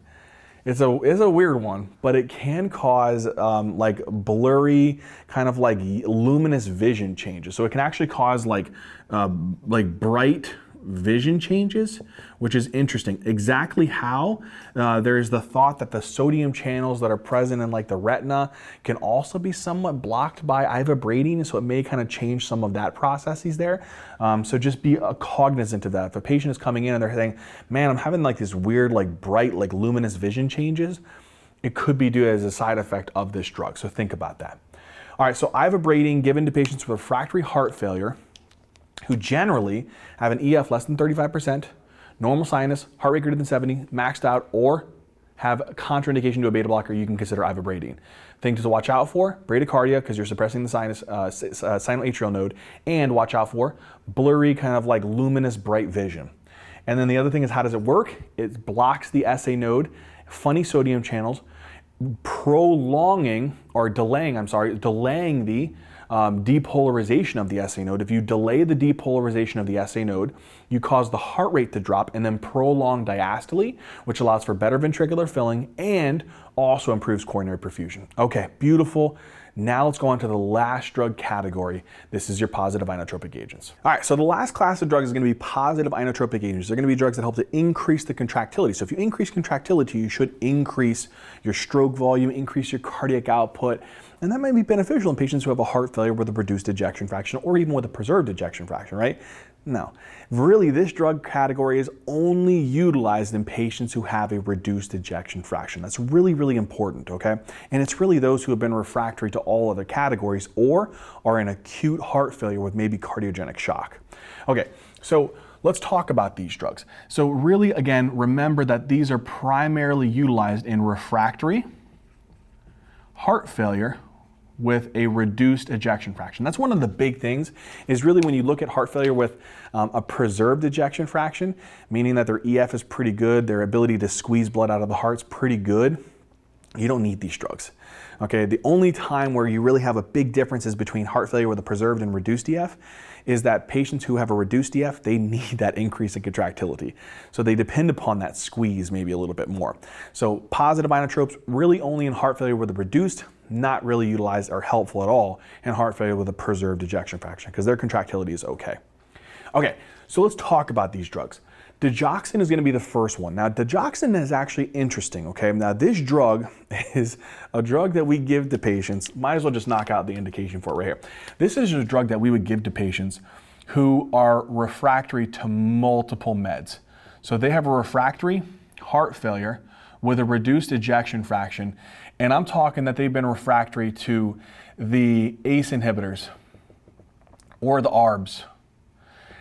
It's a weird one, but it can cause like blurry, kind of like luminous vision changes. So it can actually cause like bright vision changes, which is interesting. Exactly how? There's the thought that the sodium channels that are present in like the retina can also be somewhat blocked by Ivabradine, so it may kind of change some of that processes there. So just be cognizant of that. If a patient is coming in and they're saying, man, I'm having like this weird, like bright, like luminous vision changes, it could be due as a side effect of this drug. So think about that. All right, so Ivabradine given to patients with refractory heart failure who generally have an EF less than 35%, normal sinus, heart rate greater than 70, maxed out, or have a contraindication to a beta blocker, you can consider Ivabradine. Things to watch out for: bradycardia, because you're suppressing the sinus, sinoatrial node, and watch out for blurry, kind of like luminous, bright vision. And then the other thing is, how does it work? It blocks the SA node, funny sodium channels, delaying the depolarization of the SA node. If you delay the depolarization of the SA node, you cause the heart rate to drop and then prolong diastole, which allows for better ventricular filling and also improves coronary perfusion. Okay, beautiful. Now let's go on to the last drug category. This is your positive inotropic agents. All right, so the last class of drugs is going to be positive inotropic agents. They're going to be drugs that help to increase the contractility. So if you increase contractility, you should increase your stroke volume, increase your cardiac output, and that might be beneficial in patients who have a heart failure with a reduced ejection fraction or even with a preserved ejection fraction, right? No, really this drug category is only utilized in patients who have a reduced ejection fraction. That's really, really important, okay? And it's really those who have been refractory to all other categories or are in acute heart failure with maybe cardiogenic shock. Okay, so let's talk about these drugs. So really, again, remember that these are primarily utilized in refractory heart failure with a reduced ejection fraction. That's one of the big things, is really when you look at heart failure with a preserved ejection fraction, meaning that their EF is pretty good, their ability to squeeze blood out of the heart's pretty good, you don't need these drugs. Okay, the only time where you really have a big difference is between heart failure with a preserved and reduced EF is that patients who have a reduced EF, they need that increase in contractility. So they depend upon that squeeze maybe a little bit more. So positive inotropes really only in heart failure with a reduced, not really utilized or helpful at all in heart failure with a preserved ejection fraction because their contractility is okay. Okay, so let's talk about these drugs. Digoxin is going to be the first one. Now, digoxin is actually interesting, okay? Now, this drug is a drug that we give to patients. Might as well just knock out the indication for it right here. This is a drug that we would give to patients who are refractory to multiple meds. So they have a refractory heart failure with a reduced ejection fraction, and I'm talking that they've been refractory to the ACE inhibitors or the ARBs.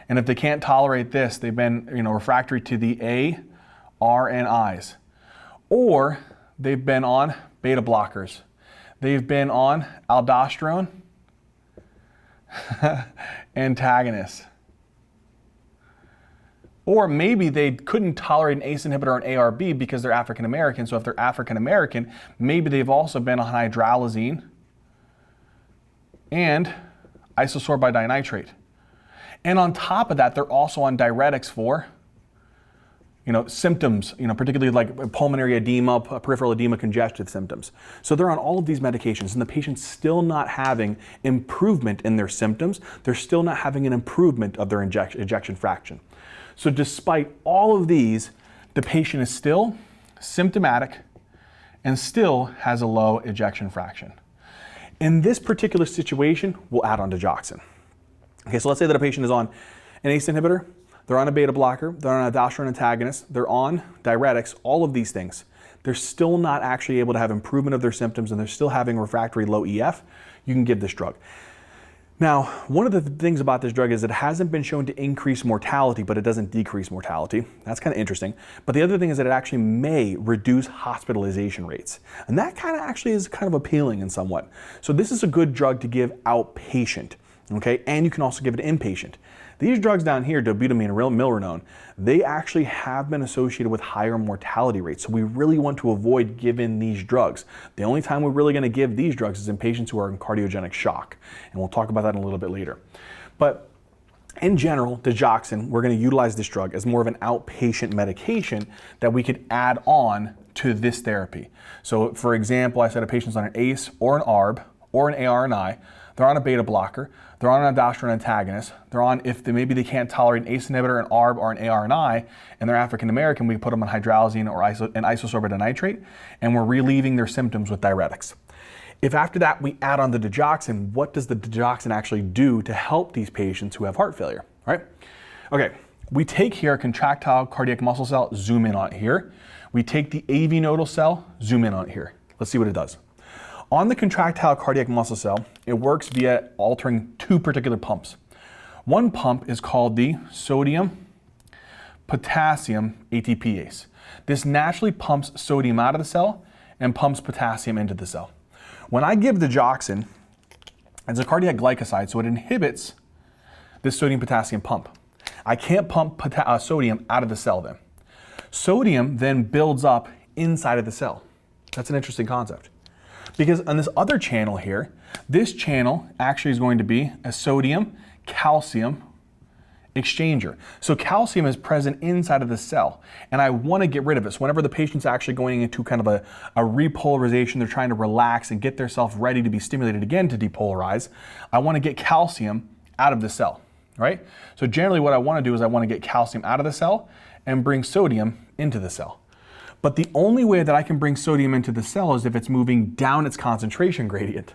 And if they can't tolerate this, they've been refractory to the ARNIs. Or they've been on beta blockers. They've been on aldosterone antagonists. Or maybe they couldn't tolerate an ACE inhibitor or an ARB because they're African American. So if they're African American, maybe they've also been on hydralazine and isosorbide dinitrate. And on top of that, they're also on diuretics for symptoms, particularly like pulmonary edema, peripheral edema, congestive symptoms. So they're on all of these medications and the patient's still not having improvement in their symptoms. They're still not having an improvement of their ejection fraction. So despite all of these, the patient is still symptomatic and still has a low ejection fraction. In this particular situation, we'll add on digoxin. Okay, so let's say that a patient is on an ACE inhibitor, they're on a beta blocker, they're on a aldosterone antagonist, they're on diuretics, all of these things. They're still not actually able to have improvement of their symptoms and they're still having refractory low EF. You can give this drug. Now, one of the things about this drug is it hasn't been shown to increase mortality, but it doesn't decrease mortality. That's kind of interesting. But the other thing is that it actually may reduce hospitalization rates. And that kind of actually is kind of appealing in somewhat. So this is a good drug to give outpatient, okay? And you can also give it inpatient. These drugs down here, dobutamine and milrinone, they actually have been associated with higher mortality rates. So we really want to avoid giving these drugs. The only time we're really going to give these drugs is in patients who are in cardiogenic shock. And we'll talk about that in a little bit later. But in general, digoxin, we're going to utilize this drug as more of an outpatient medication that we could add on to this therapy. So for example, I said a patient's on an ACE or an ARB or an ARNI. They're on a beta blocker, they're on an aldosterone antagonist, they're on, maybe they can't tolerate an ACE inhibitor, an ARB, or an ARNI, and they're African American, we put them on hydralazine or an isosorbate nitrate, and we're relieving their symptoms with diuretics. If after that we add on the digoxin, what does the digoxin actually do to help these patients who have heart failure, right? Okay, we take here a contractile cardiac muscle cell, zoom in on it here. We take the AV nodal cell, zoom in on it here. Let's see what it does. On the contractile cardiac muscle cell, it works via altering two particular pumps. One pump is called the sodium potassium ATPase. This naturally pumps sodium out of the cell and pumps potassium into the cell. When I give digoxin, it's a cardiac glycoside, so it inhibits this sodium potassium pump. I can't pump sodium out of the cell then. Sodium then builds up inside of the cell. That's an interesting concept. Because on this other channel here, this channel actually is going to be a sodium-calcium exchanger. So calcium is present inside of the cell, and I want to get rid of it. So whenever the patient's actually going into kind of a repolarization, they're trying to relax and get themselves ready to be stimulated again to depolarize, I want to get calcium out of the cell, right? So generally what I want to do is I want to get calcium out of the cell and bring sodium into the cell. But the only way that I can bring sodium into the cell is if it's moving down its concentration gradient.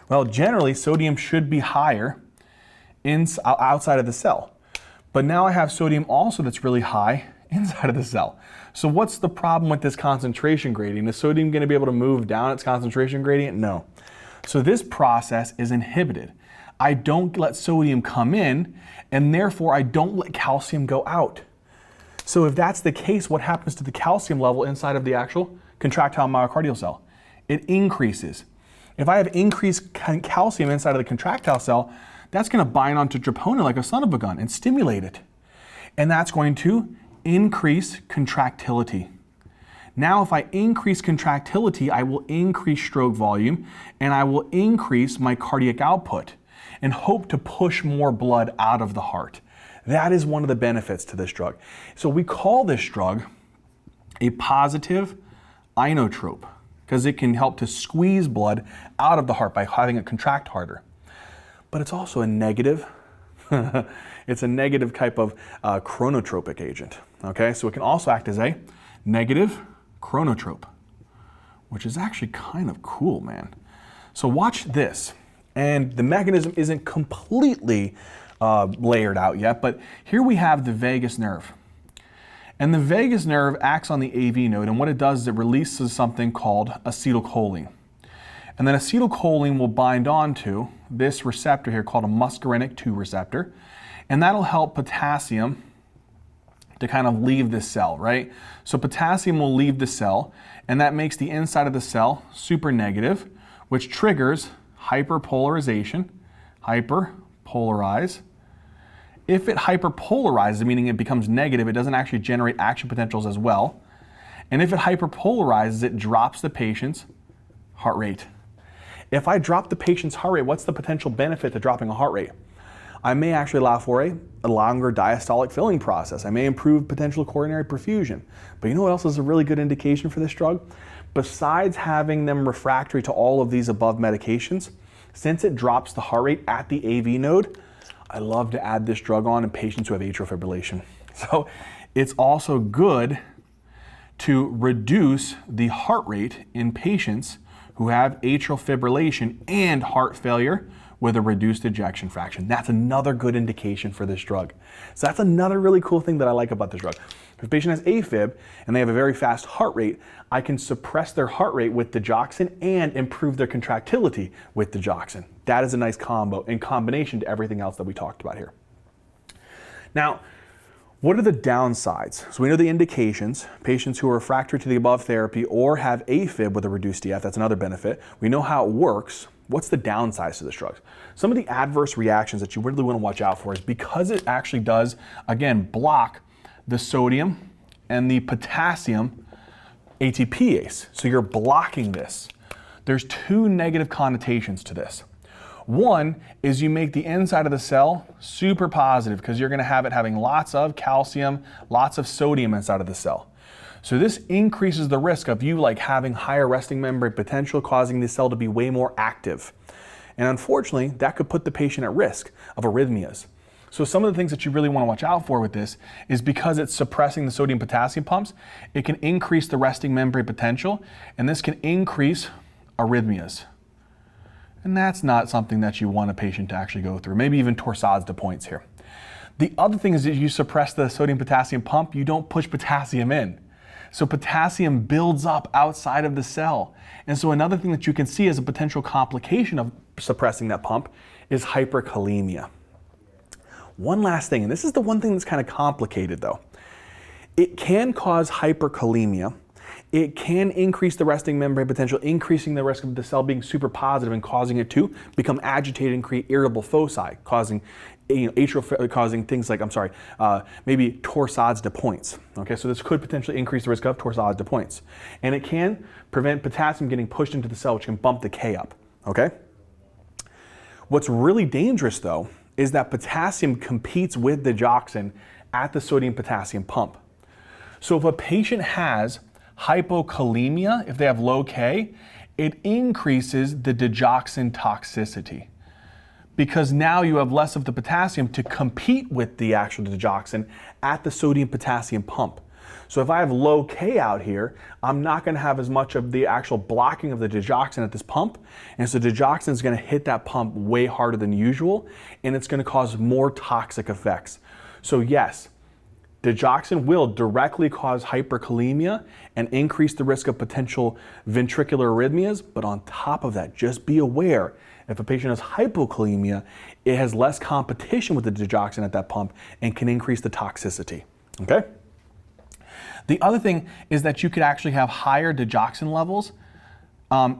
Well, generally, sodium should be higher outside of the cell. But now I have sodium also that's really high inside of the cell. So what's the problem with this concentration gradient? Is sodium going to be able to move down its concentration gradient? No. So this process is inhibited. I don't let sodium come in, and therefore I don't let calcium go out. So if that's the case, what happens to the calcium level inside of the actual contractile myocardial cell? It increases. If I have increased calcium inside of the contractile cell, that's going to bind onto troponin like a son of a gun and stimulate it. And that's going to increase contractility. Now if I increase contractility, I will increase stroke volume and I will increase my cardiac output and hope to push more blood out of the heart. That is one of the benefits to this drug. So we call this drug a positive inotrope because it can help to squeeze blood out of the heart by having it contract harder. But it's also a negative, it's a negative type of chronotropic agent. Okay, so it can also act as a negative chronotrope, which is actually kind of cool, man. So watch this. And the mechanism isn't completely layered out yet, but here we have the vagus nerve. And the vagus nerve acts on the AV node, and what it does is it releases something called acetylcholine. And then acetylcholine will bind onto this receptor here called a muscarinic 2 receptor, and that'll help potassium to kind of leave this cell, right? So potassium will leave the cell, and that makes the inside of the cell super negative, which triggers hyperpolarization, hyperpolarize. If it hyperpolarizes, meaning it becomes negative, it doesn't actually generate action potentials as well. And if it hyperpolarizes, it drops the patient's heart rate. If I drop the patient's heart rate, what's the potential benefit to dropping a heart rate? I may actually allow for a longer diastolic filling process. I may improve potential coronary perfusion. But you know what else is a really good indication for this drug? Besides having them refractory to all of these above medications, since it drops the heart rate at the AV node, I love to add this drug on in patients who have atrial fibrillation. So it's also good to reduce the heart rate in patients who have atrial fibrillation and heart failure with a reduced ejection fraction. That's another good indication for this drug. So that's another really cool thing that I like about this drug. If a patient has AFib and they have a very fast heart rate, I can suppress their heart rate with digoxin and improve their contractility with digoxin. That is a nice combo in combination to everything else that we talked about here. Now, what are the downsides? So we know the indications, patients who are refractory to the above therapy or have AFib with a reduced DF, that's another benefit. We know how it works. What's the downsides to this drug? Some of the adverse reactions that you really want to watch out for is because it actually does, again, block the sodium and the potassium ATPase. So you're blocking this. There's two negative connotations to this. One is you make the inside of the cell super positive because you're going to have it having lots of calcium, lots of sodium inside of the cell. So this increases the risk of you having higher resting membrane potential, causing the cell to be way more active. And unfortunately, that could put the patient at risk of arrhythmias. So some of the things that you really want to watch out for with this is because it's suppressing the sodium potassium pumps, it can increase the resting membrane potential, and this can increase arrhythmias. And that's not something that you want a patient to actually go through, maybe even torsades de pointes here. The other thing is that you suppress the sodium potassium pump, you don't push potassium in. So potassium builds up outside of the cell. And so another thing that you can see as a potential complication of suppressing that pump is hyperkalemia. One last thing, and this is the one thing that's kind of complicated though. It can cause hyperkalemia. It can increase the resting membrane potential, increasing the risk of the cell being super positive and causing it to become agitated and create irritable foci, causing causing things like, maybe torsades de pointes. Okay, so this could potentially increase the risk of torsades de pointes. And it can prevent potassium getting pushed into the cell, which can bump the K up, okay? What's really dangerous though is that potassium competes with digoxin at the sodium potassium pump. So if a patient has hypokalemia, if they have low K, it increases the digoxin toxicity because now you have less of the potassium to compete with the actual digoxin at the sodium potassium pump. So if I have low K out here, I'm not going to have as much of the actual blocking of the digoxin at this pump. And so digoxin is going to hit that pump way harder than usual, and it's going to cause more toxic effects. So yes, digoxin will directly cause hyperkalemia and increase the risk of potential ventricular arrhythmias. But on top of that, just be aware, if a patient has hypokalemia, it has less competition with the digoxin at that pump and can increase the toxicity, okay? The other thing is that you could actually have higher digoxin levels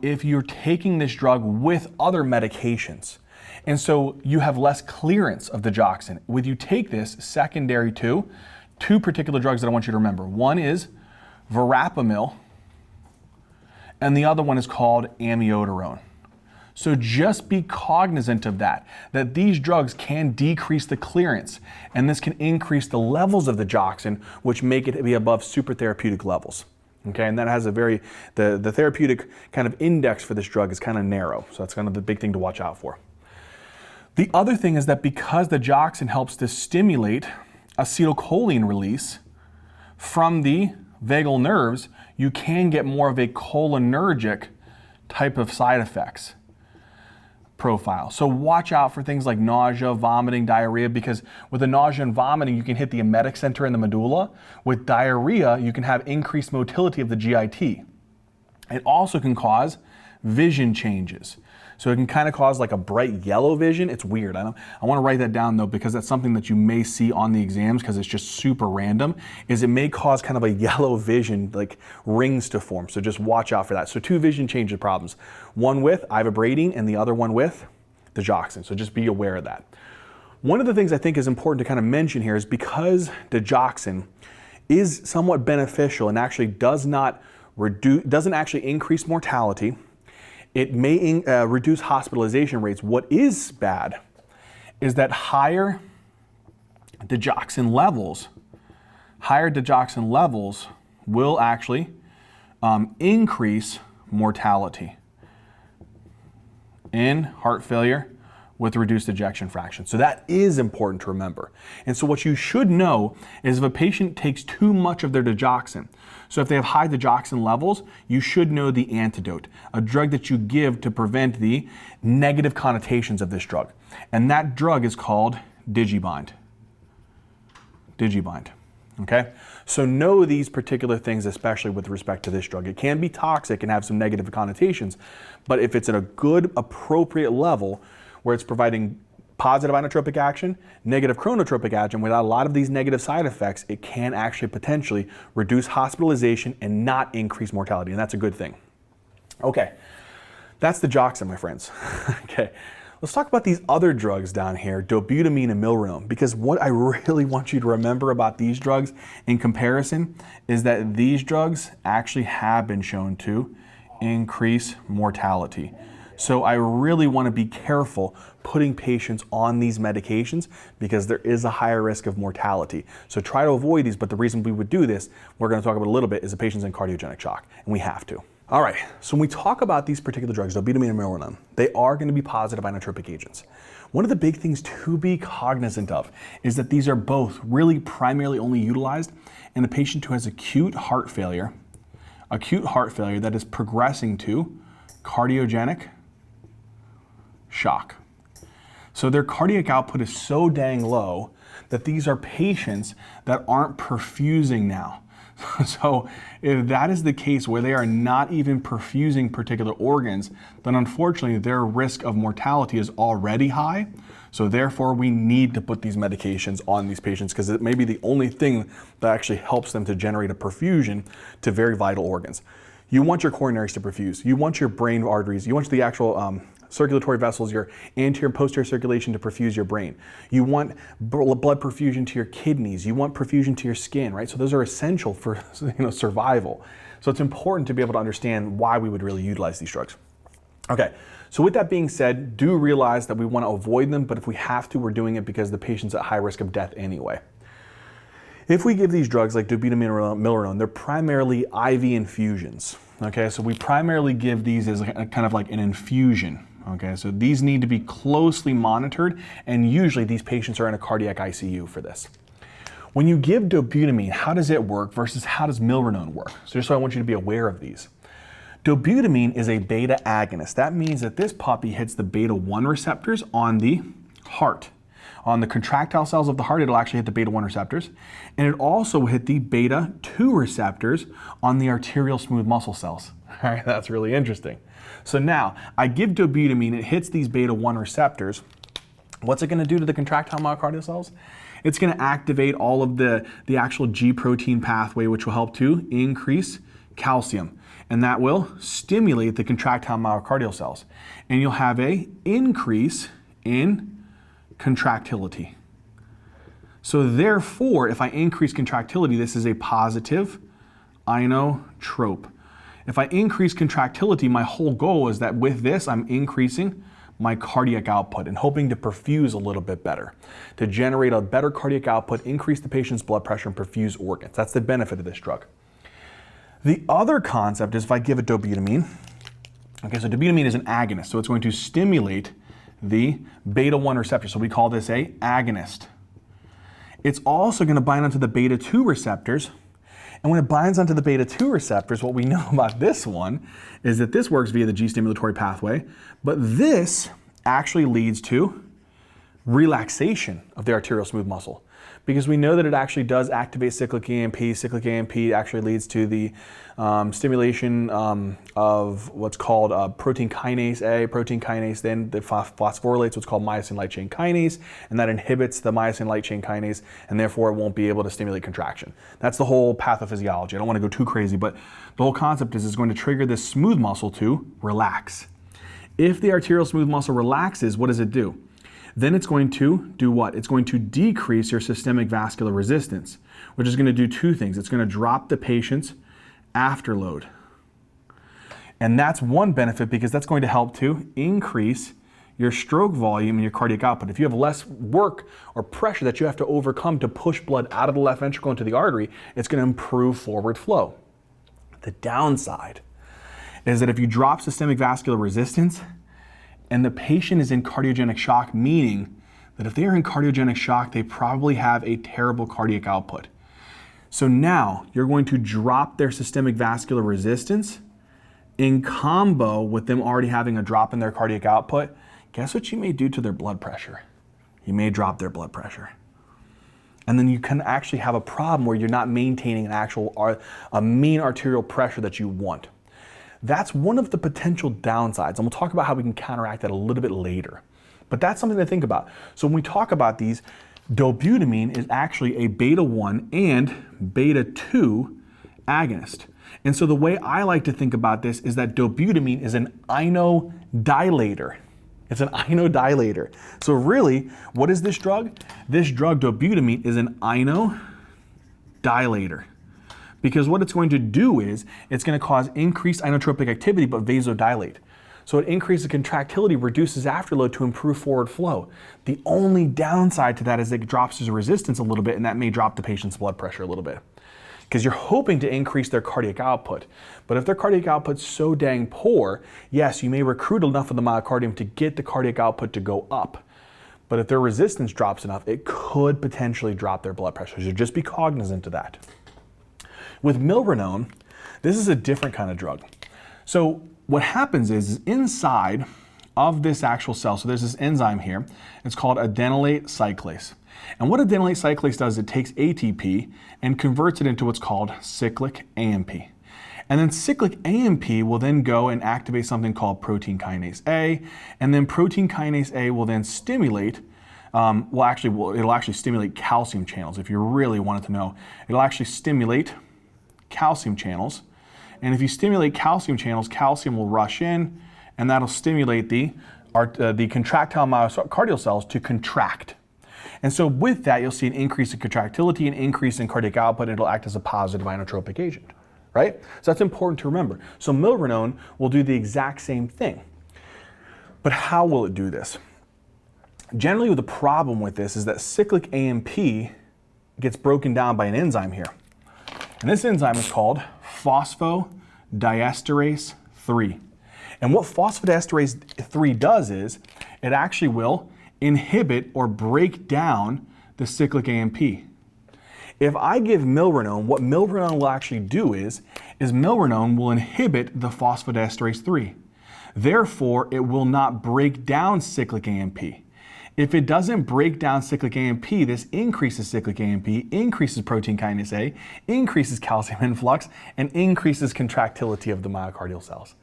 if you're taking this drug with other medications. And so you have less clearance of digoxin. When you take this secondary to two particular drugs that I want you to remember. One is verapamil, and the other one is called amiodarone. So just be cognizant of that these drugs can decrease the clearance, and this can increase the levels of digoxin, which make it be above supratherapeutic levels. Okay, and that has a the therapeutic kind of index for this drug is kind of narrow, so that's kind of the big thing to watch out for. The other thing is that because the digoxin helps to stimulate acetylcholine release from the vagal nerves, you can get more of a cholinergic type of side effects profile. So watch out for things like nausea, vomiting, diarrhea, because with the nausea and vomiting, you can hit the emetic center in the medulla. With diarrhea, you can have increased motility of the GIT. It also can cause vision changes. So it can kind of cause like a bright yellow vision. It's weird. I want to write that down though, because that's something that you may see on the exams because it's just super random, is it may cause kind of a yellow vision, like rings to form. So just watch out for that. So two vision change problems, one with Ivabradine and the other one with digoxin. So just be aware of that. One of the things I think is important to kind of mention here is because digoxin is somewhat beneficial and actually doesn't actually increase mortality. It may reduce hospitalization rates. What is bad is that higher digoxin levels will actually increase mortality in heart failure with reduced ejection fraction. So that is important to remember. And so what you should know is if a patient takes too much of their digoxin, so if they have high digoxin levels, you should know the antidote, a drug that you give to prevent the negative connotations of this drug. And that drug is called Digibind. Digibind. Okay? So know these particular things, especially with respect to this drug. It can be toxic and have some negative connotations, but if it's at a good, appropriate level where it's providing positive inotropic action, negative chronotropic action without a lot of these negative side effects, it can actually potentially reduce hospitalization and not increase mortality, and that's a good thing. Okay, that's the digoxin, my friends. Okay. Let's talk about these other drugs down here, dobutamine and milrinone, because what I really want you to remember about these drugs in comparison is that these drugs actually have been shown to increase mortality. So I really want to be careful putting patients on these medications because there is a higher risk of mortality. So try to avoid these, but the reason we would do this, we're going to talk about a little bit, is the patient's in cardiogenic shock, and we have to. All right, so when we talk about these particular drugs, dobutamine and milrinone, they are going to be positive inotropic agents. One of the big things to be cognizant of is that these are both really primarily only utilized in a patient who has acute heart failure that is progressing to cardiogenic shock. So their cardiac output is so dang low that these are patients that aren't perfusing now. So if that is the case where they are not even perfusing particular organs, then unfortunately their risk of mortality is already high. So therefore we need to put these medications on these patients because it may be the only thing that actually helps them to generate a perfusion to very vital organs. You want your coronaries to perfuse. You want your brain arteries. You want the actual circulatory vessels, your anterior and posterior circulation to perfuse your brain. You want blood perfusion to your kidneys. You want perfusion to your skin, right? So those are essential for survival. So it's important to be able to understand why we would really utilize these drugs. Okay, so with that being said, do realize that we want to avoid them, but if we have to, we're doing it because the patient's at high risk of death anyway. If we give these drugs like dobutamine or milrinone, they're primarily IV infusions. Okay, so we primarily give these as kind of like an infusion. Okay, so these need to be closely monitored, and usually these patients are in a cardiac ICU for this. When you give dobutamine, how does it work versus how does milrinone work? So just so I want you to be aware of these. Dobutamine is a beta agonist. That means that this puppy hits the beta 1 receptors on the heart. On the contractile cells of the heart, it'll actually hit the beta 1 receptors, and it also hit the beta 2 receptors on the arterial smooth muscle cells. All right, that's really interesting. So now, I give dobutamine, it hits these beta 1 receptors. What's it gonna do to the contractile myocardial cells? It's gonna activate all of the actual G protein pathway, which will help to increase calcium. And that will stimulate the contractile myocardial cells. And you'll have an increase in contractility. So therefore, if I increase contractility, this is a positive inotrope. If I increase contractility, my whole goal is that with this, I'm increasing my cardiac output and hoping to perfuse a little bit better, to generate a better cardiac output, increase the patient's blood pressure, and perfuse organs. That's the benefit of this drug. The other concept is if I give a dobutamine, okay, so dobutamine is an agonist, so it's going to stimulate the beta 1 receptor, so we call this a agonist. It's also going to bind onto the beta 2 receptors, and when it binds onto the beta 2 receptors, what we know about this one is that this works via the G stimulatory pathway, but this actually leads to relaxation of the arterial smooth muscle, because we know that it actually does activate cyclic AMP. Cyclic AMP actually leads to the stimulation of what's called protein kinase A. Protein kinase then phosphorylates what's called myosin light chain kinase, and that inhibits the myosin light chain kinase, and therefore it won't be able to stimulate contraction. That's the whole pathophysiology. I don't want to go too crazy, but the whole concept is it's going to trigger this smooth muscle to relax. If the arterial smooth muscle relaxes, what does it do? Then it's going to do what? It's going to decrease your systemic vascular resistance, which is going to do two things. It's going to drop the patient's afterload. And that's one benefit because that's going to help to increase your stroke volume and your cardiac output. If you have less work or pressure that you have to overcome to push blood out of the left ventricle into the artery, it's going to improve forward flow. The downside is that if you drop systemic vascular resistance and the patient is in cardiogenic shock, meaning that if they are in cardiogenic shock, they probably have a terrible cardiac output. So now you're going to drop their systemic vascular resistance in combo with them already having a drop in their cardiac output. Guess what you may do to their blood pressure? You may drop their blood pressure. And then you can actually have a problem where you're not maintaining a mean arterial pressure that you want. That's one of the potential downsides, and we'll talk about how we can counteract that a little bit later. But that's something to think about. So when we talk about these, dobutamine is actually a beta-1 and beta-2 agonist. And so the way I like to think about this is that dobutamine is an inodilator. It's an inodilator. So really, what is this drug? This drug, dobutamine, is an inodilator. Because what it's going to do is, it's going to cause increased inotropic activity but vasodilate. So it increases contractility, reduces afterload to improve forward flow. The only downside to that is it drops his resistance a little bit, and that may drop the patient's blood pressure a little bit. Because you're hoping to increase their cardiac output. But if their cardiac output's so dang poor, yes, you may recruit enough of the myocardium to get the cardiac output to go up. But if their resistance drops enough, it could potentially drop their blood pressure. So just be cognizant of that. With milrinone, this is a different kind of drug. So what happens is inside of this actual cell, so there's this enzyme here, it's called adenylate cyclase. And what adenylate cyclase does, it takes ATP and converts it into what's called cyclic AMP. And then cyclic AMP will then go and activate something called protein kinase A, and then protein kinase A will then stimulate, it'll actually stimulate calcium channels. If you really wanted to know, it'll actually stimulate calcium channels. And if you stimulate calcium channels, calcium will rush in, and that'll stimulate the contractile myocardial cells to contract. And so with that, you'll see an increase in contractility, an increase in cardiac output, and it'll act as a positive inotropic agent, right? So that's important to remember. So milrinone will do the exact same thing. But how will it do this? Generally, the problem with this is that cyclic AMP gets broken down by an enzyme here. And this enzyme is called phosphodiesterase 3. And what phosphodiesterase 3 does is it actually will inhibit or break down the cyclic AMP. If I give milrinone, what milrinone will actually do is milrinone will inhibit the phosphodiesterase 3. Therefore, it will not break down cyclic AMP. If it doesn't break down cyclic AMP, this increases cyclic AMP, increases protein kinase A, increases calcium influx, and increases contractility of the myocardial cells.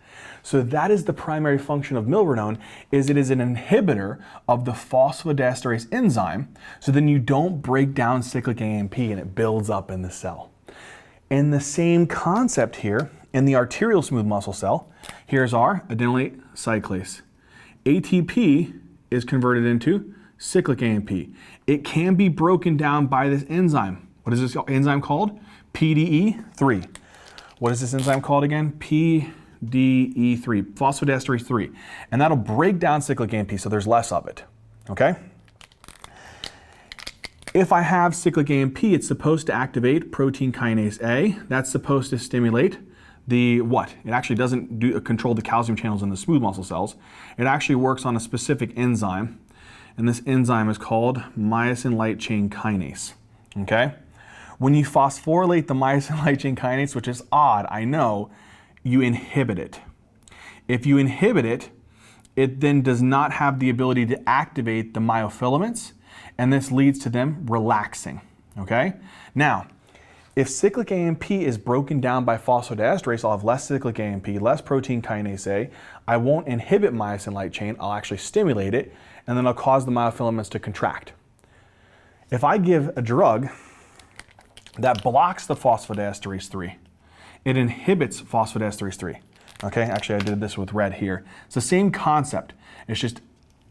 So that is the primary function of milrinone, is it is an inhibitor of the phosphodiesterase enzyme, so then you don't break down cyclic AMP and it builds up in the cell. And the same concept here in the arterial smooth muscle cell, here's our adenylate cyclase. ATP is converted into cyclic AMP. It can be broken down by this enzyme. What is this enzyme called? PDE3. What is this enzyme called again? PDE3, phosphodiesterase 3. And that'll break down cyclic AMP, so there's less of it, okay? If I have cyclic AMP, it's supposed to activate protein kinase A. That's supposed to stimulate the what? It actually doesn't control the calcium channels in the smooth muscle cells. It actually works on a specific enzyme, and this enzyme is called myosin light chain kinase, okay? When you phosphorylate the myosin light chain kinase, which is odd, I know, you inhibit it. If you inhibit it, it then does not have the ability to activate the myofilaments, and this leads to them relaxing, okay? Now, if cyclic AMP is broken down by phosphodiesterase, I'll have less cyclic AMP, less protein kinase A. I won't inhibit myosin light chain, I'll actually stimulate it, and then I'll cause the myofilaments to contract. If I give a drug that blocks the phosphodiesterase 3, it inhibits phosphodiesterase 3. Okay, actually I did this with red here. It's the same concept. It's just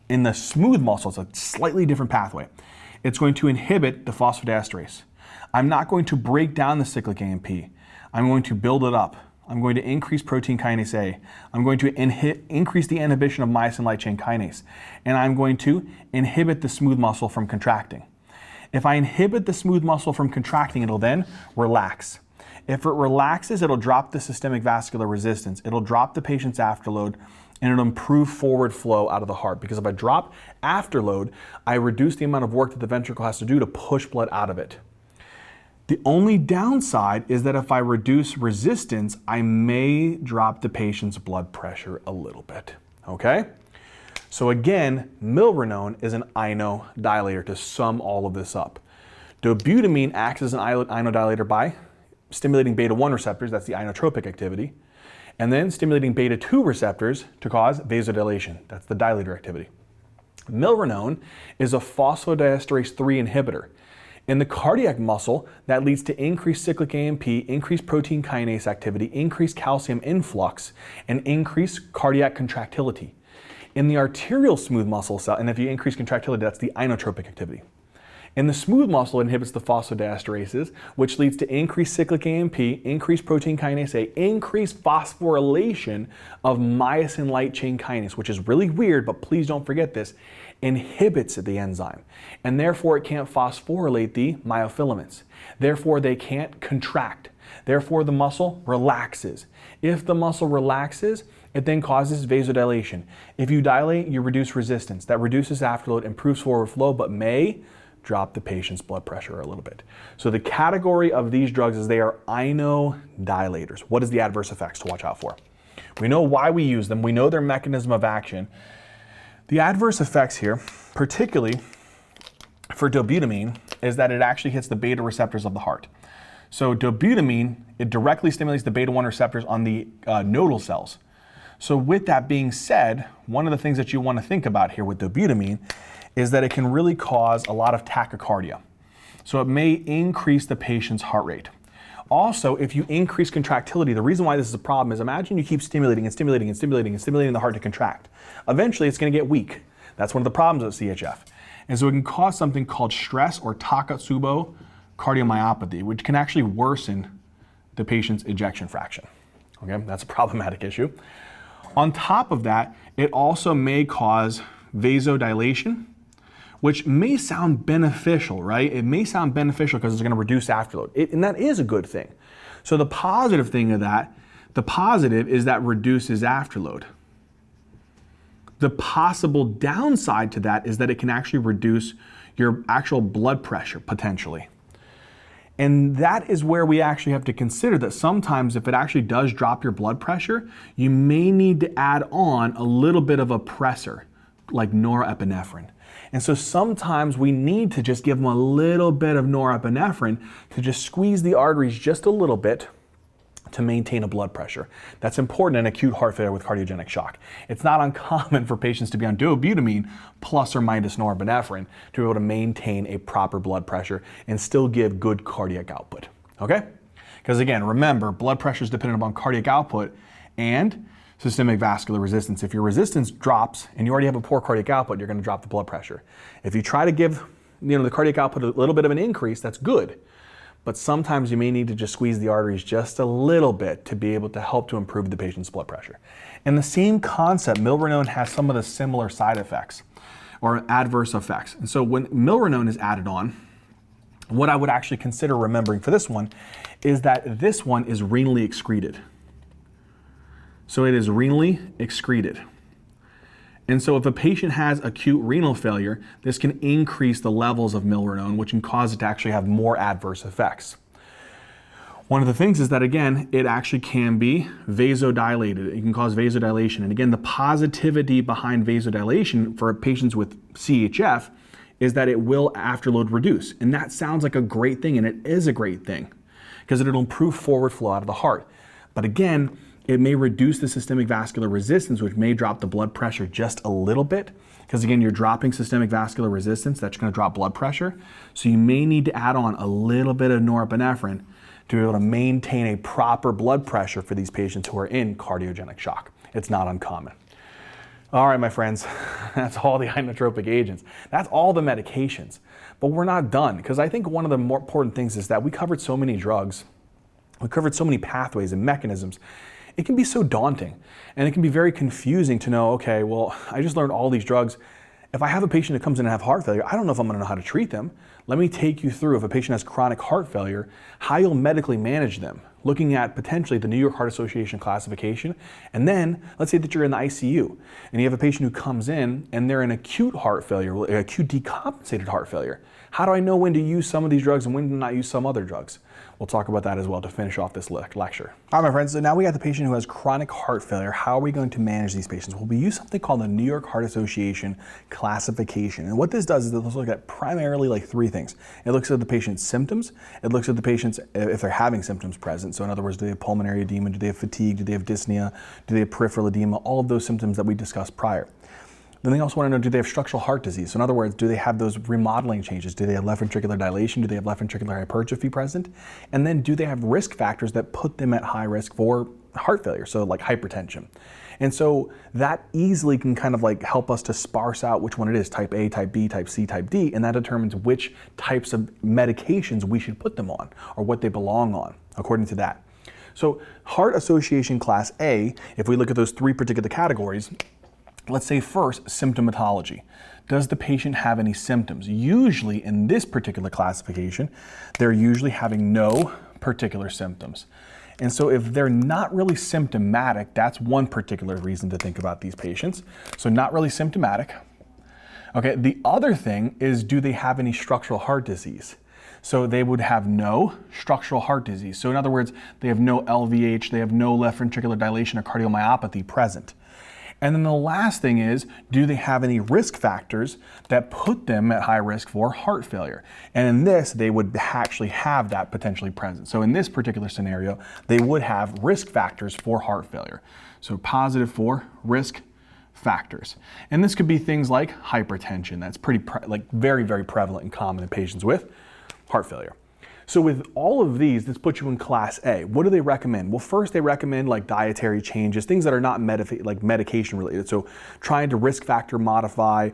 in the smooth muscle, it's a slightly different pathway. It's going to inhibit the phosphodiesterase. I'm not going to break down the cyclic AMP. I'm going to build it up. I'm going to increase protein kinase A. I'm going to increase the inhibition of myosin light chain kinase. And I'm going to inhibit the smooth muscle from contracting. If I inhibit the smooth muscle from contracting, it'll then relax. If it relaxes, it'll drop the systemic vascular resistance. It'll drop the patient's afterload, and it'll improve forward flow out of the heart. Because if I drop afterload, I reduce the amount of work that the ventricle has to do to push blood out of it. The only downside is that if I reduce resistance, I may drop the patient's blood pressure a little bit, okay? So again, milrinone is an inodilator to sum all of this up. Dobutamine acts as an inodilator by stimulating beta-1 receptors, that's the inotropic activity, and then stimulating beta-2 receptors to cause vasodilation, that's the dilator activity. Milrinone is a phosphodiesterase 3 inhibitor. In the cardiac muscle, that leads to increased cyclic AMP, increased protein kinase activity, increased calcium influx, and increased cardiac contractility. In the arterial smooth muscle cell, and if you increase contractility, that's the inotropic activity. In the smooth muscle, it inhibits the phosphodiesterases, which leads to increased cyclic AMP, increased protein kinase A, increased phosphorylation of myosin light chain kinase, which is really weird, but please don't forget this, inhibits the enzyme. And therefore, it can't phosphorylate the myofilaments. Therefore, they can't contract. Therefore, the muscle relaxes. If the muscle relaxes, it then causes vasodilation. If you dilate, you reduce resistance. That reduces afterload, improves forward flow, but may drop the patient's blood pressure a little bit. So the category of these drugs is they are inodilators. What is the adverse effects to watch out for? We know why we use them. We know their mechanism of action. The adverse effects here, particularly for dobutamine, is that it actually hits the beta receptors of the heart. So dobutamine, it directly stimulates the beta-1 receptors on the nodal cells. So with that being said, one of the things that you want to think about here with dobutamine is that it can really cause a lot of tachycardia. So it may increase the patient's heart rate. Also, if you increase contractility, the reason why this is a problem is imagine you keep stimulating and stimulating and stimulating and stimulating the heart to contract. Eventually, it's going to get weak. That's one of the problems with CHF. And so it can cause something called stress or Takotsubo cardiomyopathy, which can actually worsen the patient's ejection fraction. Okay, that's a problematic issue. On top of that, it also may cause vasodilation, which may sound beneficial, right? It may sound beneficial because it's going to reduce afterload, and that is a good thing. So the positive thing of that, the positive is that reduces afterload. The possible downside to that is that it can actually reduce your actual blood pressure potentially. And that is where we actually have to consider that sometimes if it actually does drop your blood pressure, you may need to add on a little bit of a pressor like norepinephrine. And so sometimes we need to just give them a little bit of norepinephrine to just squeeze the arteries just a little bit to maintain a blood pressure. That's important in acute heart failure with cardiogenic shock. It's not uncommon for patients to be on dobutamine plus or minus norepinephrine to be able to maintain a proper blood pressure and still give good cardiac output, okay? Because again, remember, blood pressure is dependent upon cardiac output and systemic vascular resistance. If your resistance drops and you already have a poor cardiac output, you're going to drop the blood pressure. If you try to give the cardiac output a little bit of an increase, that's good. But sometimes you may need to just squeeze the arteries just a little bit to be able to help to improve the patient's blood pressure. And the same concept, milrinone has some of the similar side effects or adverse effects. And so when milrinone is added on, what I would actually consider remembering for this one is that this one is renally excreted. So it is renally excreted. And so if a patient has acute renal failure, this can increase the levels of milrinone, which can cause it to actually have more adverse effects. One of the things is that, again, it actually can be vasodilated. It can cause vasodilation. And again, the positivity behind vasodilation for patients with CHF is that it will afterload reduce. And that sounds like a great thing, and it is a great thing because it'll improve forward flow out of the heart. But again, it may reduce the systemic vascular resistance, which may drop the blood pressure just a little bit. Because again, you're dropping systemic vascular resistance, that's going to drop blood pressure. So you may need to add on a little bit of norepinephrine to be able to maintain a proper blood pressure for these patients who are in cardiogenic shock. It's not uncommon. All right, my friends, that's all the inotropic agents. That's all the medications. But we're not done, because I think one of the more important things is that we covered so many drugs We covered so many pathways and mechanisms. It can be so daunting, and it can be very confusing to know, okay, well, I just learned all these drugs. If I have a patient that comes in and have heart failure, I don't know if I'm gonna know how to treat them. Let me take you through, if a patient has chronic heart failure, how you'll medically manage them, looking at potentially the New York Heart Association classification. And then let's say that you're in the ICU and you have a patient who comes in and they're in acute heart failure, acute decompensated heart failure. How do I know when to use some of these drugs and when to not use some other drugs? We'll talk about that as well to finish off this lecture. All right, my friends, so now we got the patient who has chronic heart failure. How are we going to manage these patients? Well, we use something called the New York Heart Association classification. And what this does is it looks at primarily like three things. It looks at the patient's symptoms. It looks at the patient's, if they're having symptoms present. So in other words, do they have pulmonary edema? Do they have fatigue? Do they have dyspnea? Do they have peripheral edema? All of those symptoms that we discussed prior. Then they also want to know, do they have structural heart disease? So in other words, do they have those remodeling changes? Do they have left ventricular dilation? Do they have left ventricular hypertrophy present? And then do they have risk factors that put them at high risk for heart failure? So like hypertension. And so that easily can kind of like help us to sparse out which one it is, type A, type B, type C, type D, and that determines which types of medications we should put them on or what they belong on according to that. So Heart Association Class A, if we look at those three particular categories, let's say first, symptomatology. Does the patient have any symptoms? Usually in this particular classification, they're usually having no particular symptoms. And so if they're not really symptomatic, that's one particular reason to think about these patients. So not really symptomatic. Okay, the other thing is, do they have any structural heart disease? So they would have no structural heart disease. So in other words, they have no LVH, they have no left ventricular dilation or cardiomyopathy present. And then the last thing is, do they have any risk factors that put them at high risk for heart failure? And in this, they would actually have that potentially present. So in this particular scenario, they would have risk factors for heart failure. So positive for risk factors. And this could be things like hypertension. That's very, very prevalent and common in patients with heart failure. So with all of these, this puts you in Class A. What do they recommend? Well, first they recommend like dietary changes, things that are not medication related. So trying to risk factor modify,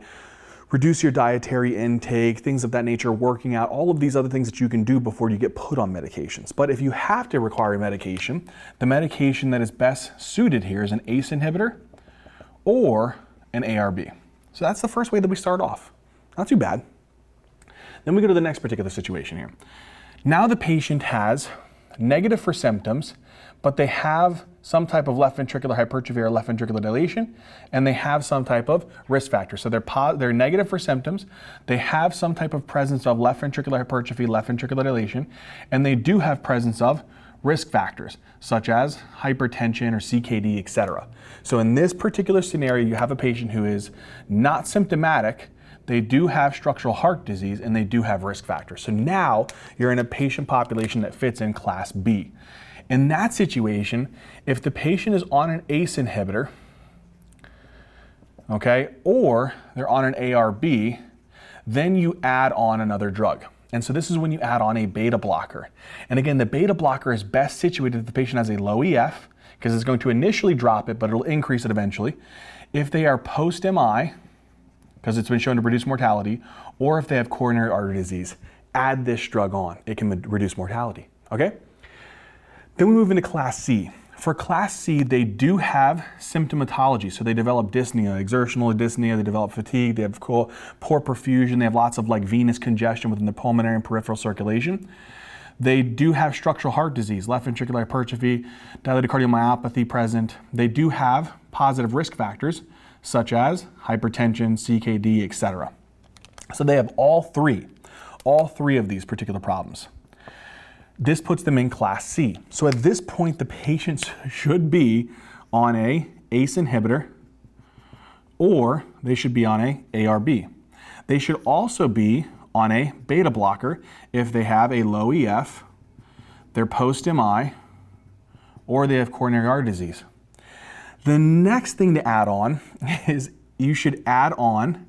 reduce your dietary intake, things of that nature, working out, all of these other things that you can do before you get put on medications. But if you have to require medication, the medication that is best suited here is an ACE inhibitor or an ARB. So that's the first way that we start off. Not too bad. Then we go to the next particular situation here. Now the patient has negative for symptoms, but they have some type of left ventricular hypertrophy or left ventricular dilation, and they have some type of risk factor. So they're negative for symptoms, they have some type of presence of left ventricular hypertrophy, left ventricular dilation, and they do have presence of risk factors, such as hypertension or CKD, etc. So in this particular scenario, you have a patient who is not symptomatic, they do have structural heart disease, and they do have risk factors. So now you're in a patient population that fits in Class B. In that situation, if the patient is on an ACE inhibitor, okay, or they're on an ARB, then you add on another drug. And so this is when you add on a beta blocker. And again, the beta blocker is best situated if the patient has a low EF, because it's going to initially drop it, but it'll increase it eventually. If they are post-MI, because it's been shown to reduce mortality, or if they have coronary artery disease, add this drug on. It can reduce mortality, okay? Then we move into Class C. For Class C, they do have symptomatology. So they develop dyspnea, exertional dyspnea, they develop fatigue, they have poor perfusion, they have lots of like venous congestion within the pulmonary and peripheral circulation. They do have structural heart disease, left ventricular hypertrophy, dilated cardiomyopathy present. They do have positive risk factors, such as hypertension, CKD, etc. So they have all three of these particular problems. This puts them in Class C. So at this point, the patients should be on a ACE inhibitor, or they should be on a ARB. They should also be on a beta blocker if they have a low EF, they're post-MI, or they have coronary artery disease. The next thing to add on is you should add on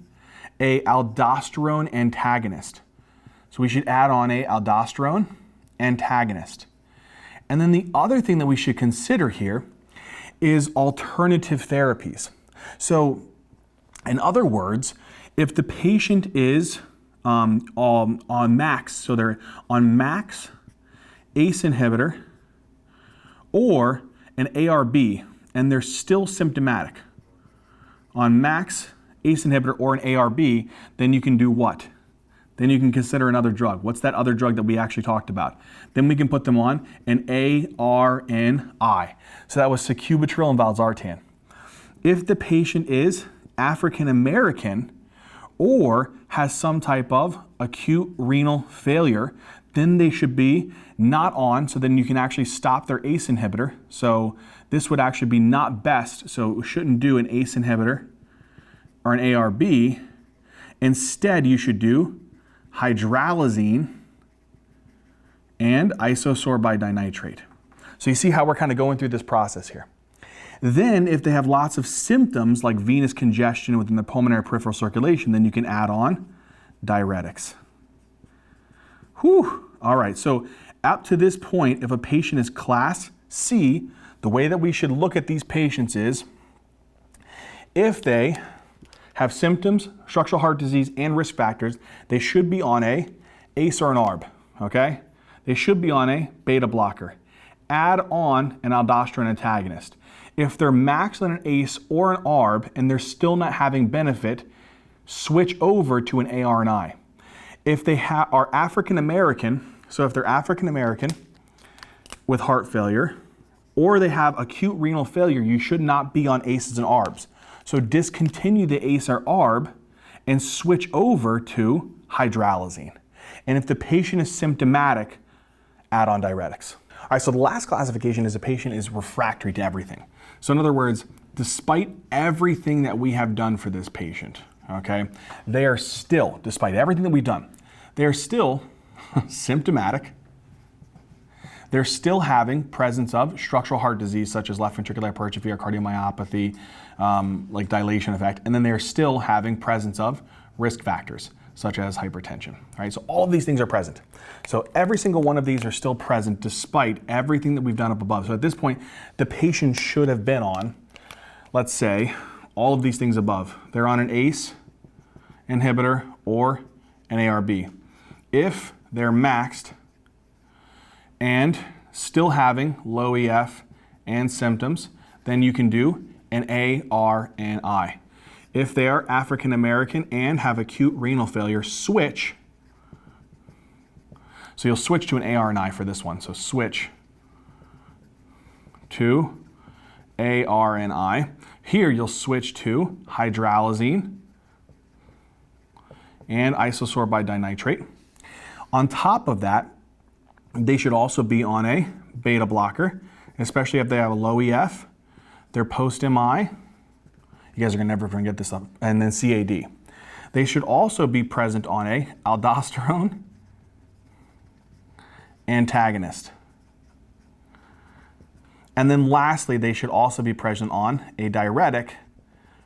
a aldosterone antagonist. So we should add on a aldosterone antagonist. And then the other thing that we should consider here is alternative therapies. So in other words, if the patient is on max, so they're on max ACE inhibitor or an ARB, and they're still symptomatic on max ACE inhibitor or an ARB, then you can do what? Then you can consider another drug. What's that other drug that we actually talked about? Then we can put them on an ARNI. So that was sacubitril and valsartan. If the patient is African American or has some type of acute renal failure, then they should be not on, so then you can actually stop their ACE inhibitor. So this would actually be not best, so we shouldn't do an ACE inhibitor or an ARB. Instead, you should do hydralazine and isosorbide dinitrate. So you see how we're kind of going through this process here. Then if they have lots of symptoms like venous congestion within the pulmonary peripheral circulation, then you can add on diuretics. Whew. All right, so up to this point, if a patient is class C, the way that we should look at these patients is if they have symptoms, structural heart disease, and risk factors, they should be on a ACE or an ARB, okay? They should be on a beta blocker. Add on an aldosterone antagonist. If they're maxed on an ACE or an ARB and they're still not having benefit, switch over to an ARNI. If they are African American, so if they're African American with heart failure, or they have acute renal failure, you should not be on ACEs and ARBs. So discontinue the ACE or ARB and switch over to hydralazine. And if the patient is symptomatic, add on diuretics. All right, so the last classification is a patient is refractory to everything. So in other words, despite everything that we have done for this patient, okay, they are still, despite everything that we've done, they are still symptomatic. They're still having presence of structural heart disease such as left ventricular hypertrophy or cardiomyopathy, like dilation effect, and then they're still having presence of risk factors such as hypertension. Right? So all of these things are present. So every single one of these are still present despite everything that we've done up above. So at this point, the patient should have been on, let's say, all of these things above. They're on an ACE inhibitor or an ARB. If they're maxed and still having low EF and symptoms, then you can do an ARNI. If they are African American and have acute renal failure, switch. So you'll switch to an ARNI for this one. So switch to ARNI. Here you'll switch to hydralazine and isosorbide dinitrate. On top of that, they should also be on a beta blocker, especially if they have a low EF. They're post-MI. You guys are gonna never forget this stuff. And then CAD. They should also be present on a aldosterone antagonist. And then lastly, they should also be present on a diuretic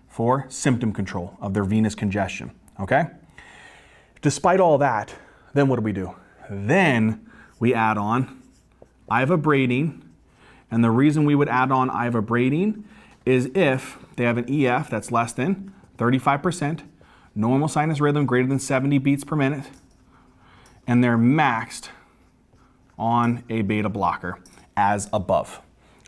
for symptom control of their venous congestion, okay? Despite all that, then what do? Then we add on Ivabradine, and the reason we would add on Ivabradine is if they have an EF that's less than 35%, normal sinus rhythm greater than 70 beats per minute, and they're maxed on a beta blocker as above,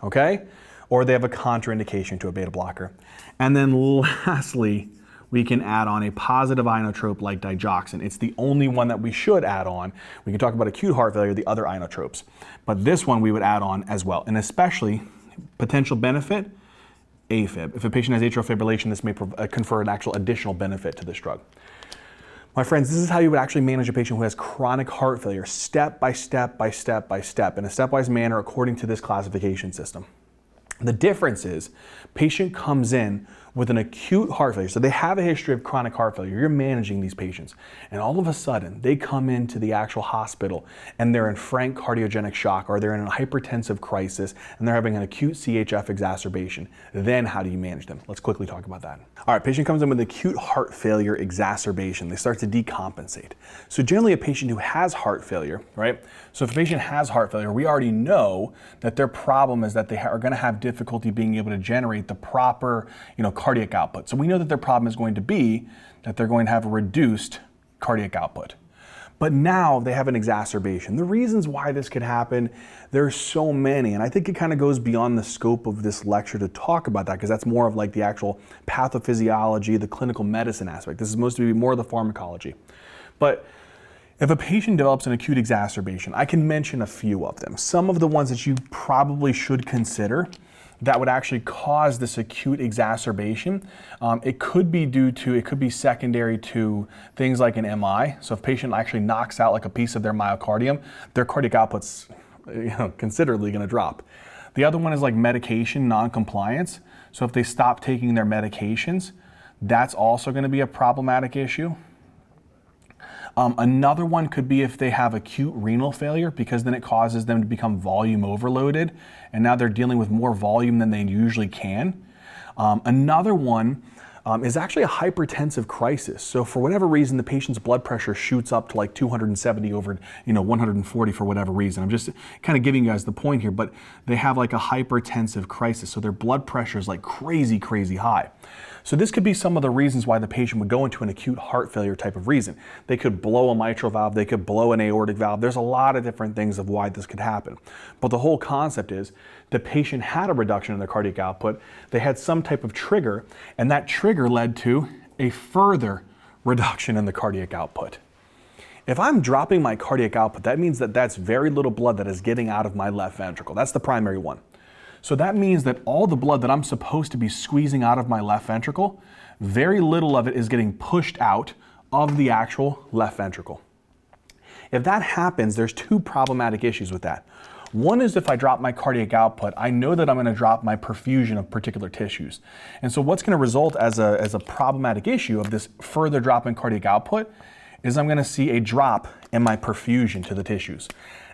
okay? Or they have a contraindication to a beta blocker. And then lastly, we can add on a positive inotrope like digoxin. It's the only one that we should add on. We can talk about acute heart failure, the other inotropes. But this one we would add on as well. And especially potential benefit, AFib. If a patient has atrial fibrillation, this may confer an actual additional benefit to this drug. My friends, this is how you would actually manage a patient who has chronic heart failure, step by step by step by step, in a stepwise manner according to this classification system. The difference is, patient comes in with an acute heart failure. So they have a history of chronic heart failure. You're managing these patients. And all of a sudden, they come into the actual hospital and they're in frank cardiogenic shock, or they're in a hypertensive crisis and they're having an acute CHF exacerbation. Then how do you manage them? Let's quickly talk about that. All right, patient comes in with acute heart failure exacerbation. They start to decompensate. So generally a patient who has heart failure, right? So if a patient has heart failure, we already know that their problem is that they are going to have difficulty being able to generate the proper, cardiac output. So we know that their problem is going to be that they're going to have a reduced cardiac output. but now they have an exacerbation. The reasons why this could happen, there's so many, and I think it kind of goes beyond the scope of this lecture to talk about that, because that's more of like the actual pathophysiology, the clinical medicine aspect. This is supposed to be more of the pharmacology. But if a patient develops an acute exacerbation, I can mention a few of them. Some of the ones that you probably should consider that would actually cause this acute exacerbation. It could be secondary to things like an MI. So if a patient actually knocks out like a piece of their myocardium, their cardiac output's considerably going to drop. The other one is like medication non-compliance. So if they stop taking their medications, that's also going to be a problematic issue. Another one could be if they have acute renal failure, because then it causes them to become volume overloaded, and now they're dealing with more volume than they usually can. Another one is actually a hypertensive crisis. So for whatever reason, the patient's blood pressure shoots up to like 270 over 140 for whatever reason. I'm just kind of giving you guys the point here, but they have like a hypertensive crisis. So their blood pressure is like crazy, crazy high. So this could be some of the reasons why the patient would go into an acute heart failure type of reason. They could blow a mitral valve, they could blow an aortic valve. There's a lot of different things of why this could happen. But the whole concept is the patient had a reduction in their cardiac output, they had some type of trigger, and that trigger led to a further reduction in the cardiac output. If I'm dropping my cardiac output, that means that that's very little blood that is getting out of my left ventricle. That's the primary one. So that means that all the blood that I'm supposed to be squeezing out of my left ventricle, very little of it is getting pushed out of the actual left ventricle. If that happens, there's two problematic issues with that. One is if I drop my cardiac output, I know that I'm going to drop my perfusion of particular tissues. And so what's going to result as a problematic issue of this further drop in cardiac output is I'm going to see a drop in my perfusion to the tissues.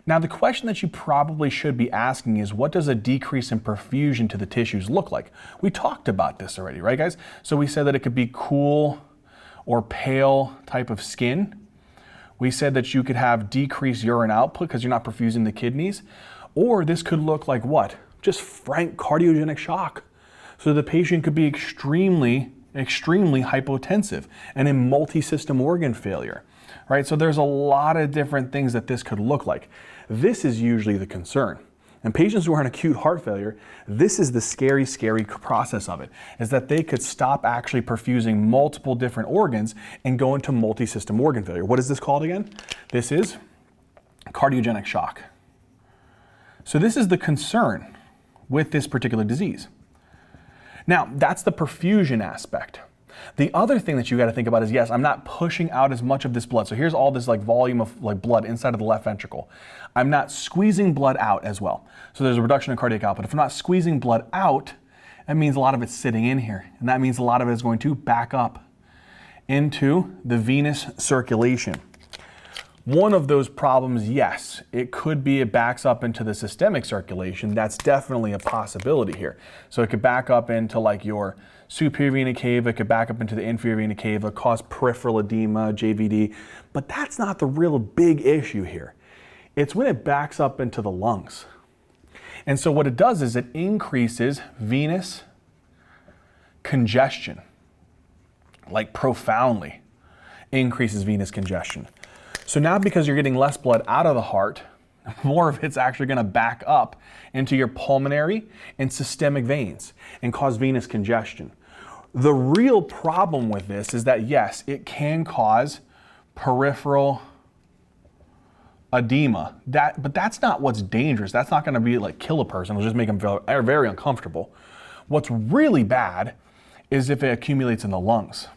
Now, the question that you probably should be asking is, what does a decrease in perfusion to the tissues look like? We talked about this already, right, guys? So we said that it could be cool or pale type of skin. We said that you could have decreased urine output because you're not perfusing the kidneys. Or this could look like what? Just frank cardiogenic shock. So the patient could be extremely hypotensive and in multi-system organ failure, right? So there's a lot of different things that this could look like. This is usually the concern. And patients who are in acute heart failure, this is the scary, scary process of it, is that they could stop actually perfusing multiple different organs and go into multi-system organ failure. What is this called again? This is cardiogenic shock. So this is the concern with this particular disease. Now, that's the perfusion aspect. The other thing that you got to think about is, yes, I'm not pushing out as much of this blood. So here's all this like volume of like blood inside of the left ventricle. I'm not squeezing blood out as well. So there's a reduction in cardiac output. If I'm not squeezing blood out, that means a lot of it's sitting in here. And that means a lot of it is going to back up into the venous circulation. One of those problems, yes, it could be it backs up into the systemic circulation. That's definitely a possibility here. So it could back up into like your superior vena cava, it could back up into the inferior vena cava, cause peripheral edema, JVD, but that's not the real big issue here. It's when it backs up into the lungs. And so what it does is it increases venous congestion, like profoundly increases venous congestion. So now because you're getting less blood out of the heart, more of it's actually going to back up into your pulmonary and systemic veins and cause venous congestion. The real problem with this is that, yes, it can cause peripheral edema, but that's not what's dangerous. That's not going to be like kill a person. It'll just make them feel very uncomfortable. What's really bad is if it accumulates in the lungs.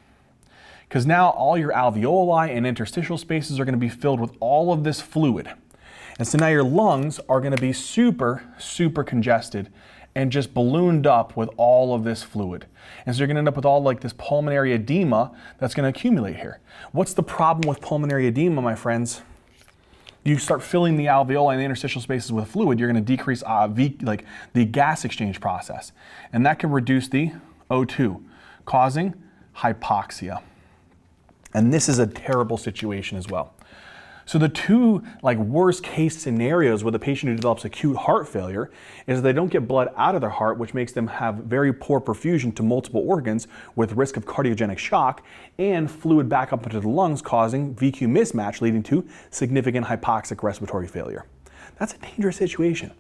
Because now all your alveoli and interstitial spaces are going to be filled with all of this fluid. And so now your lungs are going to be super congested and just ballooned up with all of this fluid. And so you're going to end up with all like this pulmonary edema that's going to accumulate here. What's the problem with pulmonary edema, my friends? You start filling the alveoli and the interstitial spaces with fluid, you're going to decrease like the gas exchange process. And that can reduce the O2, causing hypoxia. And this is a terrible situation as well. So the two worst case scenarios with a patient who develops acute heart failure is they don't get blood out of their heart, which makes them have very poor perfusion to multiple organs with risk of cardiogenic shock and fluid back up into the lungs, causing VQ mismatch, leading to significant hypoxic respiratory failure. That's a dangerous situation.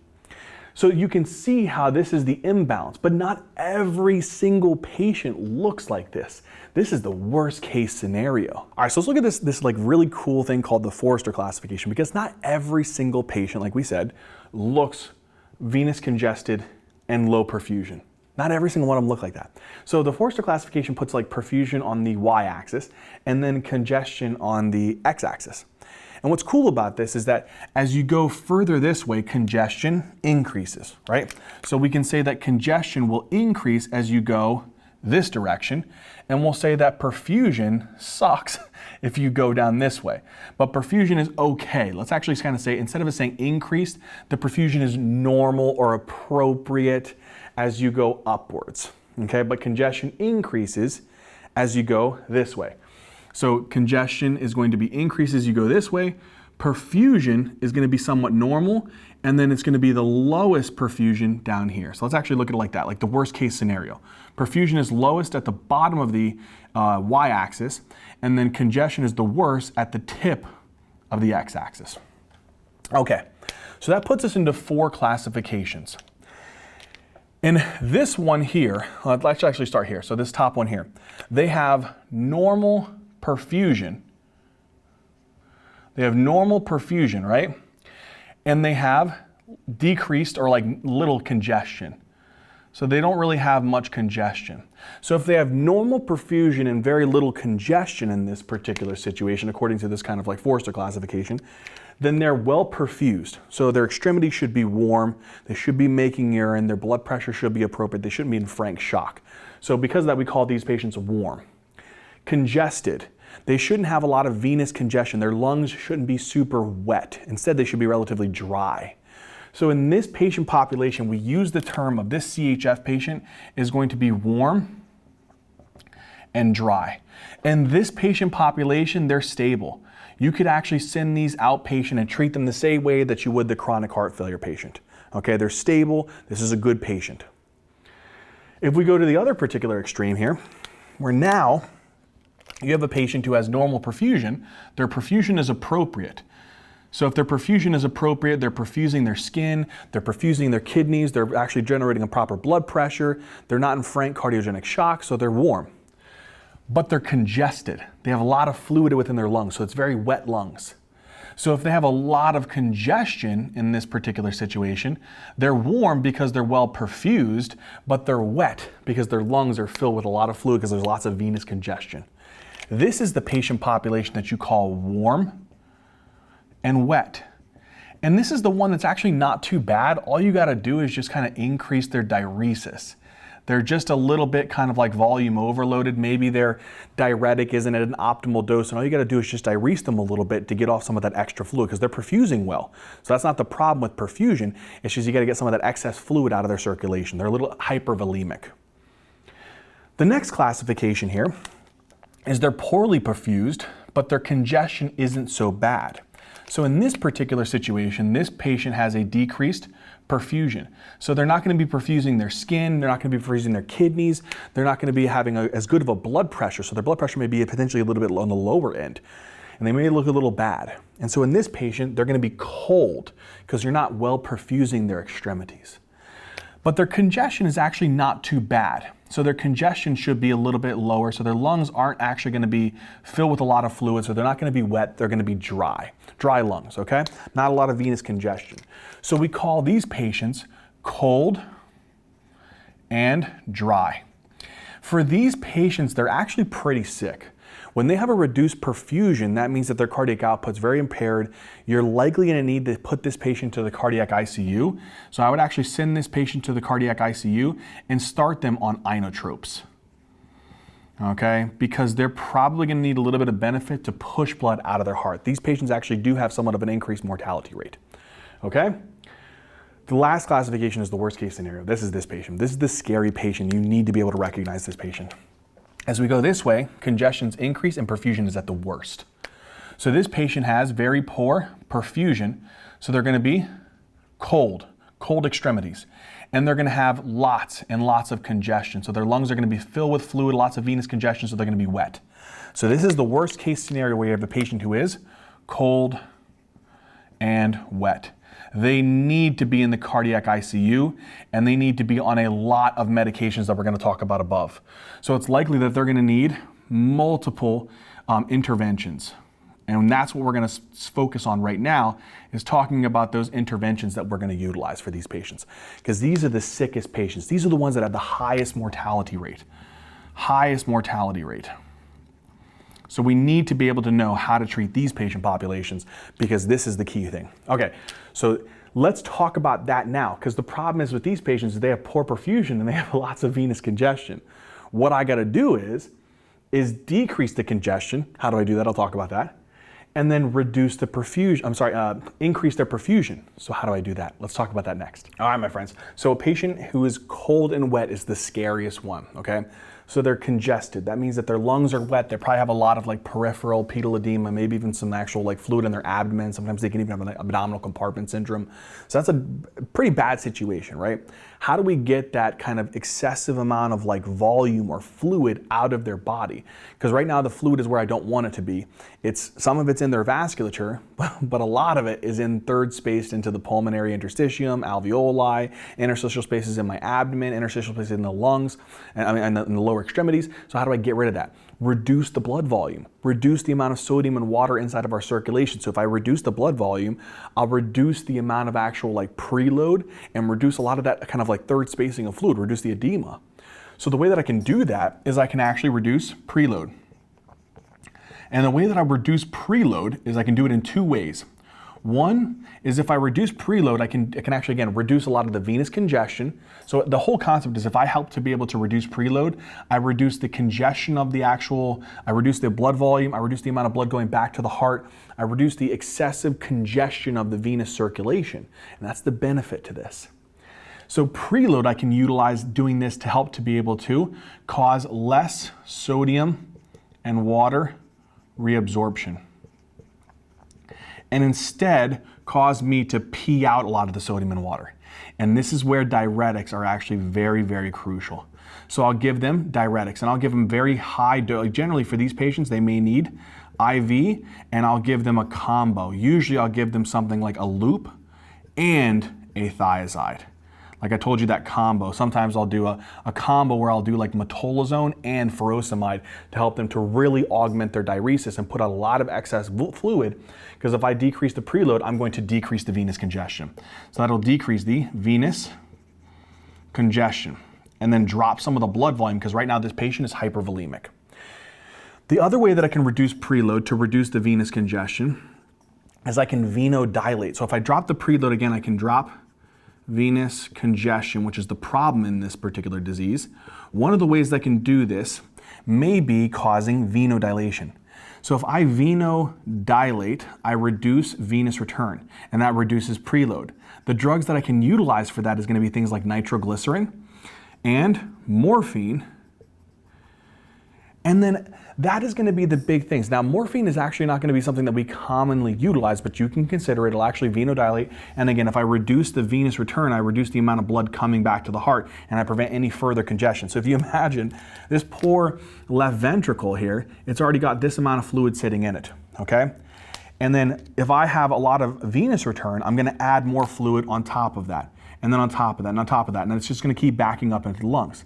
So you can see how this is the imbalance, but not every single patient looks like this. This is the worst case scenario. All right, so let's look at this really cool thing called the Forrester classification, because not every single patient, like we said, looks venous congested and low perfusion. Not every single one of them look like that. So the Forrester classification puts perfusion on the y-axis and then congestion on the x-axis. And what's cool about this is that as you go further this way, congestion increases, right? So we can say that congestion will increase as you go this direction, and we'll say that perfusion sucks if you go down this way. But perfusion is okay. Let's actually kind of say, instead of us saying increased, the perfusion is normal or appropriate as you go upwards, okay? But congestion increases as you go this way. So congestion is going to be increased as you go this way. Perfusion is going to be somewhat normal, and then it's going to be the lowest perfusion down here. So let's actually look at it like that, like the worst case scenario. Perfusion is lowest at the bottom of the y-axis, and then congestion is the worst at the tip of the x-axis. Okay, so that puts us into 4 classifications. In this one here, let's actually start here. So this top one here, they have normal perfusion. They have normal perfusion, right? And they have decreased or little congestion. So they don't really have much congestion. So if they have normal perfusion and very little congestion in this particular situation, according to this kind of Forrester classification, then they're well perfused. So their extremities should be warm, they should be making urine, their blood pressure should be appropriate, they shouldn't be in frank shock. So because of that, we call these patients warm. Congested. They shouldn't have a lot of venous congestion. Their lungs shouldn't be super wet. Instead, they should be relatively dry. So in this patient population, we use the term of this CHF patient is going to be warm and dry. In this patient population, they're stable. You could actually send these outpatient and treat them the same way that you would the chronic heart failure patient. Okay, they're stable. This is a good patient. If we go to the other particular extreme here, where now you have a patient who has normal perfusion, their perfusion is appropriate. So if their perfusion is appropriate, they're perfusing their skin, they're perfusing their kidneys, they're actually generating a proper blood pressure, they're not in frank cardiogenic shock, so they're warm. But they're congested. They have a lot of fluid within their lungs, so it's very wet lungs. So if they have a lot of congestion in this particular situation, they're warm because they're well perfused, but they're wet because their lungs are filled with a lot of fluid because there's lots of venous congestion. This is the patient population that you call warm and wet. And this is the one that's actually not too bad. All you got to do is just kind of increase their diuresis. They're just a little bit kind of volume overloaded. Maybe their diuretic isn't at an optimal dose, and all you got to do is just diurese them a little bit to get off some of that extra fluid because they're perfusing well. So that's not the problem with perfusion. It's just you got to get some of that excess fluid out of their circulation. They're a little hypervolemic. The next classification here is they're poorly perfused, but their congestion isn't so bad. So in this particular situation, this patient has a decreased perfusion. So they're not going to be perfusing their skin, they're not going to be perfusing their kidneys, they're not going to be having as good of a blood pressure, so their blood pressure may be potentially a little bit on the lower end, and they may look a little bad. And so in this patient, they're going to be cold because you're not well perfusing their extremities. But their congestion is actually not too bad. So their congestion should be a little bit lower, so their lungs aren't actually going to be filled with a lot of fluid, so they're not going to be wet, they're going to be dry lungs, okay? Not a lot of venous congestion. So we call these patients cold and dry. For these patients, they're actually pretty sick. When they have a reduced perfusion, that means that their cardiac output's very impaired. You're likely going to need to put this patient to the cardiac ICU. So I would actually send this patient to the cardiac ICU and start them on inotropes. Okay, because they're probably going to need a little bit of benefit to push blood out of their heart. These patients actually do have somewhat of an increased mortality rate. Okay? The last classification is the worst case scenario. This is this patient. This is the scary patient. You need to be able to recognize this patient. As we go this way, congestion's increase and perfusion is at the worst. So this patient has very poor perfusion, so they're going to be cold extremities. And they're going to have lots and lots of congestion. So their lungs are going to be filled with fluid, lots of venous congestion, so they're going to be wet. So this is the worst case scenario where you have a patient who is cold and wet. They need to be in the cardiac ICU, and they need to be on a lot of medications that we're going to talk about above. So it's likely that they're going to need multiple interventions. And that's what we're going to focus on right now, is talking about those interventions that we're going to utilize for these patients. Because these are the sickest patients. These are the ones that have the highest mortality rate. Highest mortality rate. So we need to be able to know how to treat these patient populations, because this is the key thing. Okay, so let's talk about that now, because the problem is with these patients is they have poor perfusion and they have lots of venous congestion. What I got to do is decrease the congestion. How do I do that? I'll talk about that. And then reduce the perfusion, increase their perfusion. So how do I do that? Let's talk about that next. All right, my friends. So a patient who is cold and wet is the scariest one, okay? So they're congested. That means that their lungs are wet. They probably have a lot of like peripheral pedal edema, maybe even some actual like fluid in their abdomen. Sometimes they can even have an abdominal compartment syndrome. So that's a pretty bad situation, right? How do we get that kind of excessive amount of like volume or fluid out of their body? Because right now the fluid is where I don't want it to be. Some of it's in their vasculature, but a lot of it is in third spaced into the pulmonary interstitium, alveoli, interstitial spaces in my abdomen, interstitial spaces in the lungs, and in the lower extremities. So how do I get rid of that? Reduce the blood volume, reduce the amount of sodium and water inside of our circulation. So if I reduce the blood volume, I'll reduce the amount of actual like preload and reduce a lot of that kind of like third spacing of fluid, reduce the edema. So the way that I can do that is I can actually reduce preload. And the way that I reduce preload is I can do it in two ways. One is if I reduce preload, I can actually, again, reduce a lot of the venous congestion. So the whole concept is if I help to be able to reduce preload, I reduce the congestion of I reduce the blood volume, I reduce the amount of blood going back to the heart, I reduce the excessive congestion of the venous circulation. And that's the benefit to this. So preload, I can utilize doing this to help to be able to cause less sodium and water reabsorption, and instead cause me to pee out a lot of the sodium and water. And this is where diuretics are actually very, very crucial. So I'll give them diuretics, and I'll give them very high dose. Generally for these patients, they may need IV, and I'll give them a combo. Usually I'll give them something like a loop and a thiazide. Like I told you, that combo. Sometimes I'll do a combo where I'll do like metolazone and furosemide to help them to really augment their diuresis and put out a lot of excess fluid, because if I decrease the preload, I'm going to decrease the venous congestion. So that'll decrease the venous congestion and then drop some of the blood volume, because right now this patient is hypervolemic. The other way that I can reduce preload to reduce the venous congestion is I can venodilate. So if I drop the preload again, I can drop venous congestion, which is the problem in this particular disease. One of the ways that I can do this may be causing venodilation. So if I venodilate, I reduce venous return, and that reduces preload. The drugs that I can utilize for that is going to be things like nitroglycerin and morphine. And then that is going to be the big things. Now, morphine is actually not going to be something that we commonly utilize, but you can consider it. It'll actually venodilate. And again, if I reduce the venous return, I reduce the amount of blood coming back to the heart, and I prevent any further congestion. So if you imagine this poor left ventricle here, it's already got this amount of fluid sitting in it, okay? And then if I have a lot of venous return, I'm going to add more fluid on top of that, and then on top of that, and on top of that, and then it's just going to keep backing up into the lungs.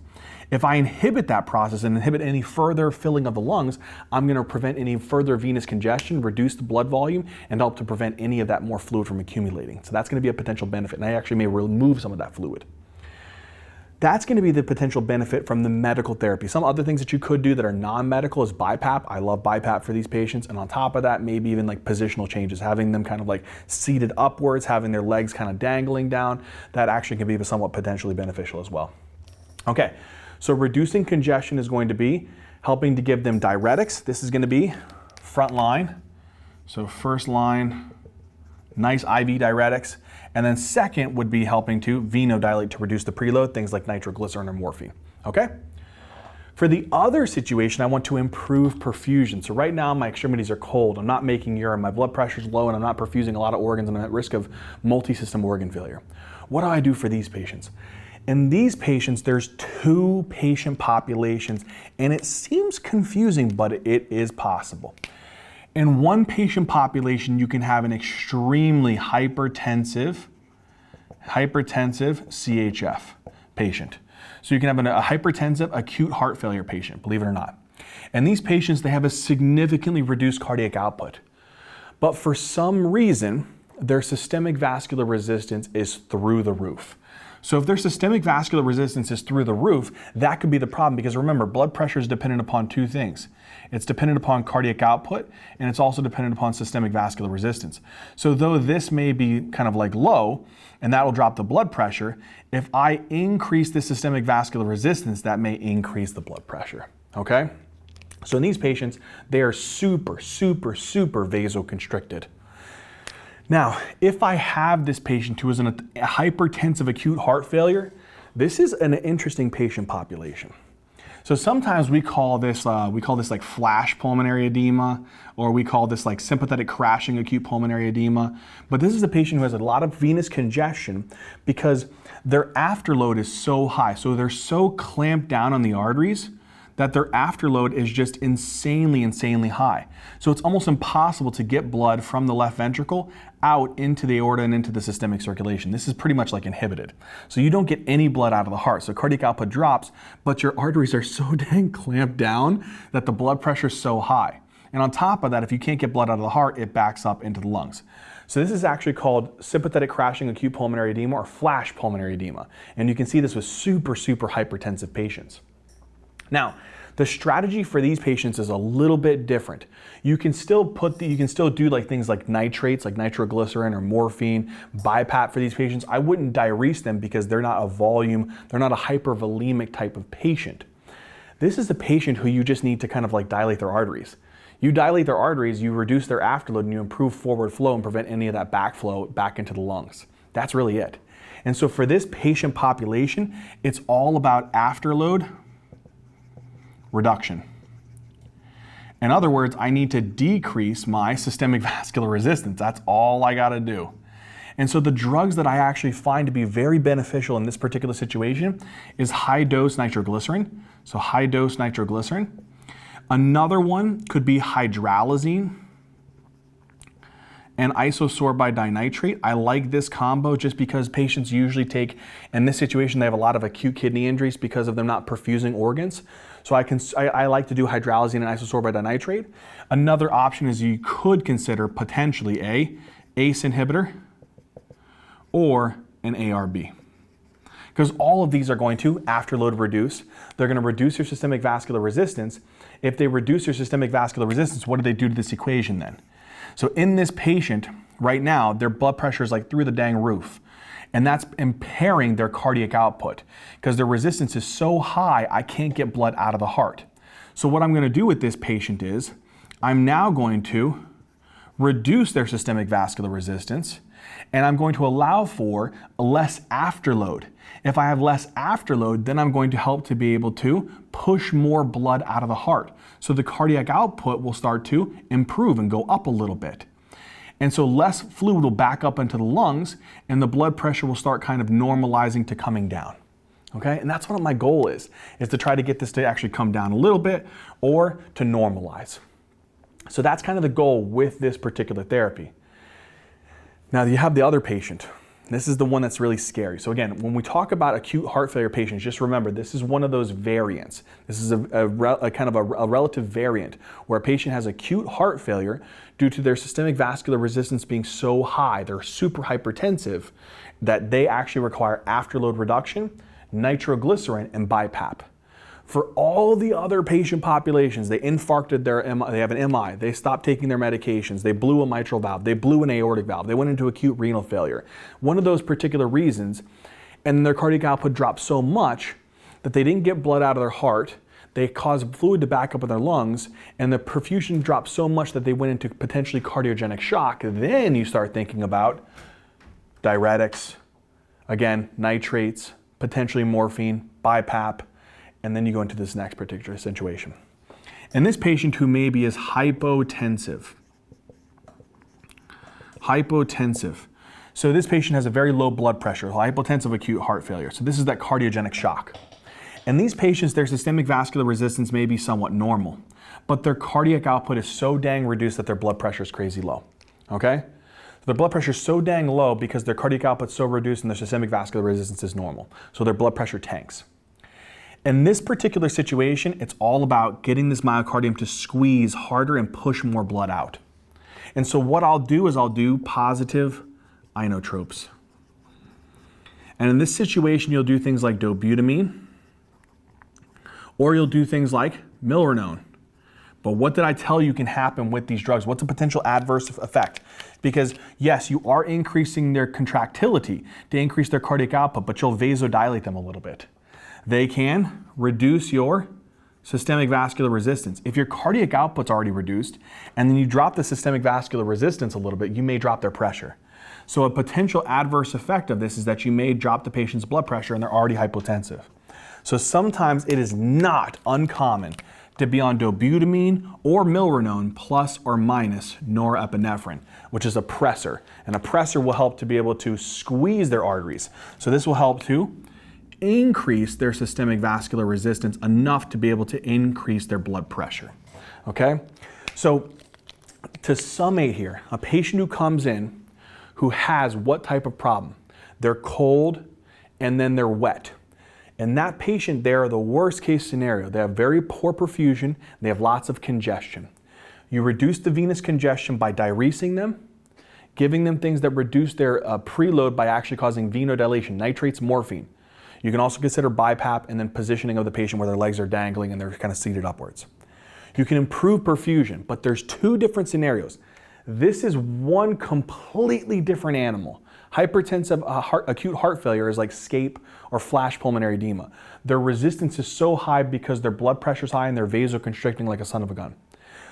If I inhibit that process and inhibit any further filling of the lungs, I'm going to prevent any further venous congestion, reduce the blood volume, and help to prevent any of that more fluid from accumulating. So that's going to be a potential benefit, and I actually may remove some of that fluid. That's going to be the potential benefit from the medical therapy. Some other things that you could do that are non-medical is BiPAP. I love BiPAP for these patients. And on top of that, maybe even like positional changes, having them kind of like seated upwards, having their legs kind of dangling down. That actually can be somewhat potentially beneficial as well. Okay, so reducing congestion is going to be helping to give them diuretics. This is going to be front line. So first line, nice IV diuretics. And then second would be helping to venodilate to reduce the preload, things like nitroglycerin or morphine. Okay? For the other situation, I want to improve perfusion. So right now my extremities are cold, I'm not making urine, my blood pressure is low, and I'm not perfusing a lot of organs, and I'm at risk of multi-system organ failure. What do I do for these patients? In these patients, there's 2 patient populations, and it seems confusing, but it is possible. In one patient population, you can have an extremely hypertensive CHF patient. So you can have a hypertensive acute heart failure patient, believe it or not. And these patients, they have a significantly reduced cardiac output. But for some reason, their systemic vascular resistance is through the roof. So if their systemic vascular resistance is through the roof, that could be the problem, because remember, blood pressure is dependent upon 2 things. It's dependent upon cardiac output, and it's also dependent upon systemic vascular resistance. So though this may be kind of like low, and that will drop the blood pressure, if I increase the systemic vascular resistance, that may increase the blood pressure, okay? So in these patients, they are super vasoconstricted. Now, if I have this patient who is in a hypertensive acute heart failure, this is an interesting patient population. So sometimes we call this like flash pulmonary edema, or we call this like sympathetic crashing acute pulmonary edema. But this is a patient who has a lot of venous congestion because their afterload is so high. So they're so clamped down on the arteries that their afterload is just insanely high. So it's almost impossible to get blood from the left ventricle out into the aorta and into the systemic circulation. This is pretty much like inhibited. So you don't get any blood out of the heart. So cardiac output drops, but your arteries are so dang clamped down that the blood pressure is so high. And on top of that, if you can't get blood out of the heart, it backs up into the lungs. So this is actually called sympathetic crashing acute pulmonary edema, or flash pulmonary edema. And you can see this with super hypertensive patients. Now, the strategy for these patients is a little bit different. You can still do like things like nitrates, like nitroglycerin or morphine, BiPAP for these patients. I wouldn't diurese them because they're not a hypervolemic type of patient. This is a patient who you just need to kind of like dilate their arteries. You dilate their arteries, you reduce their afterload, and you improve forward flow and prevent any of that backflow back into the lungs. That's really it. And so for this patient population, it's all about afterload reduction. In other words, I need to decrease my systemic vascular resistance. That's all I got to do. And so the drugs that I actually find to be very beneficial in this particular situation is high-dose nitroglycerin. So high-dose nitroglycerin. Another one could be hydralazine and isosorbide dinitrate. I like this combo just because patients usually take, in this situation, they have a lot of acute kidney injuries because of them not perfusing organs. So I like to do hydralazine and isosorbide dinitrate. Another option is you could consider potentially a ACE inhibitor or an ARB. Because all of these are going to afterload reduce. They're going to reduce your systemic vascular resistance. If they reduce your systemic vascular resistance, what do they do to this equation then? So in this patient, right now, their blood pressure is like through the dang roof. And that's impairing their cardiac output because their resistance is so high, I can't get blood out of the heart. So what I'm going to do with this patient is I'm now going to reduce their systemic vascular resistance, and I'm going to allow for less afterload. If I have less afterload, then I'm going to help to be able to push more blood out of the heart. So the cardiac output will start to improve and go up a little bit. And so less fluid will back up into the lungs, and the blood pressure will start kind of normalizing to coming down. Okay, and that's what my goal is to try to get this to actually come down a little bit or to normalize. So that's kind of the goal with this particular therapy. Now you have the other patient. This is the one that's really scary. So again, when we talk about acute heart failure patients, just remember this is one of those variants. This is a kind of a relative variant where a patient has acute heart failure due to their systemic vascular resistance being so high, they're super hypertensive, that they actually require afterload reduction, nitroglycerin, and BiPAP. For all the other patient populations, they infarcted they have an MI, they stopped taking their medications, they blew a mitral valve, they blew an aortic valve, they went into acute renal failure. One of those particular reasons, and their cardiac output dropped so much that they didn't get blood out of their heart, they caused fluid to back up in their lungs, and the perfusion dropped so much that they went into potentially cardiogenic shock. Then you start thinking about diuretics, again, nitrates, potentially morphine, BiPAP, and then you go into this next particular situation. And this patient who maybe is hypotensive. So this patient has a very low blood pressure, hypotensive acute heart failure. So this is that cardiogenic shock. And these patients, their systemic vascular resistance may be somewhat normal, but their cardiac output is so dang reduced that their blood pressure is crazy low, okay? So their blood pressure is so dang low because their cardiac output is so reduced and their systemic vascular resistance is normal. So their blood pressure tanks. In this particular situation, it's all about getting this myocardium to squeeze harder and push more blood out. And so what I'll do is I'll do positive inotropes. And in this situation, you'll do things like dobutamine, or you'll do things like milrinone. But what did I tell you can happen with these drugs? What's a potential adverse effect? Because yes, you are increasing their contractility to increase their cardiac output, but you'll vasodilate them a little bit. They can reduce your systemic vascular resistance. If your cardiac output's already reduced, and then you drop the systemic vascular resistance a little bit, you may drop their pressure. So a potential adverse effect of this is that you may drop the patient's blood pressure and they're already hypotensive. So sometimes it is not uncommon to be on dobutamine or milrinone plus or minus norepinephrine, which is a pressor. And a pressor will help to be able to squeeze their arteries. So this will help to increase their systemic vascular resistance enough to be able to increase their blood pressure, okay? So to summate here, a patient who comes in who has what type of problem? They're cold and then they're wet. And that patient there, the worst case scenario, they have very poor perfusion, they have lots of congestion. You reduce the venous congestion by diuresing them, giving them things that reduce their preload by actually causing venodilation, nitrates, morphine. You can also consider BiPAP and then positioning of the patient where their legs are dangling and they're kind of seated upwards. You can improve perfusion, but there's two different scenarios. This is one completely different animal. Hypertensive acute heart failure is like SCAPE or flash pulmonary edema. Their resistance is so high because their blood pressure is high and they're vasoconstricting like a son of a gun.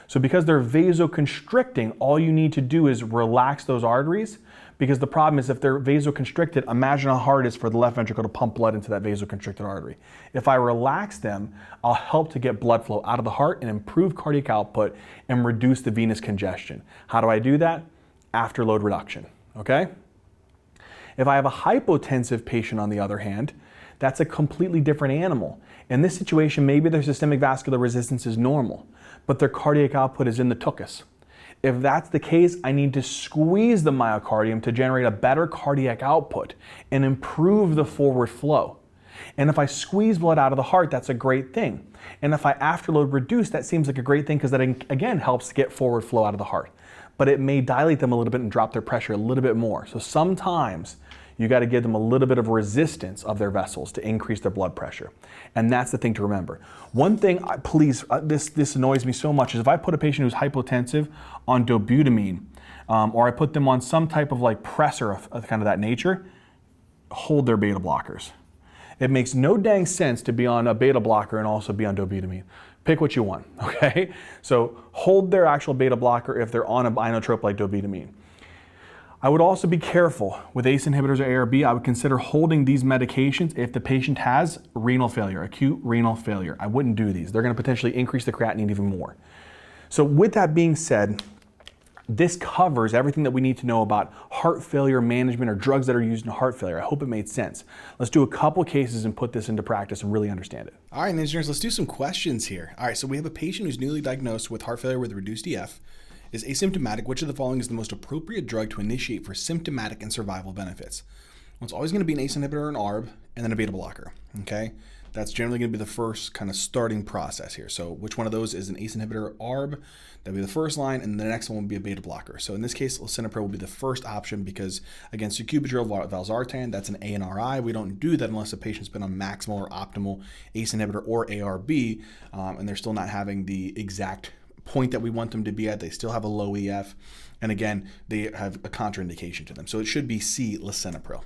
So because they're vasoconstricting, all you need to do is relax those arteries, because the problem is if they're vasoconstricted, imagine how hard it is for the left ventricle to pump blood into that vasoconstricted artery. If I relax them, I'll help to get blood flow out of the heart and improve cardiac output and reduce the venous congestion. How do I do that? Afterload reduction, okay? If I have a hypotensive patient, on the other hand, that's a completely different animal. In this situation, maybe their systemic vascular resistance is normal, but their cardiac output is in the tuchus. If that's the case, I need to squeeze the myocardium to generate a better cardiac output and improve the forward flow. And if I squeeze blood out of the heart, that's a great thing. And if I afterload reduce, that seems like a great thing because that again helps to get forward flow out of the heart. But it may dilate them a little bit and drop their pressure a little bit more. So sometimes you got to give them a little bit of resistance of their vessels to increase their blood pressure. And that's the thing to remember. One thing, this annoys me so much, is if I put a patient who's hypotensive on dobutamine, or I put them on some type of like pressor of kind of that nature, hold their beta blockers. It makes no dang sense to be on a beta blocker and also be on dobutamine. Pick what you want, okay? So hold their actual beta blocker if they're on an inotrope like dobutamine. I would also be careful with ACE inhibitors or ARB. I would consider holding these medications if the patient has renal failure, acute renal failure. I wouldn't do these. They're going to potentially increase the creatinine even more. So with that being said, this covers everything that we need to know about heart failure management or drugs that are used in heart failure. I hope it made sense. Let's do a couple cases and put this into practice and really understand it. All right, engineers, let's do some questions here. All right, so we have a patient who's newly diagnosed with heart failure with reduced EF, is asymptomatic. Which of the following is the most appropriate drug to initiate for symptomatic and survival benefits? Well, it's always going to be an ACE inhibitor or an ARB, and then a beta blocker, okay? That's generally going to be the first kind of starting process here. So which one of those is an ACE inhibitor or ARB? That'll be the first line, and the next one will be a beta blocker. So in this case, lisinopril will be the first option because, again, sacubitril valsartan, that's an ANRI. We don't do that unless a patient's been on maximal or optimal ACE inhibitor or ARB, and they're still not having the exact point that we want them to be at. They still have a low EF, and again, they have a contraindication to them. So it should be C, lisinopril.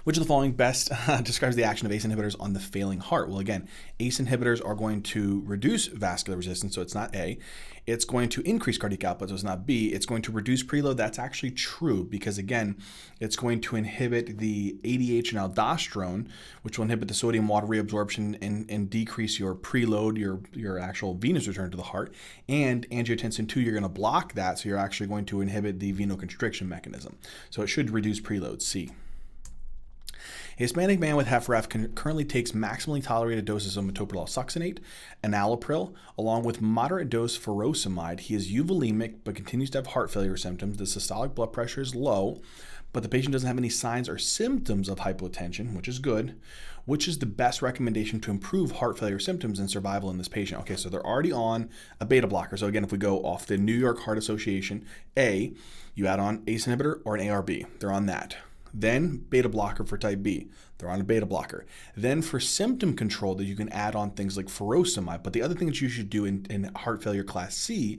Which of the following best describes the action of ACE inhibitors on the failing heart? Well, again, ACE inhibitors are going to reduce vascular resistance, so it's not A. It's going to increase cardiac output, so it's not B. It's going to reduce preload. That's actually true because, again, it's going to inhibit the ADH and aldosterone, which will inhibit the sodium water reabsorption and decrease your preload, your actual venous return to the heart. And angiotensin 2, you're going to block that, so you're actually going to inhibit the venoconstriction mechanism. So it should reduce preload, C. A Hispanic man with HFrEF currently takes maximally tolerated doses of metoprolol succinate, enalapril, along with moderate dose furosemide. He is euvolemic but continues to have heart failure symptoms. The systolic blood pressure is low, but the patient doesn't have any signs or symptoms of hypotension, which is good. Which is the best recommendation to improve heart failure symptoms and survival in this patient? Okay, so they're already on a beta blocker. So again, if we go off the New York Heart Association, A, you add on ACE inhibitor or an ARB. They're on that. Then beta blocker for type B. They're on a beta blocker. Then for symptom control, that you can add on things like furosemide. But the other thing that you should do in heart failure class C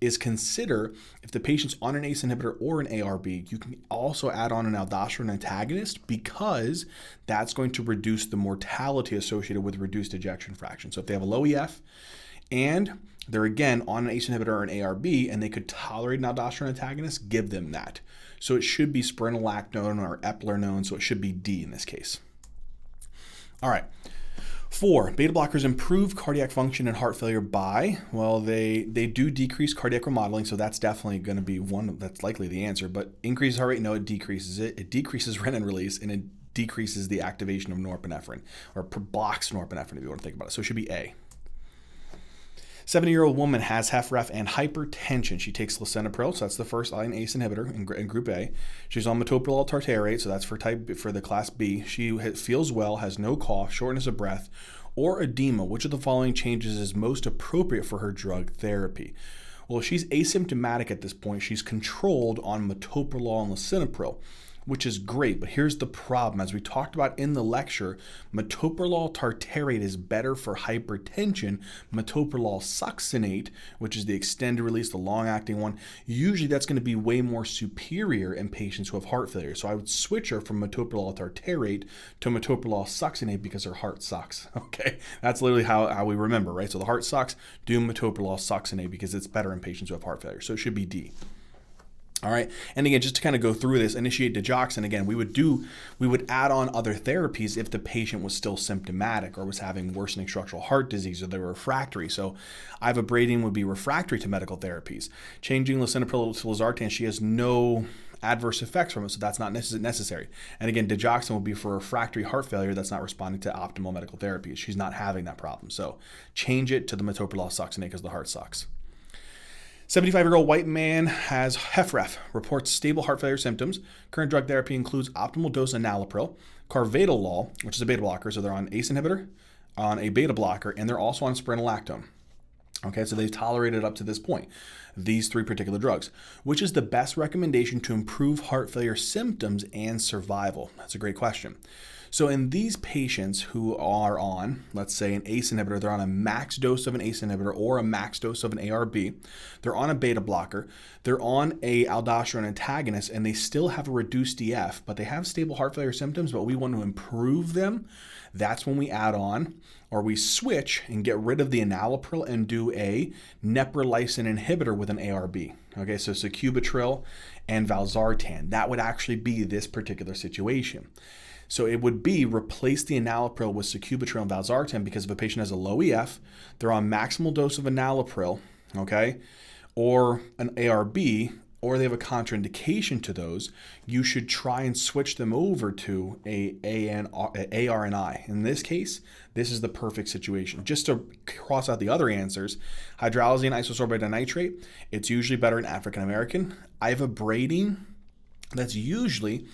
is consider if the patient's on an ACE inhibitor or an ARB, you can also add on an aldosterone antagonist because that's going to reduce the mortality associated with reduced ejection fraction. So if they have a low EF and they're again on an ACE inhibitor or an ARB and they could tolerate an aldosterone antagonist, give them that. So it should be spironolactone or eplerenone, so it should be D in this case. All right. 4, beta blockers improve cardiac function in heart failure by, well, they do decrease cardiac remodeling, so that's definitely going to be one, that's likely the answer, but increases heart rate, no, it decreases it. It decreases renin release, and it decreases the activation of norepinephrine, or blocks norepinephrine if you want to think about it. So it should be A. 70-year-old woman has HFrEF and hypertension. She takes lisinopril, so that's the first line ACE inhibitor in Group A. She's on metoprolol tartarate, so that's for the class B. She feels well, has no cough, shortness of breath, or edema. Which of the following changes is most appropriate for her drug therapy? Well, if she's asymptomatic at this point, she's controlled on metoprolol and lisinopril, which is great, but here's the problem. As we talked about in the lecture, metoprolol tartarate is better for hypertension. Metoprolol succinate, which is the extended release, the long-acting one, usually that's going to be way more superior in patients who have heart failure. So I would switch her from metoprolol tartarate to metoprolol succinate because her heart sucks. Okay, that's literally how we remember, right? So the heart sucks, do metoprolol succinate because it's better in patients who have heart failure. So it should be D. All right, and again, just to kind of go through this, initiate digoxin. Again, we would add on other therapies if the patient was still symptomatic or was having worsening structural heart disease or they were refractory. So Ivabradine would be refractory to medical therapies. Changing lisinopril to losartan, she has no adverse effects from it, so that's not necessary. And again, digoxin will be for refractory heart failure that's not responding to optimal medical therapies. She's not having that problem. So change it to the metoprolol succinate because the heart sucks. 75-year-old white man has HFrEF, reports stable heart failure symptoms. Current drug therapy includes optimal dose enalapril, carvedilol, which is a beta blocker, so they're on ACE inhibitor, on a beta blocker, and they're also on spironolactone. Okay, so they've tolerated up to this point these 3 particular drugs. Which is the best recommendation to improve heart failure symptoms and survival? That's a great question. So in these patients who are on, let's say, an ACE inhibitor, they're on a max dose of an ACE inhibitor or a max dose of an ARB, they're on a beta blocker, they're on a aldosterone antagonist, and they still have a reduced EF, but they have stable heart failure symptoms, but we want to improve them. That's when we add on, or we switch and get rid of the enalapril and do a neprilysin inhibitor with an ARB. Okay, so sacubitril and valsartan. That would actually be this particular situation. So it would be replace the enalapril with sacubitril and valsartan because if a patient has a low EF, they're on maximal dose of enalapril, okay, or an ARB, or they have a contraindication to those, you should try and switch them over to a ARNI. In this case, this is the perfect situation. Just to cross out the other answers, hydralazine isosorbate dinitrate, it's usually better in African American. Ivabradine, that's usually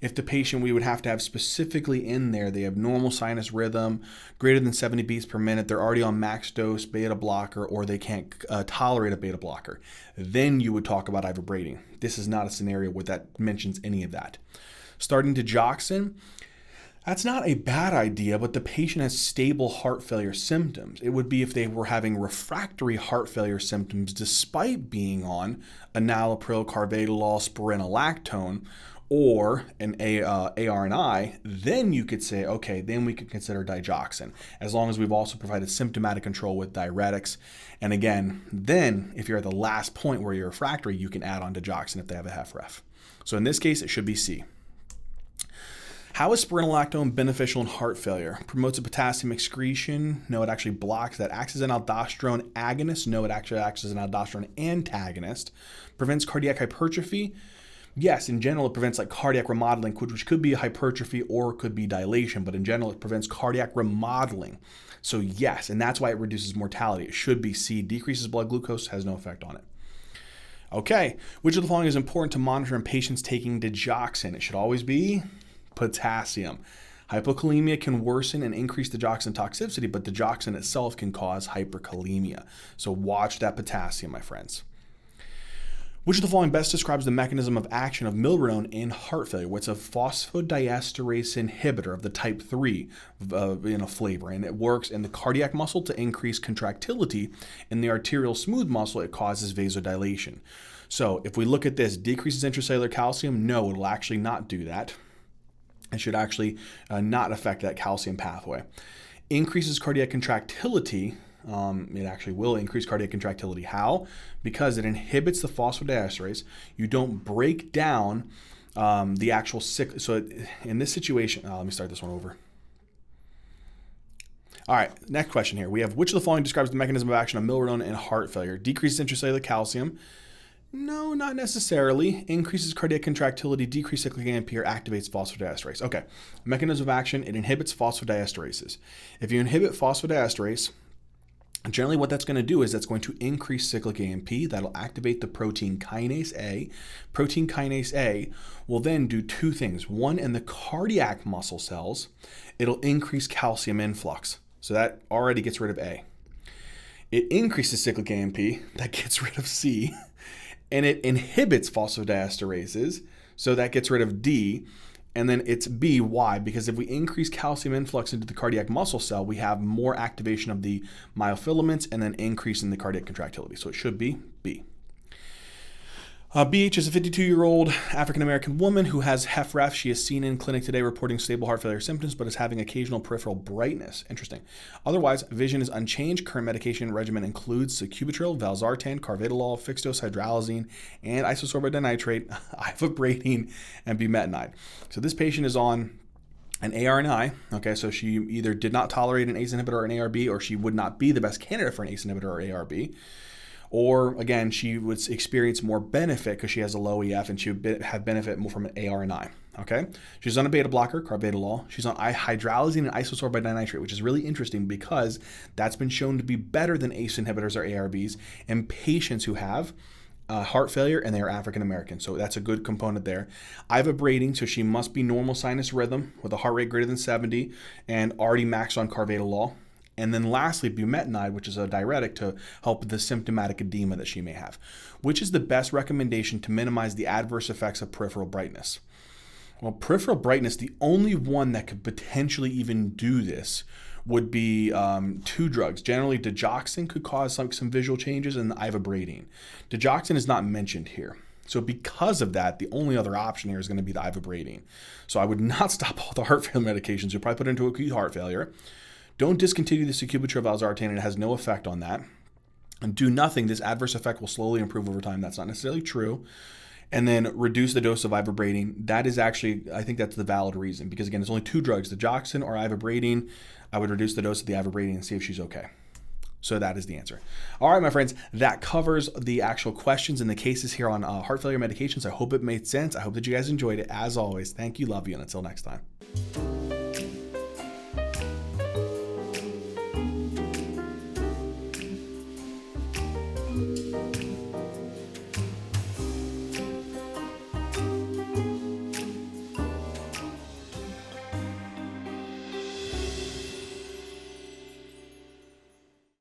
if the patient we would have to have specifically in there, they have normal sinus rhythm, greater than 70 beats per minute, they're already on max dose beta blocker, or they can't tolerate a beta blocker. Then you would talk about ivabradine. This is not a scenario where that mentions any of that. Starting digoxin, that's not a bad idea, but the patient has stable heart failure symptoms. It would be if they were having refractory heart failure symptoms despite being on enalapril, carvedilol, spironolactone, or an ARNI, then you could say, okay, then we could consider digoxin, as long as we've also provided symptomatic control with diuretics. And again, then if you're at the last point where you're refractory, you can add on digoxin if they have a HFrEF. So in this case, it should be C. How is spironolactone beneficial in heart failure? Promotes a potassium excretion? No, it actually blocks that. Acts as an aldosterone agonist? No, it actually acts as an aldosterone antagonist. Prevents cardiac hypertrophy? Yes, in general, it prevents like cardiac remodeling, which could be hypertrophy or could be dilation, but in general, it prevents cardiac remodeling. So yes, and that's why it reduces mortality. It should be C. Decreases blood glucose, has no effect on it. Okay, which of the following is important to monitor in patients taking digoxin? It should always be potassium. Hypokalemia can worsen and increase digoxin toxicity, but digoxin itself can cause hyperkalemia. So watch that potassium, my friends. Which of the following best describes the mechanism of action of milrinone in heart failure? What's a phosphodiesterase inhibitor of the type 3 flavor, and it works in the cardiac muscle to increase contractility. In the arterial smooth muscle, it causes vasodilation. So if we look at this, decreases intracellular calcium? No, it'll actually not do that. It should actually not affect that calcium pathway. Increases cardiac contractility. It actually will increase cardiac contractility. How? Because it inhibits the phosphodiesterase. You don't break down the actual cycle. So in this situation, let me start this one over. All right, next question here. We have, which of the following describes the mechanism of action of milrinone in heart failure? Decreases intracellular calcium? No, not necessarily. Increases cardiac contractility, decreases cyclic AMP, or activates phosphodiesterase. Okay, mechanism of action, it inhibits phosphodiesterases. If you inhibit phosphodiesterase, generally what that's going to do is that's going to increase cyclic AMP. That'll activate the protein kinase A. Protein kinase A will then do two things. One, in the cardiac muscle cells, it'll increase calcium influx. So that already gets rid of A. It increases cyclic AMP. That gets rid of C. And it inhibits phosphodiesterases, so that gets rid of D. And then it's B. Why? Because if we increase calcium influx into the cardiac muscle cell, we have more activation of the myofilaments and then increase in the cardiac contractility. So it should be B. BH is a 52-year-old African-American woman who has HFrEF. She is seen in clinic today reporting stable heart failure symptoms, but is having occasional peripheral brightness. Interesting. Otherwise, vision is unchanged. Current medication regimen includes sacubitril, valsartan, carvedilol, fixed-dose hydralazine, and isosorbate dinitrate, ivabradine, and bumetanide. So this patient is on an ARNI, okay, so she either did not tolerate an ACE inhibitor or an ARB, or she would not be the best candidate for an ACE inhibitor or ARB. Or again, she would experience more benefit because she has a low EF and she would have benefit more from an ARNI. Okay, she's on a beta blocker, carvedilol. She's on hydralazine and isosorbate dinitrate, which is really interesting because that's been shown to be better than ACE inhibitors or ARBs in patients who have heart failure and they are African American. So that's a good component there. Ivabradine, so she must be normal sinus rhythm with a heart rate greater than 70 and already maxed on carvedilol. And then lastly, bumetanide, which is a diuretic to help with the symptomatic edema that she may have. Which is the best recommendation to minimize the adverse effects of peripheral brightness? Well, peripheral brightness, the only one that could potentially even do this would be two drugs. Generally, digoxin could cause some visual changes, and the ivabradine. Digoxin is not mentioned here. So because of that, the only other option here is going to be the ivabradine. So I would not stop all the heart failure medications. You'll probably put into acute heart failure. Don't discontinue the sacubitril valsartan, and it has no effect on that. And do nothing. This adverse effect will slowly improve over time. That's not necessarily true. And then reduce the dose of ivabradine. That is actually, I think that's the valid reason. Because again, it's only two drugs, digoxin or ivabradine. I would reduce the dose of the ivabradine and see if she's okay. So that is the answer. All right, my friends, that covers the actual questions and the cases here on heart failure medications. I hope it made sense. I hope that you guys enjoyed it. As always, thank you, love you, and until next time.